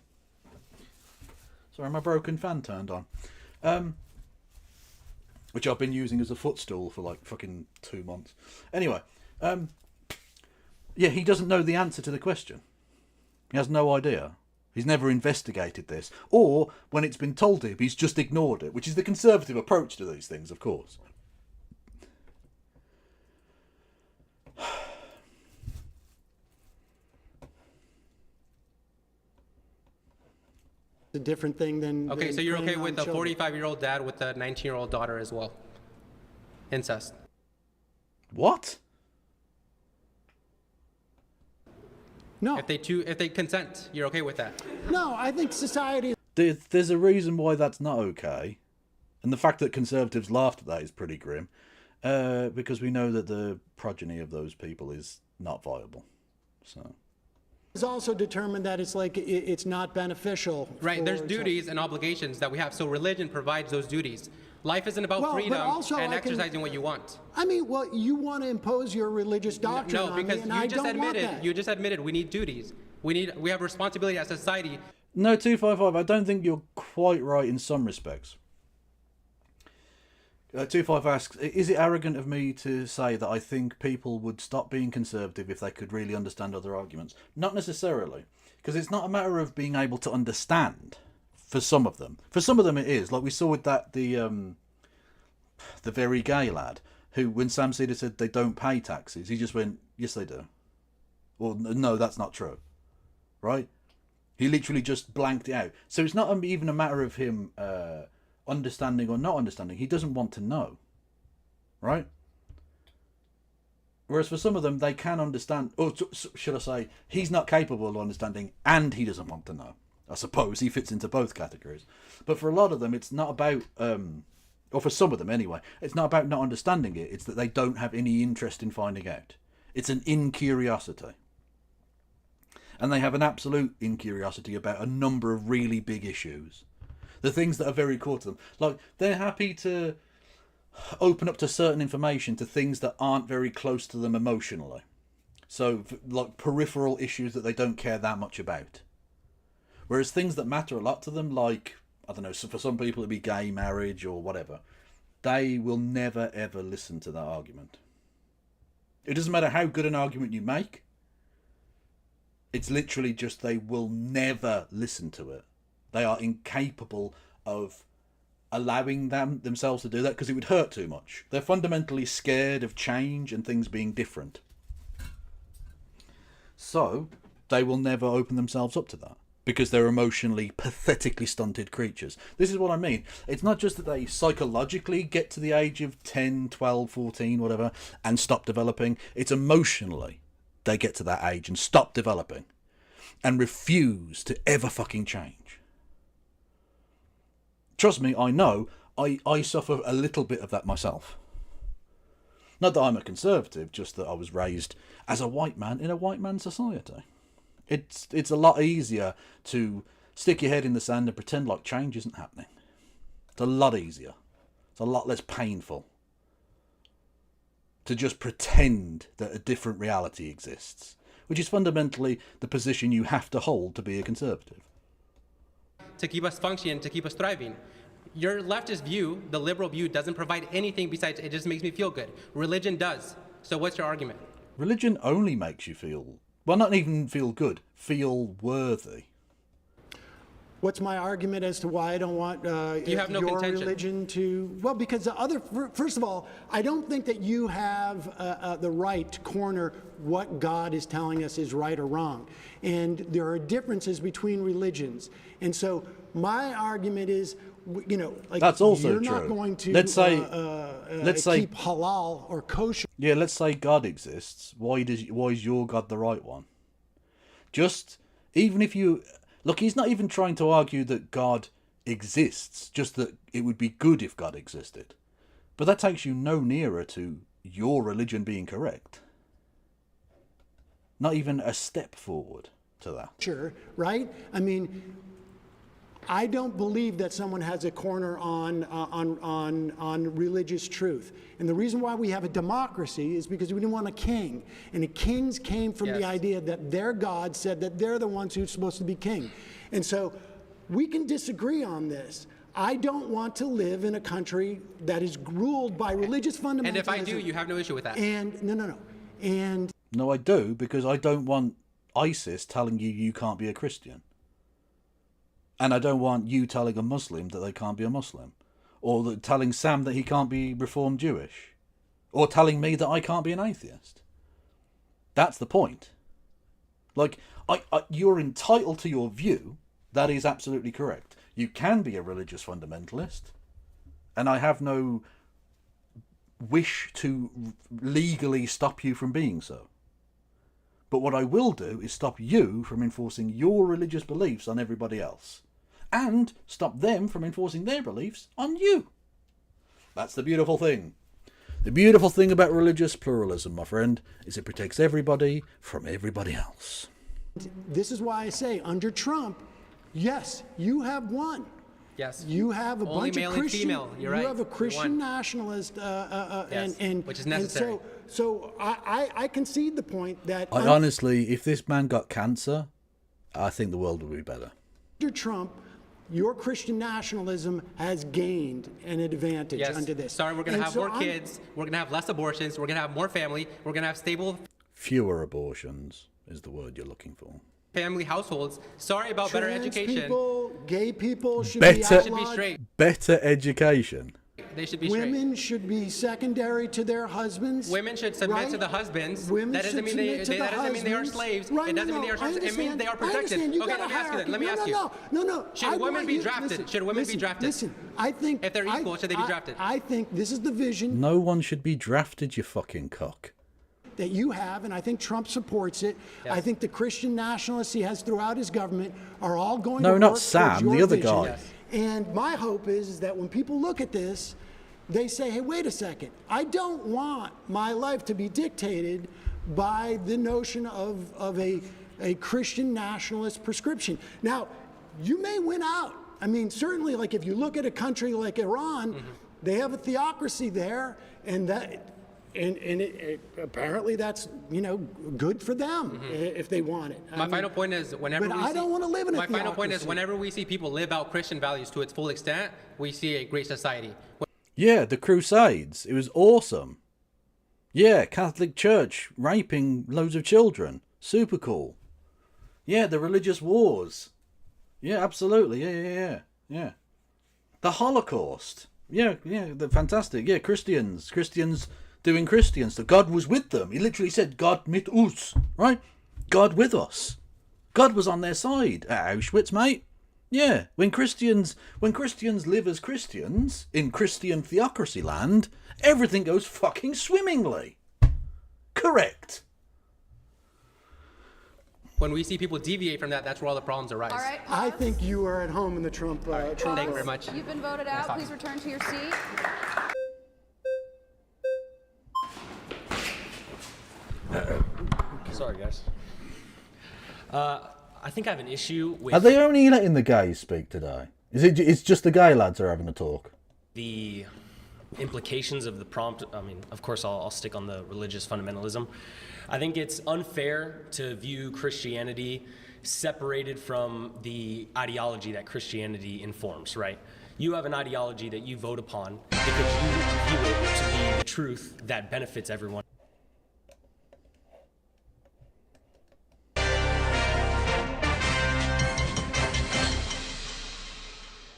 Sorry, my broken fan turned on. Which I've been using as a footstool for like fucking 2 months. Anyway, yeah, he doesn't know the answer to the question. He has no idea. He's never investigated this. Or, when it's been told to him, he's just ignored it, which is the conservative approach to these things, of course. A different thing than... Okay, so you're okay with a 45-year-old dad with a 19-year-old daughter as well? Incest. What? No. If they consent, you're okay with that? No, I think society... There's a reason why that's not okay. And the fact that conservatives laughed at that is pretty grim. Because we know that the progeny of those people is not viable. So... It's also determined that it's not beneficial. Right, there's duties and obligations that we have. So religion provides those duties. Life isn't about freedom and exercising what you want. I mean, well, you want to impose your religious doctrine on me, and I don't want that. You just admitted we need duties. We have responsibility as a society. No, 255, I don't think you're quite right in some respects. 25 asks, is it arrogant of me to say that I think people would stop being conservative if they could really understand other arguments? Not necessarily, because it's not a matter of being able to understand for some of them. For some of them it is, like we saw with that the very gay lad. who, when Sam Seder said they don't pay taxes, he just went, yes, they do. Or, no, that's not true. Right? He literally just blanked it out. So it's not even a matter of him understanding or not understanding. He doesn't want to know. Right? Whereas for some of them, they can understand, or should I say, he's not capable of understanding and he doesn't want to know. I suppose he fits into both categories. But for a lot of them, it's not about, or for some of them anyway, it's not about not understanding it. It's that they don't have any interest in finding out. It's an incuriosity. And they have an absolute incuriosity about a number of really big issues. The things that are very core to them. Like, they're happy to open up to certain information to things that aren't very close to them emotionally. So, like, peripheral issues that they don't care that much about. Whereas things that matter a lot to them, like, I don't know, so for some people it'd be gay marriage or whatever, they will never ever listen to that argument. It doesn't matter how good an argument you make. It's literally just they will never listen to it. They are incapable of allowing themselves to do that because it would hurt too much. They're fundamentally scared of change and things being different. So they will never open themselves up to that because they're emotionally, pathetically stunted creatures. This is what I mean. It's not just that they psychologically get to the age of 10, 12, 14, whatever, and stop developing. It's emotionally they get to that age and stop developing and refuse to ever fucking change. Trust me, I know. I suffer a little bit of that myself. Not that I'm a conservative, just that I was raised as a white man in a white man society. It's a lot easier to stick your head in the sand and pretend like change isn't happening. It's a lot easier. It's a lot less painful to just pretend that a different reality exists, which is fundamentally the position you have to hold to be a conservative. To keep us functioning, to keep us thriving. Your leftist view, the liberal view, doesn't provide anything besides it just makes me feel good. Religion does. So what's your argument? Religion only makes you feel, well, not even feel good, feel worthy. What's my argument as to why I don't want you have no your contention. religion to... Well, because first of all, I don't think that you have the right to corner what God is telling us is right or wrong. And there are differences between religions. And so my argument is, you know, like, that's also you're true. not going to let's say keep halal or kosher. Yeah, let's say God exists. Why is your God the right one? Just, even if you... Look, he's not even trying to argue that God exists, just that it would be good if God existed. But that takes you no nearer to your religion being correct. Not even a step forward to that. Sure, right? I mean, I don't believe that someone has a corner on religious truth. And the reason why we have a democracy is because we didn't want a king. And the kings came from the idea that their God said that they're the ones who's supposed to be king. And so we can disagree on this. I don't want to live in a country that is ruled by religious fundamentalism. And if I do, you have no issue with that. And no. And no, I do, because I don't want ISIS telling you can't be a Christian. And I don't want you telling a Muslim that they can't be a Muslim. Or telling Sam that he can't be Reformed Jewish. Or telling me that I can't be an atheist. That's the point. Like, you're entitled to your view. That is absolutely correct. You can be a religious fundamentalist. And I have no wish to legally stop you from being so. But what I will do is stop you from enforcing your religious beliefs on everybody else. And stop them from enforcing their beliefs on you. That's the beautiful thing. The beautiful thing about religious pluralism, my friend, is it protects everybody from everybody else. This is why I say, under Trump, yes, you have won. Yes. You have a Only bunch male of Christian. and female. You're right. You have a Christian One. nationalist, Yes, and which is necessary. And so I concede the point that Honestly, if this man got cancer, I think the world would be better. under Trump, your Christian nationalism has gained an advantage under this. Sorry, we're going to have more kids. We're going to have less abortions. We're going to have more family. We're going to have stable Fewer abortions is the word you're looking for. family households. Sorry about better Trans education. people, gay people should Better, be outlawed. better education. They should be straight. Women should be secondary to their husbands. Women should submit right? to the husbands. Women that doesn't should mean they. submit to That the doesn't mean they are husbands. slaves. Right, It doesn't mean they are slaves. It means they are protected. Okay, let me ask you. Let me ask you. No. Should women be drafted? Should women be drafted? Listen, I think if they're equal, should they be drafted? I think this is the vision No one should be drafted, you fucking cock. that you have, and I think Trump supports it. Yes. I think the Christian nationalists he has throughout his government are all going No, to not work Sam, towards the your other vision. guy. Yes. And my hope is that when people look at this, they say, hey, wait a second. I don't want my life to be dictated by the notion of a Christian nationalist prescription. Now, you may win out. I mean, certainly, like if you look at a country like Iran, they have a theocracy there, and apparently that's good for them if they want it. My final point is whenever but we I see, don't want to live in a my final point is theocracy. whenever we see people live out Christian values to its full extent, we see a great society. Yeah, the Crusades. It was awesome. Yeah, Catholic Church raping loads of children. Super cool. Yeah, the religious wars. Yeah, absolutely. Yeah. The Holocaust. Yeah, they're fantastic. Yeah, Christians doing Christian stuff. God was with them. He literally said, God mit uns, right? God with us. God was on their side at Auschwitz, mate. Yeah, when Christians live as Christians in Christian theocracy land, everything goes fucking swimmingly. Correct. When we see people deviate from that, that's where all the problems arise. All right, I think you are at home in the Trump. Trump Thank you very much. You've been voted out. Please return to your seat. Sorry, guys. I think I have an issue with Are they only letting the gays speak today? It's just the gay lads are having a talk? the implications of the prompt. I mean, of course, I'll stick on the religious fundamentalism. I think it's unfair to view Christianity separated from the ideology that Christianity informs, right? You have an ideology that you vote upon because you view it to be the truth that benefits everyone.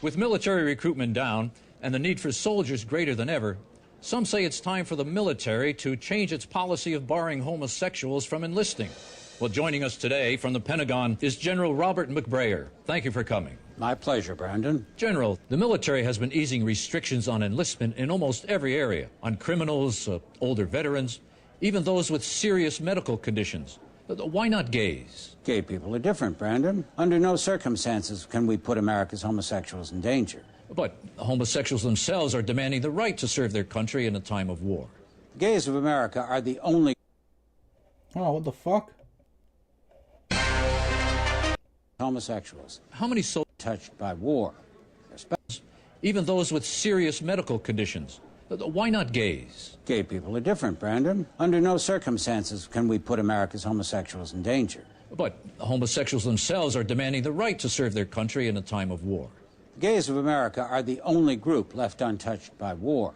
With military recruitment down and the need for soldiers greater than ever, some say it's time for the military to change its policy of barring homosexuals from enlisting. Well, joining us today from the Pentagon is General Robert McBrayer. Thank you for coming. My pleasure, Brandon. General, the military has been easing restrictions on enlistment in almost every area, on criminals, older veterans, even those with serious medical conditions. Why not gays? Gay people are different, Brandon. Under no circumstances can we put America's homosexuals in danger. But homosexuals themselves are demanding the right to serve their country in a time of war. The gays of America are the only... Oh, what the fuck? homosexuals. How many souls touched by war? Even those with serious medical conditions. Why not gays? Gay people are different, Brandon. Under no circumstances can we put America's homosexuals in danger. But homosexuals themselves are demanding the right to serve their country in a time of war. The gays of America are the only group left untouched by war.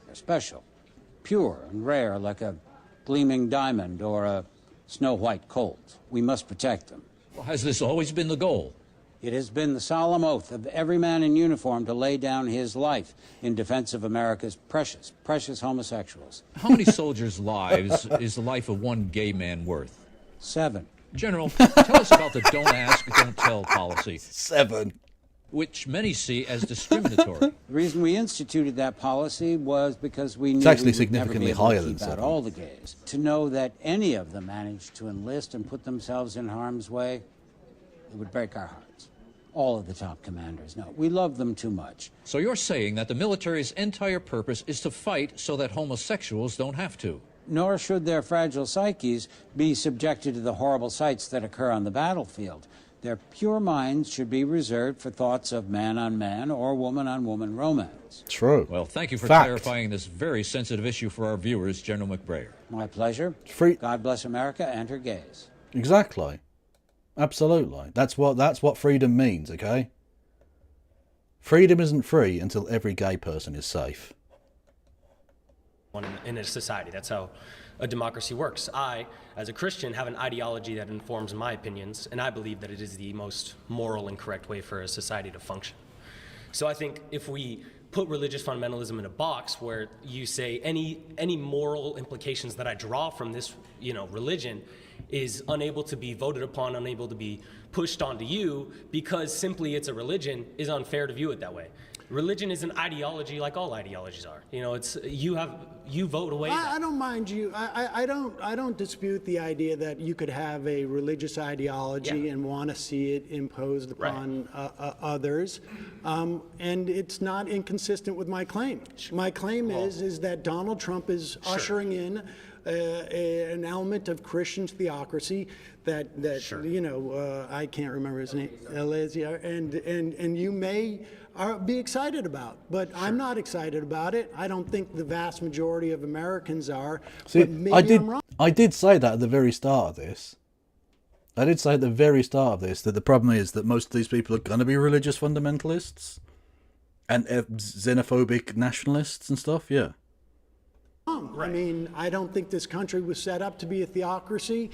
They're special, pure and rare, like a gleaming diamond or a snow-white colt. We must protect them. Has this always been the goal? It has been the solemn oath of every man in uniform to lay down his life in defense of America's precious, precious homosexuals. How many soldiers' lives is the life of one gay man worth? 7. General, tell us about the don't ask, don't tell policy. 7. Which many see as discriminatory. The reason we instituted that policy was because we knew It's actually we would significantly never be able higher to than keep out 7. all the gays. To know that any of them managed to enlist and put themselves in harm's way, it would break our hearts. All of the top commanders know. We love them too much. So you're saying that the military's entire purpose is to fight so that homosexuals don't have to? Nor should their fragile psyches be subjected to the horrible sights that occur on the battlefield. Their pure minds should be reserved for thoughts of man-on-man or woman-on-woman romance. True. Well, thank you for Fact. clarifying this very sensitive issue for our viewers, General McBrayer. My pleasure. Free. God bless America and her gays. Exactly. Absolutely. That's what freedom means, okay? Freedom isn't free until every gay person is safe. In a society. That's how a democracy works. I, as a Christian, have an ideology that informs my opinions, and I believe that it is the most moral and correct way for a society to function. So I think if we put religious fundamentalism in a box where you say any moral implications that I draw from this, religion is unable to be voted upon, unable to be pushed onto you because simply it's a religion is unfair to view it that way. Religion is an ideology like all ideologies are. It's you vote away. I don't mind you. I don't dispute the idea that you could have a religious ideology and want to see it imposed upon others, and it's not inconsistent with my claim. My claim is that Donald Trump is ushering in an element of Christian theocracy that I can't remember his name, and you may be excited about, but I'm not excited about it. I don't think the vast majority of Americans are. See, but maybe I'm wrong. I did say that at the very start of this. I did say at the very start of this that the problem is that most of these people are going to be religious fundamentalists and xenophobic nationalists and stuff. Yeah. I mean, I don't think this country was set up to be a theocracy,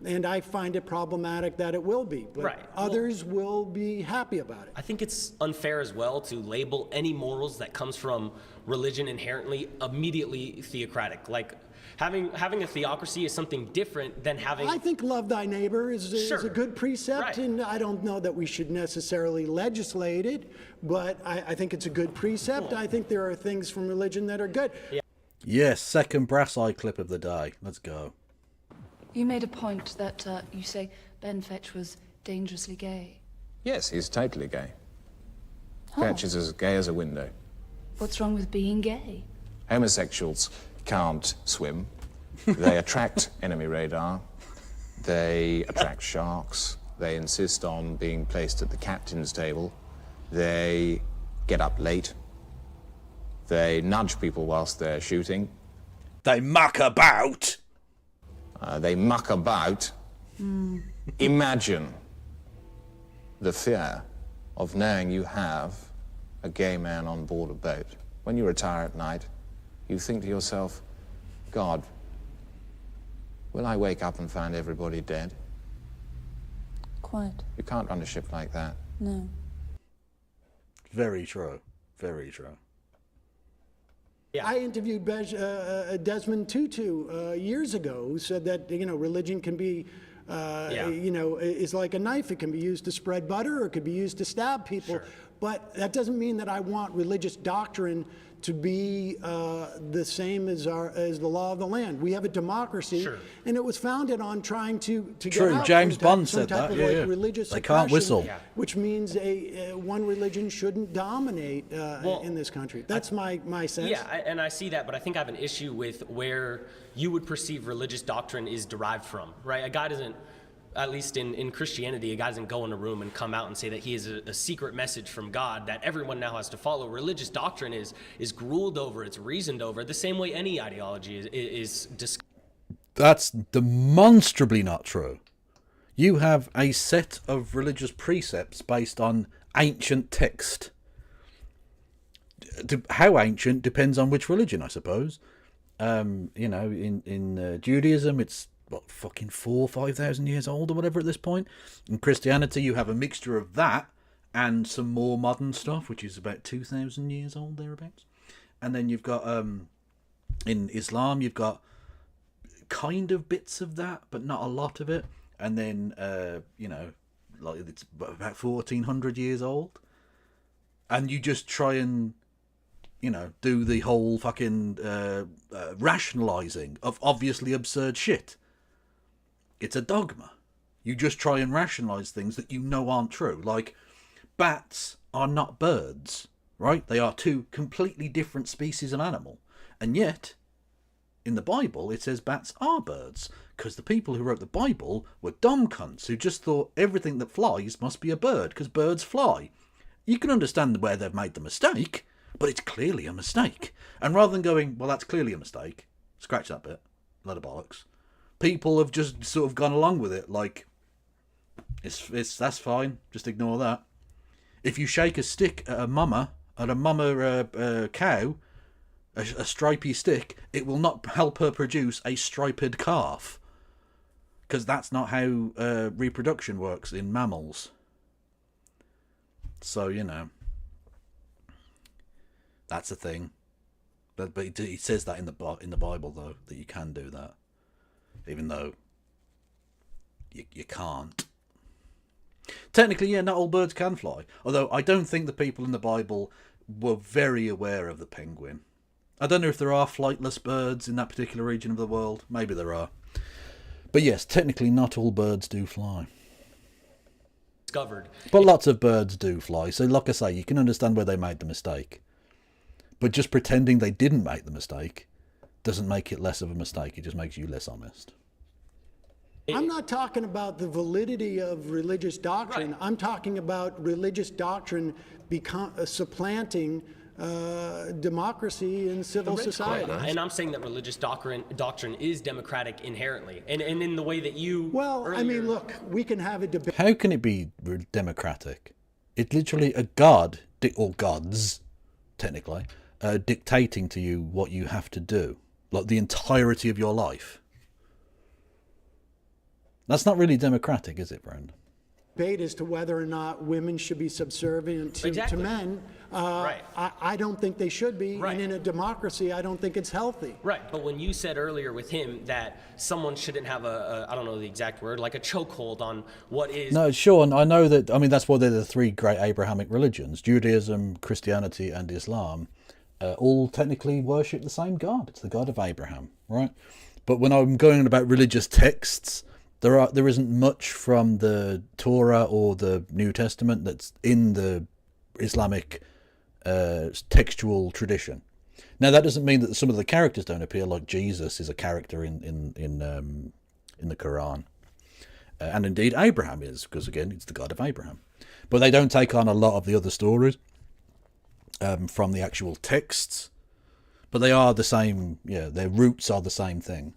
and I find it problematic that it will be, but others will be happy about it. I think it's unfair as well to label any morals that comes from religion inherently immediately theocratic. Like having a theocracy is something different than having... I think love thy neighbor is a good precept, and I don't know that we should necessarily legislate it, but I think it's a good precept. Cool. I think there are things from religion that are good. Yes, second brass eye clip of the day. Let's go. You made a point that you say Ben Fetch was dangerously gay. Yes, he's totally gay. Fetch is as gay as a window. What's wrong with being gay? Homosexuals can't swim. They attract enemy radar. They attract sharks. They insist on being placed at the captain's table. They get up late. They nudge people whilst they're shooting. They muck about. They muck about. Imagine the fear of knowing you have a gay man on board a boat. When you retire at night, you think to yourself, God, will I wake up and find everybody dead? Quite. You can't run a ship like that. No. Very true. Very true. I interviewed Desmond Tutu years ago, who said that religion can be, is like a knife. It can be used to spread butter, or it could be used to stab people. But that doesn't mean that I want religious doctrine to be the same as the law of the land. We have a democracy, and it was founded on trying to get out James some Bond some said type that. of Yeah, like religious they can't suppression, whistle. which means one religion shouldn't dominate in this country. That's my sense. Yeah, and I see that, but I think I have an issue with where you would perceive religious doctrine is derived from, right? A guy doesn't, at least in Christianity, a guy doesn't go in a room and come out and say that he is a secret message from God that everyone now has to follow. Religious doctrine is ruled over, it's reasoned over, the same way any ideology is discussed. That's demonstrably not true. You have a set of religious precepts based on ancient text. How ancient depends on which religion, I suppose. In Judaism, it's fucking 4,000 or 5,000 years old or whatever at this point. In Christianity, you have a mixture of that and some more modern stuff, which is about 2,000 years old thereabouts. And then you've got in Islam, you've got kind of bits of that, but not a lot of it. And then like it's about 1,400 years old, and you just try and do the whole fucking rationalizing of obviously absurd shit. It's a dogma. You just try and rationalize things that aren't true. Like, bats are not birds, right? They are two completely different species of animal. And yet, in the Bible, it says bats are birds, because the people who wrote the Bible were dumb cunts who just thought everything that flies must be a bird, because birds fly. You can understand where they've made the mistake, but it's clearly a mistake. And rather than going, well, that's clearly a mistake, scratch that bit, a lot of bollocks. People have just sort of gone along with it, like, that's fine, just ignore that. If you shake a stick at a mama cow, a stripy stick, it will not help her produce a striped calf, because that's not how reproduction works in mammals. So, That's a thing. But it says that in the Bible, though, that you can do that, even though you can't. Technically, yeah, not all birds can fly. Although I don't think the people in the Bible were very aware of the penguin. I don't know if there are flightless birds in that particular region of the world. Maybe there are. But yes, technically not all birds do fly. Discovered. But lots of birds do fly. So like I say, you can understand where they made the mistake. But just pretending they didn't make the mistake doesn't make it less of a mistake. It just makes you less honest. I'm not talking about the validity of religious doctrine. Right. I'm talking about religious doctrine supplanting democracy in civil society. And I'm saying that religious doctrine is democratic inherently, and in the way that you. Well, earlier... I mean, look, we can have a debate. How can it be democratic? It's literally a god, or gods, technically, dictating to you what you have to do, like the entirety of your life. That's not really democratic, is it, Brendan? Debate as to whether or not women should be subservient to men. I don't think they should be. Right. And in a democracy, I don't think it's healthy. Right. But when you said earlier with him that someone shouldn't have I don't know the exact word, like a chokehold on what is. No, sure. And I know that, I mean, that's why they're the three great Abrahamic religions, Judaism, Christianity, and Islam, all technically worship the same God. It's the God of Abraham, right? But when I'm going on about religious texts, there isn't much from the Torah or the New Testament that's in the Islamic textual tradition. Now that doesn't mean that some of the characters don't appear, like Jesus is a character in the Quran, and indeed Abraham is, because again it's the God of Abraham. But they don't take on a lot of the other stories from the actual texts, but they are the same. Yeah, their roots are the same thing.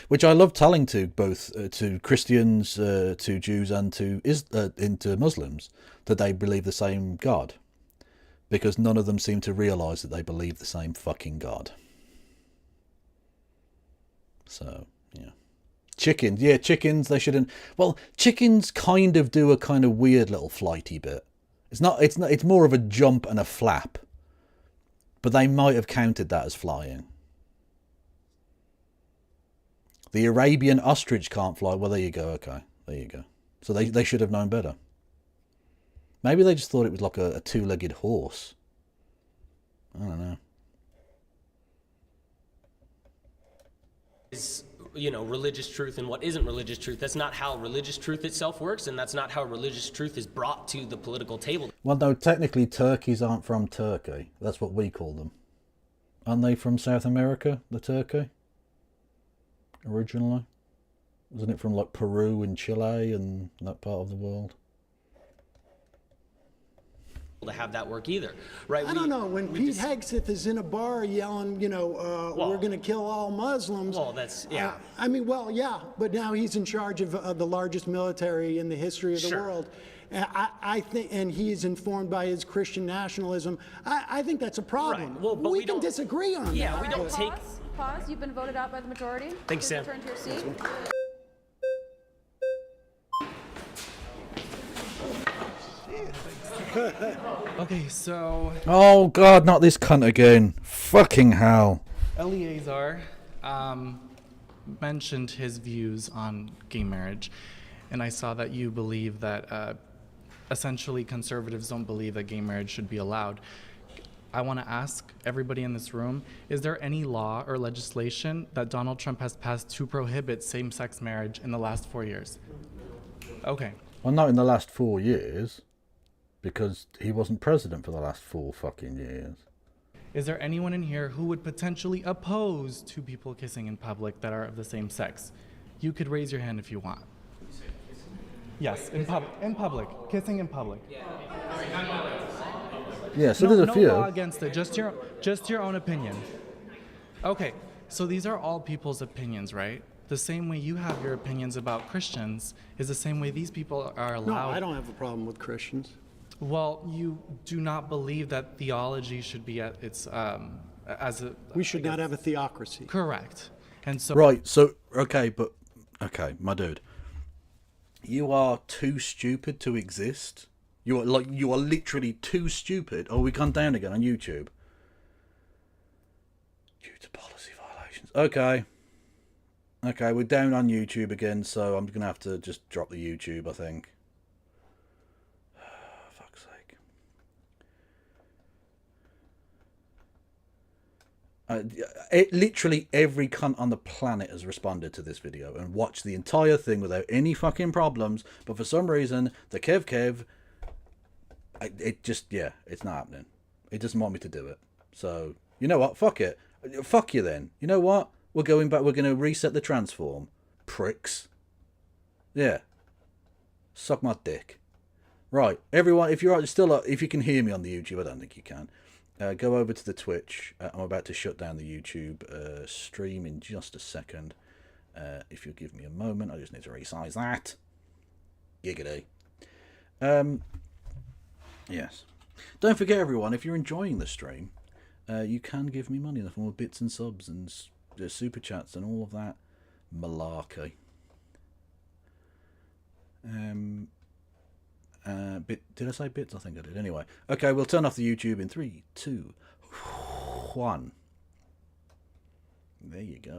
Which I love telling to both to Christians, to Jews, and to Muslims that they believe the same God, because none of them seem to realise that they believe the same fucking God. So yeah, chickens. They shouldn't. Well, chickens kind of do a kind of weird little flighty bit. It's not. It's more of a jump and a flap, but they might have counted that as flying. The Arabian ostrich can't fly. Well, there you go. Okay, there you go. So they should have known better. Maybe they just thought it was like a two-legged horse. I don't know. Is, religious truth and what isn't religious truth. That's not how religious truth itself works, and that's not how religious truth is brought to the political table. Well, no, technically turkeys aren't from Turkey. That's what we call them. Aren't they from South America, the turkey? Originally, wasn't it from like Peru and Chile and that part of the world? To have that work either, right? I don't know. When Pete Hegseth is in a bar yelling, we're going to kill all Muslims. Well, that's yeah. But now he's in charge of the largest military in the history of the world. I think, and he's informed by his Christian nationalism. I think that's a problem. Right. Well, but we can disagree on that. Yeah, we don't take. Pause. You've been voted out by the majority. Thanks, Sam. Return to your seat. Okay, so... Oh, God, not this cunt again. Fucking hell. Eleazar mentioned his views on gay marriage, and I saw that you believe that essentially conservatives don't believe that gay marriage should be allowed. I want to ask everybody in this room, is there any law or legislation that Donald Trump has passed to prohibit same-sex marriage in the last 4 years? Okay. Well, not in the last 4 years, because he wasn't president for the last 4 fucking years. Is there anyone in here who would potentially oppose two people kissing in public that are of the same sex? You could raise your hand if you want. Yes, in public. Kissing in public. Yeah, so there's a few. No law against it, just your own opinion. Okay, so these are all people's opinions, right? The same way you have your opinions about Christians is the same way these people are allowed. No, I don't have a problem with Christians. Well, you do not believe that theology should be at its We should not have a theocracy. Correct. And so right. So okay, my dude, you are too stupid to exist. You are literally too stupid. Oh, we gone down again on YouTube. due to policy violations. Okay. Okay, we're down on YouTube again, so I'm going to have to just drop the YouTube, I think. Fuck's sake. Literally every cunt on the planet has responded to this video and watched the entire thing without any fucking problems, but for some reason, the Kev, it just, yeah, it's not happening. It doesn't want me to do it. So, you know what? Fuck it. Fuck you then. You know what? We're going back. We're going to reset the transform. Pricks. Yeah. Suck my dick. Right. Everyone, if you're still, if you can hear me on the YouTube, I don't think you can. Go over to the Twitch. I'm about to shut down the YouTube stream in just a second. If you'll give me a moment, I just need to resize that. Giggity. Yes. Don't forget, everyone, if you're enjoying the stream, you can give me money in the form of bits and subs and super chats and all of that malarkey. Did I say bits? I think I did. Anyway, okay, we'll turn off the YouTube in 3, 2, 1. There you go.